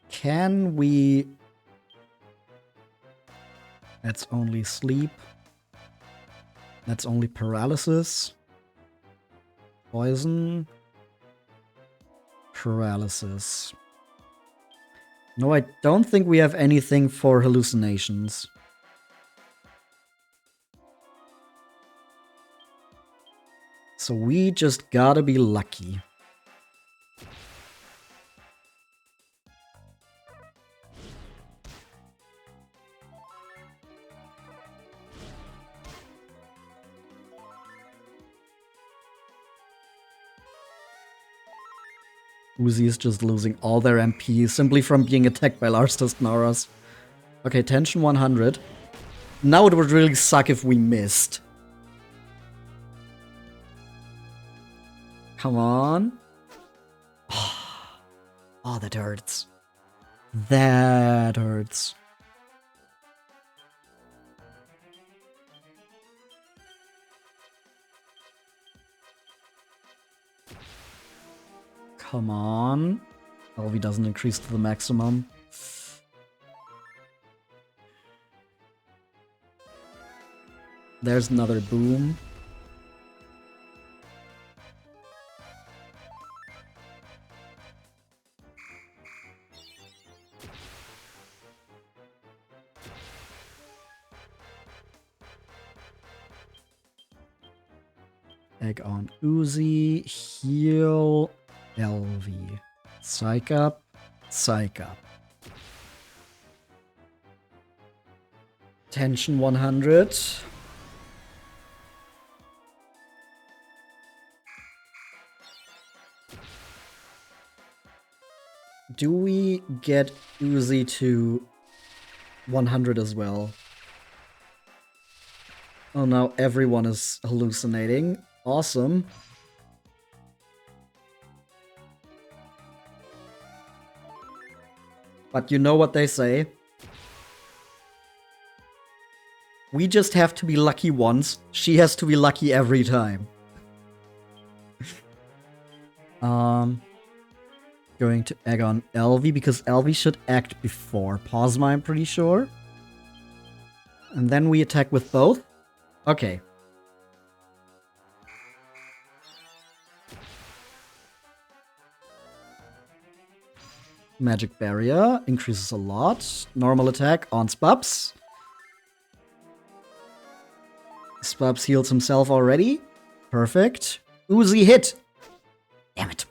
Can we... That's only sleep. That's only paralysis. Poison. Paralysis. No, I don't think we have anything for hallucinations. So we just gotta be lucky. Uzi is just losing all their MP simply from being attacked by Larstastnaras. Okay, tension 100. Now it would really suck if we missed. Come on. Oh, that hurts. That hurts. Come on. LV doesn't increase to the maximum. There's another boom. Egg on Uzi. Heal. LV. Psych up. Psych up. Tension 100. Do we get Uzi to 100 as well? Oh, now everyone is hallucinating. Awesome. But you know what they say? We just have to be lucky once. She has to be lucky every time. Going to egg on LV because LV should act before Posma, I'm pretty sure. And then we attack with both. Okay. Magic barrier increases a lot. Normal attack on Spabs. Spabs heals himself already. Perfect. Uzi hit. Damn it.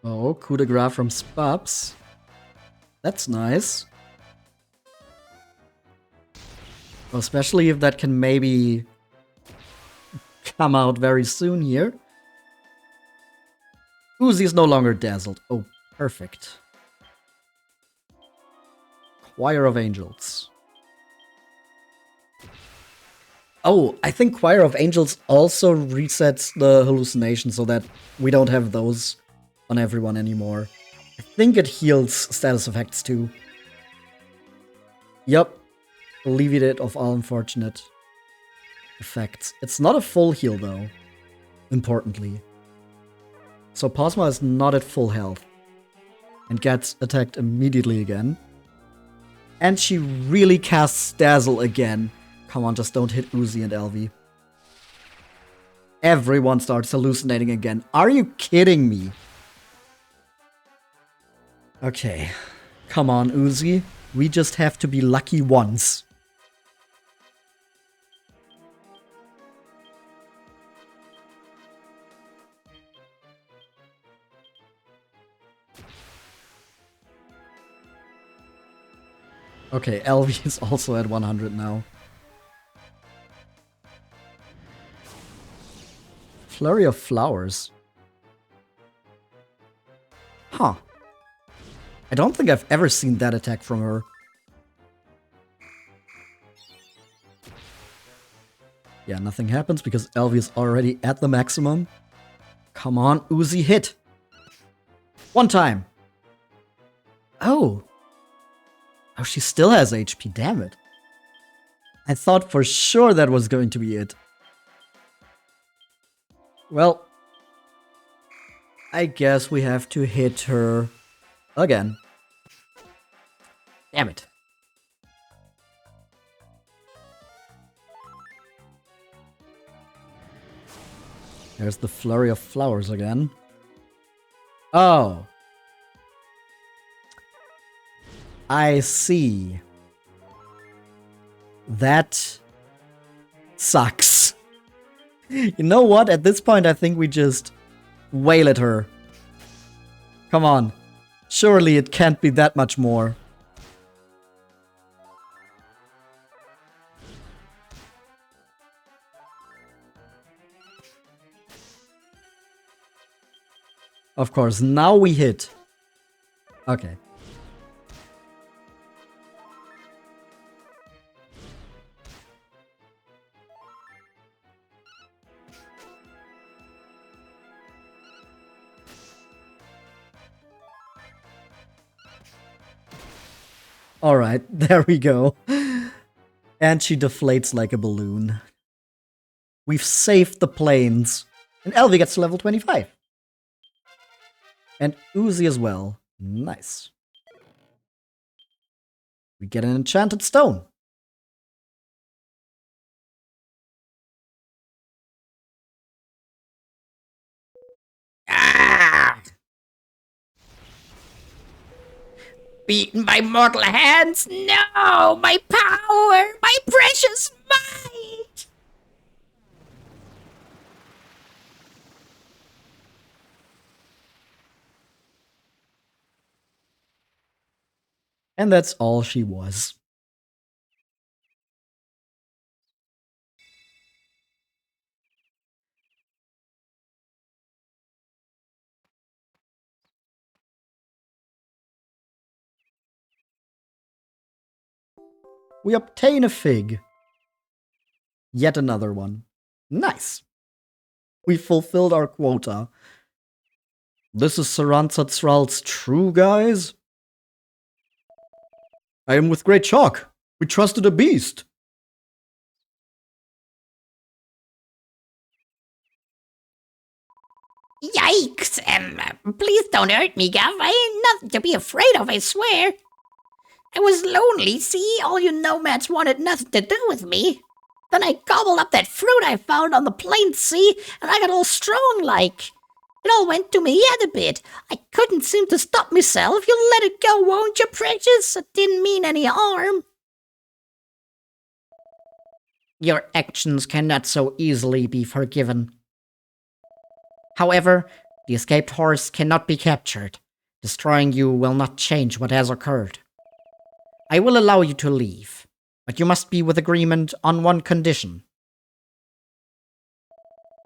Oh, coup de grace from Spabs. That's nice. Especially if that can maybe come out very soon here. Uzi is no longer dazzled. Oh, perfect. Choir of Angels. Oh, I think Choir of Angels also resets the hallucination so that we don't have those on everyone anymore. I think it heals status effects too. Yup. Alleviate of all unfortunate effects. It's not a full heal though, importantly. So Posma is not at full health and gets attacked immediately again. And she really casts Dazzle again. Come on, just don't hit Uzi and Elvi. Everyone starts hallucinating again. Are you kidding me? Okay. Come on, Uzi. We just have to be lucky once. Okay, Elvi is also at 100 now. Flurry of Flowers. Huh. I don't think I've ever seen that attack from her. Yeah, nothing happens because Elvi is already at the maximum. Come on, Uzi, hit! One time! Oh! Oh, she still has HP, damn it. I thought for sure that was going to be it. Well, I guess we have to hit her again. Damn it. There's the Flurry of Flowers again. Oh. I see. That sucks. You know what? At this point, I think we just wail at her. Come on. Surely it can't be that much more. Of course, now we hit. Okay. Alright, there we go. And she deflates like a balloon. We've saved the planes. And Elvi gets to level 25. And Uzi as well. Nice. We get an enchanted stone. Ah! Beaten by mortal hands? No! My power! My precious might! And that's all she was. We obtain a fig. Yet another one. Nice. We fulfilled our quota. This is Sarantzathral's true, guys? I am with great shock. We trusted a beast. Yikes! Please don't hurt me, Gav. I ain't nothing to be afraid of, I swear. I was lonely, see? All you nomads wanted nothing to do with me. Then I gobbled up that fruit I found on the plain sea, and I got all strong like. It all went to me head a bit. I couldn't seem to stop myself. You'll let it go, won't you, precious? It didn't mean any harm. Your actions cannot so easily be forgiven. However, the escaped horse cannot be captured. Destroying you will not change what has occurred. I will allow you to leave, but you must be with agreement on one condition.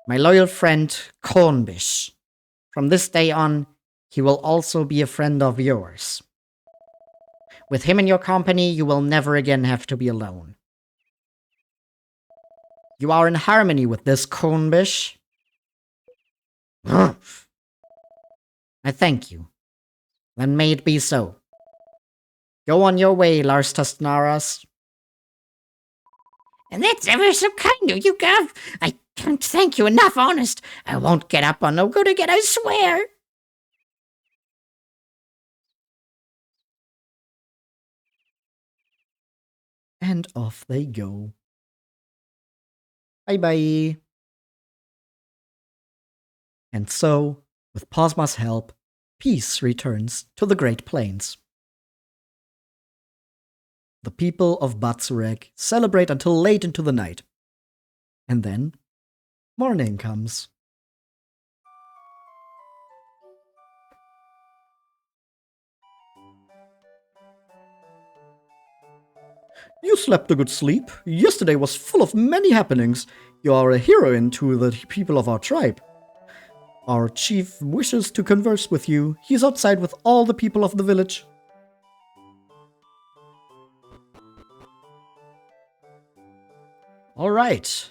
My loyal friend, Kornbish, From this day on, he will also be a friend of yours. With him in your company, you will never again have to be alone. You are in harmony with this Conebish? I thank you. Then may it be so. Go on your way, Larstastnaras. And that's ever so kind of you, Gov. I can't thank you enough, honest. I won't get up on no good again, I swear. And off they go. Bye-bye. And so, with Posma's help, peace returns to the Great Plains. The people of Batsureg celebrate until late into the night. And then, morning comes. You slept a good sleep. Yesterday was full of many happenings. You are a heroine to the people of our tribe. Our chief wishes to converse with you. He's outside with all the people of the village. All right.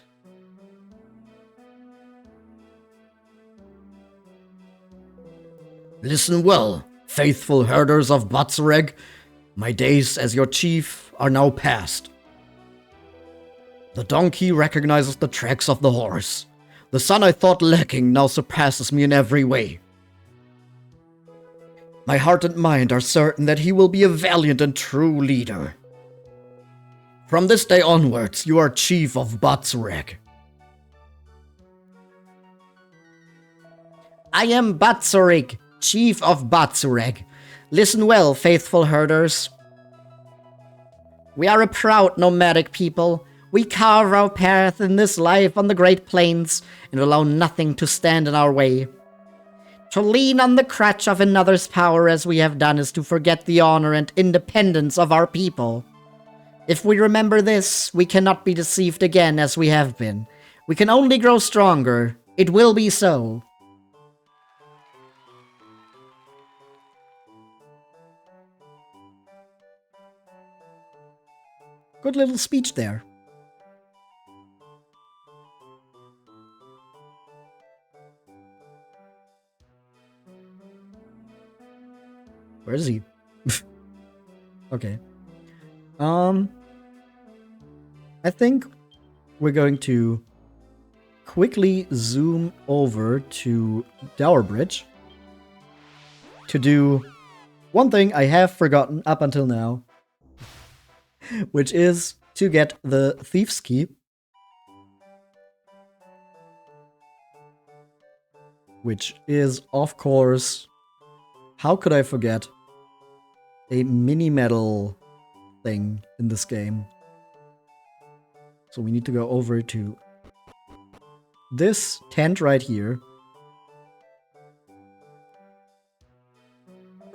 Listen well, faithful herders of Batsureg. My days as your chief are now past. The donkey recognizes the tracks of the horse. The son I thought lacking now surpasses me in every way. My heart and mind are certain that he will be a valiant and true leader. From this day onwards, you are chief of Batsureg. I am Batsureg, chief of Batsureg. Listen well, faithful herders. We are a proud nomadic people. We carve our path in this life on the Great Plains and allow nothing to stand in our way. To lean on the crutch of another's power as we have done is to forget the honor and independence of our people. If we remember this, we cannot be deceived again as we have been. We can only grow stronger. It will be so. Good little speech there. Where is he? Okay. I think we're going to quickly zoom over to Dower Bridge to do one thing I have forgotten up until now, which is to get the Thief's Key. Which is, of course, how could I forget, a mini-medal thing in this game. So we need to go over to this tent right here.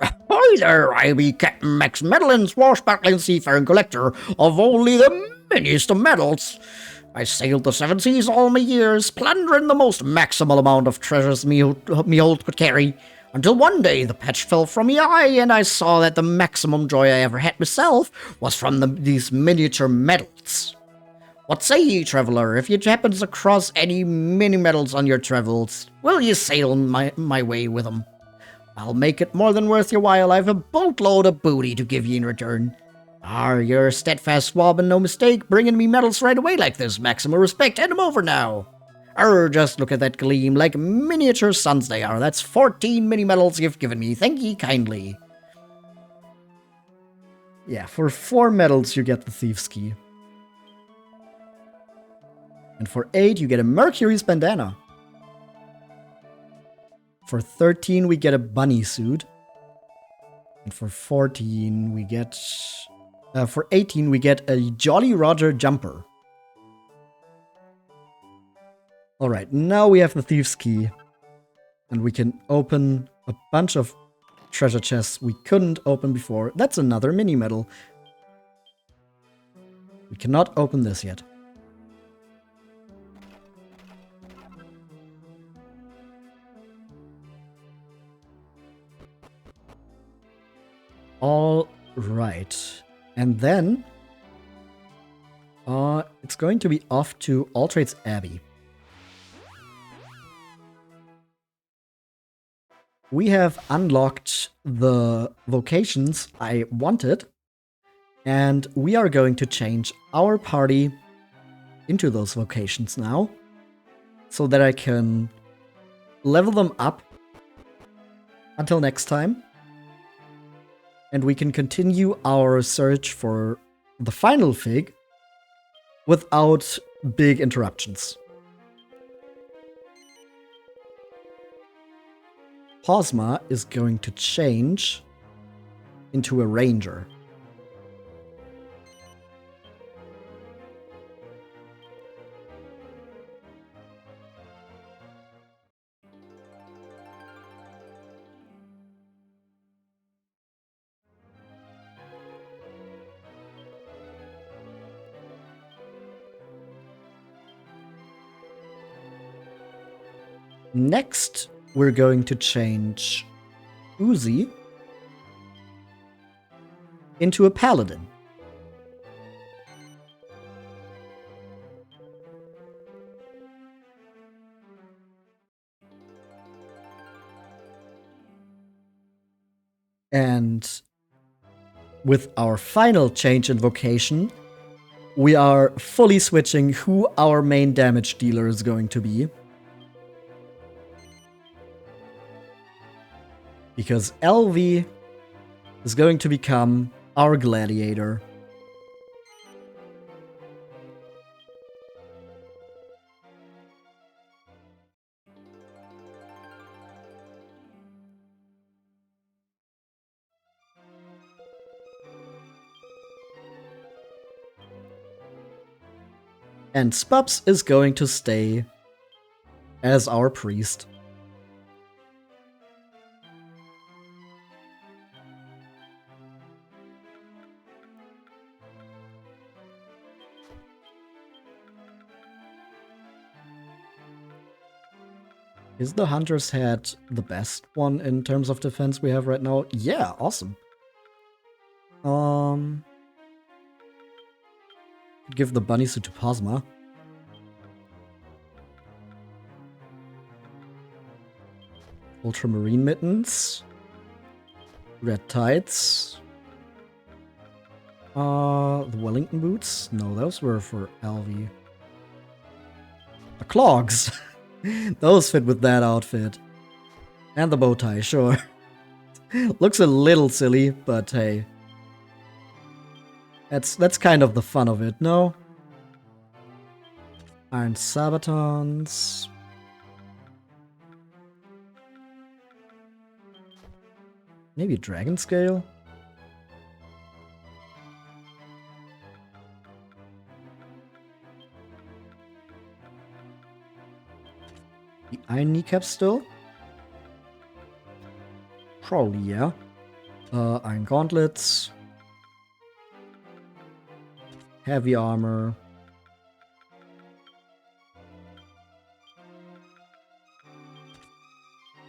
Hi there, I be Captain Max Medlin, swashbuckling seafaring collector of only the miniest of medals. I sailed the seven seas all my years, plundering the most maximal amount of treasures me hold could carry, until one day the patch fell from me eye, and I saw that the maximum joy I ever had myself was from these miniature medals. What say ye, traveler, if you happens across any mini medals on your travels, will ye sail my way with them? I'll make it more than worth your while. I've a boatload of booty to give ye in return. You're a steadfast swab and no mistake, bringing me medals right away like this. Maximum respect, hand 'em over now. Just look at that gleam, like miniature suns they are. That's 14 mini medals you've given me. Thank ye kindly. Yeah, for 4 medals you get the Thief's Key. And for 8 you get a Mercury's bandana. For 13 we get a bunny suit. And for 14 we get... for 18 we get a Jolly Roger jumper. Alright, now we have the Thief's Key. And we can open a bunch of treasure chests we couldn't open before. That's another mini medal. We cannot open this yet. All right. And then it's going to be off to All Trades Abbey. We have unlocked the vocations I wanted, and we are going to change our party into those vocations now, so that I can level them up until next time. And we can continue our search for the final fig without big interruptions. Posma is going to change into a ranger. Next, we're going to change Uzi into a paladin. And with our final change in vocation, we are fully switching who our main damage dealer is going to be. Because LV is going to become our gladiator. And Spups is going to stay as our priest. Is the Hunter's Head the best one in terms of defense we have right now? Yeah, awesome. Give the bunny suit to Posma. Ultramarine mittens. Red tights. The Wellington boots? No, those were for Alvi. The clogs. Those fit with that outfit. And the bow tie, sure. Looks a little silly, but hey. That's kind of the fun of it, no? Iron Sabatons. Maybe Dragon Scale? The Iron Kneecap still? Probably, yeah. Iron Gauntlets. Heavy armor.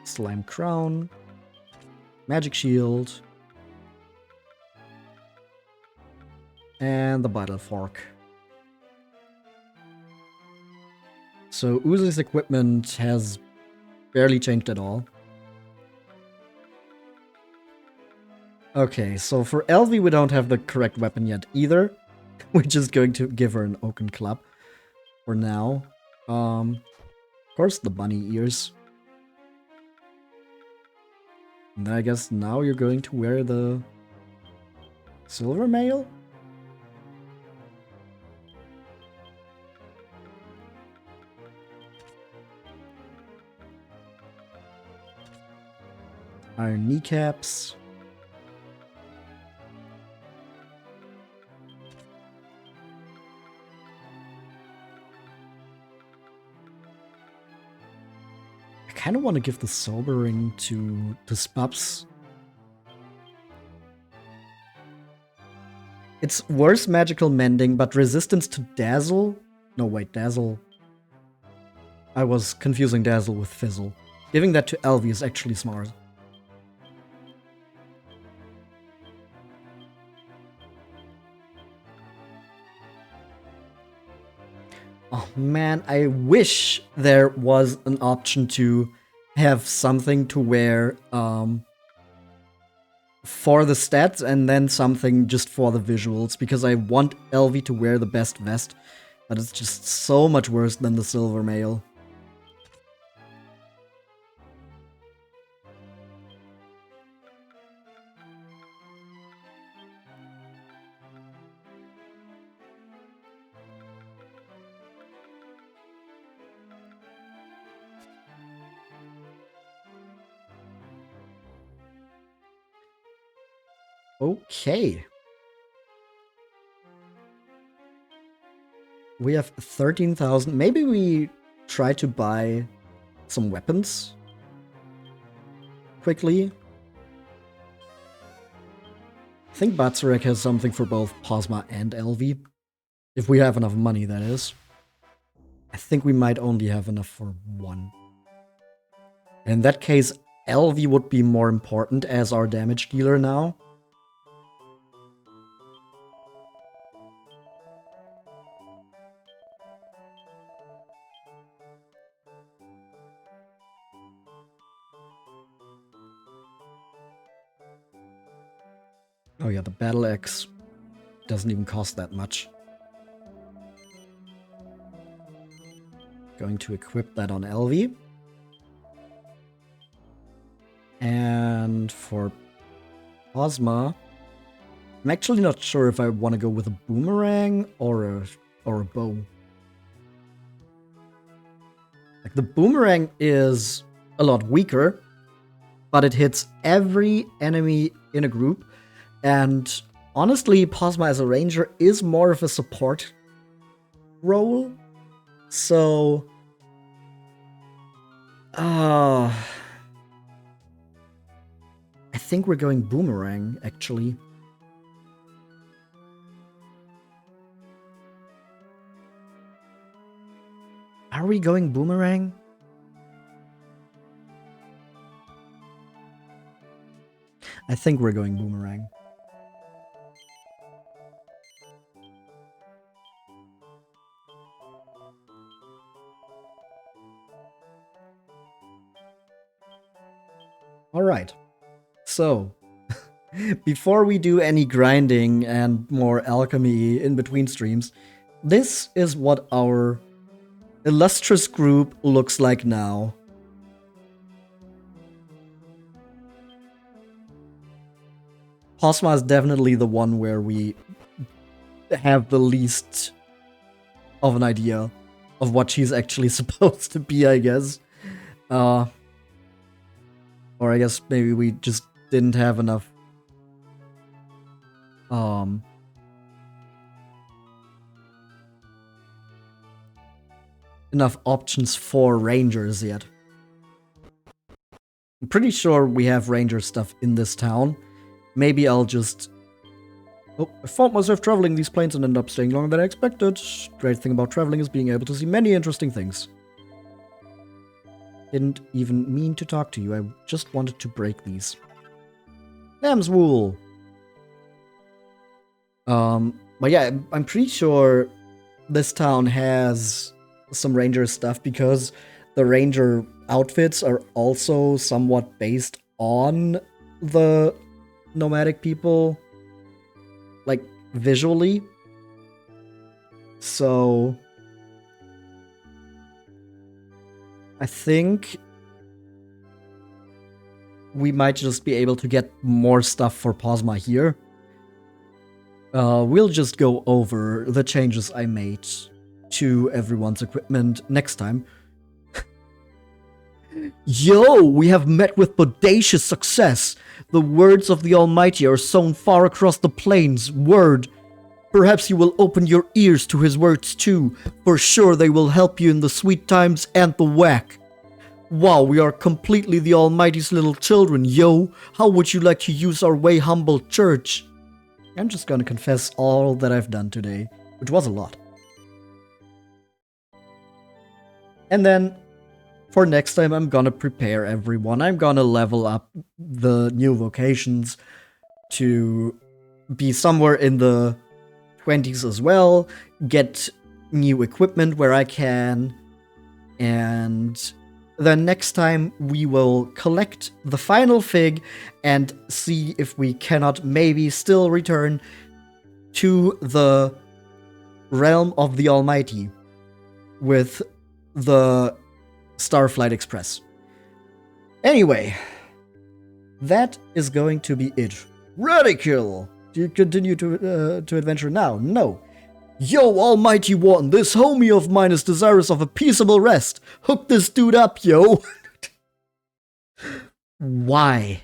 Slime Crown. Magic Shield. And the Battle Fork. So Uzi's equipment has barely changed at all. Okay, so for Elvi we don't have the correct weapon yet either. We're just going to give her an oaken club for now. Of course the bunny ears. And then I guess now you're going to wear the silver mail? Iron kneecaps. I kind of want to give the sobering to Spups. It's worse magical mending, but resistance to dazzle? No, wait, dazzle. I was confusing dazzle with fizzle. Giving that to Elvi is actually smart. Oh man, I wish there was an option to have something to wear for the stats and then something just for the visuals, because I want Elvie to wear the best vest, but it's just so much worse than the silver mail. Okay. We have 13,000. Maybe we try to buy some weapons quickly. I think Batsureg has something for both Posma and Elvie. If we have enough money, that is. I think we might only have enough for one. In that case, Elvie would be more important as our damage dealer now. Oh yeah, the battle axe doesn't even cost that much. Going to equip that on Elvie. And for Posma, I'm actually not sure if I want to go with a boomerang or a bow. Like, the boomerang is a lot weaker, but it hits every enemy in a group. And honestly, Posma as a ranger is more of a support role. So, I think we're going boomerang, actually. Are we going boomerang? I think we're going boomerang. Alright. So, before we do any grinding and more alchemy in between streams, this is what our illustrious group looks like now. Posma is definitely the one where we have the least of an idea of what she's actually supposed to be, I guess. Or I guess maybe we just didn't have enough enough options for rangers yet. I'm pretty sure we have ranger stuff in this town. Maybe I'll just... Oh, I found myself traveling these plains and ended up staying longer than I expected. Great thing about traveling is being able to see many interesting things. Didn't even mean to talk to you, I just wanted to break these. Lamb's wool! But yeah, I'm pretty sure this town has some ranger stuff because the ranger outfits are also somewhat based on the nomadic people, like, visually. So I think we might just be able to get more stuff for Posma here. We'll just go over the changes I made to everyone's equipment next time. Yo, we have met with bodacious success. The words of the Almighty are sown far across the plains. Word. Perhaps you will open your ears to his words too. For sure they will help you in the sweet times and the whack. Wow, we are completely the Almighty's little children, yo. How would you like to use our way humble church? I'm just gonna confess all that I've done today, which was a lot. And then, for next time, I'm gonna prepare everyone. I'm gonna level up the new vocations to be somewhere in the 20s as well. Get new equipment where I can, and then next time we will collect the final fig and see if we cannot maybe still return to the realm of the Almighty with the Starflight Express. Anyway, that is going to be it. Ridicule! Do you continue to adventure now? No. Yo, Almighty One, this homie of mine is desirous of a peaceable rest. Hook this dude up, yo. Why?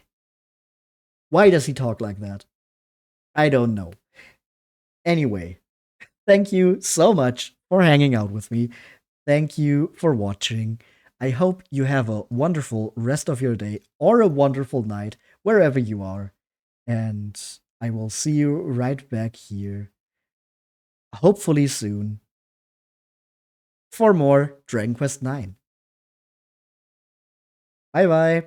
Why does he talk like that? I don't know. Anyway, thank you so much for hanging out with me. Thank you for watching. I hope you have a wonderful rest of your day or a wonderful night, wherever you are. And I will see you right back here, hopefully soon, for more Dragon Quest IX. Bye bye.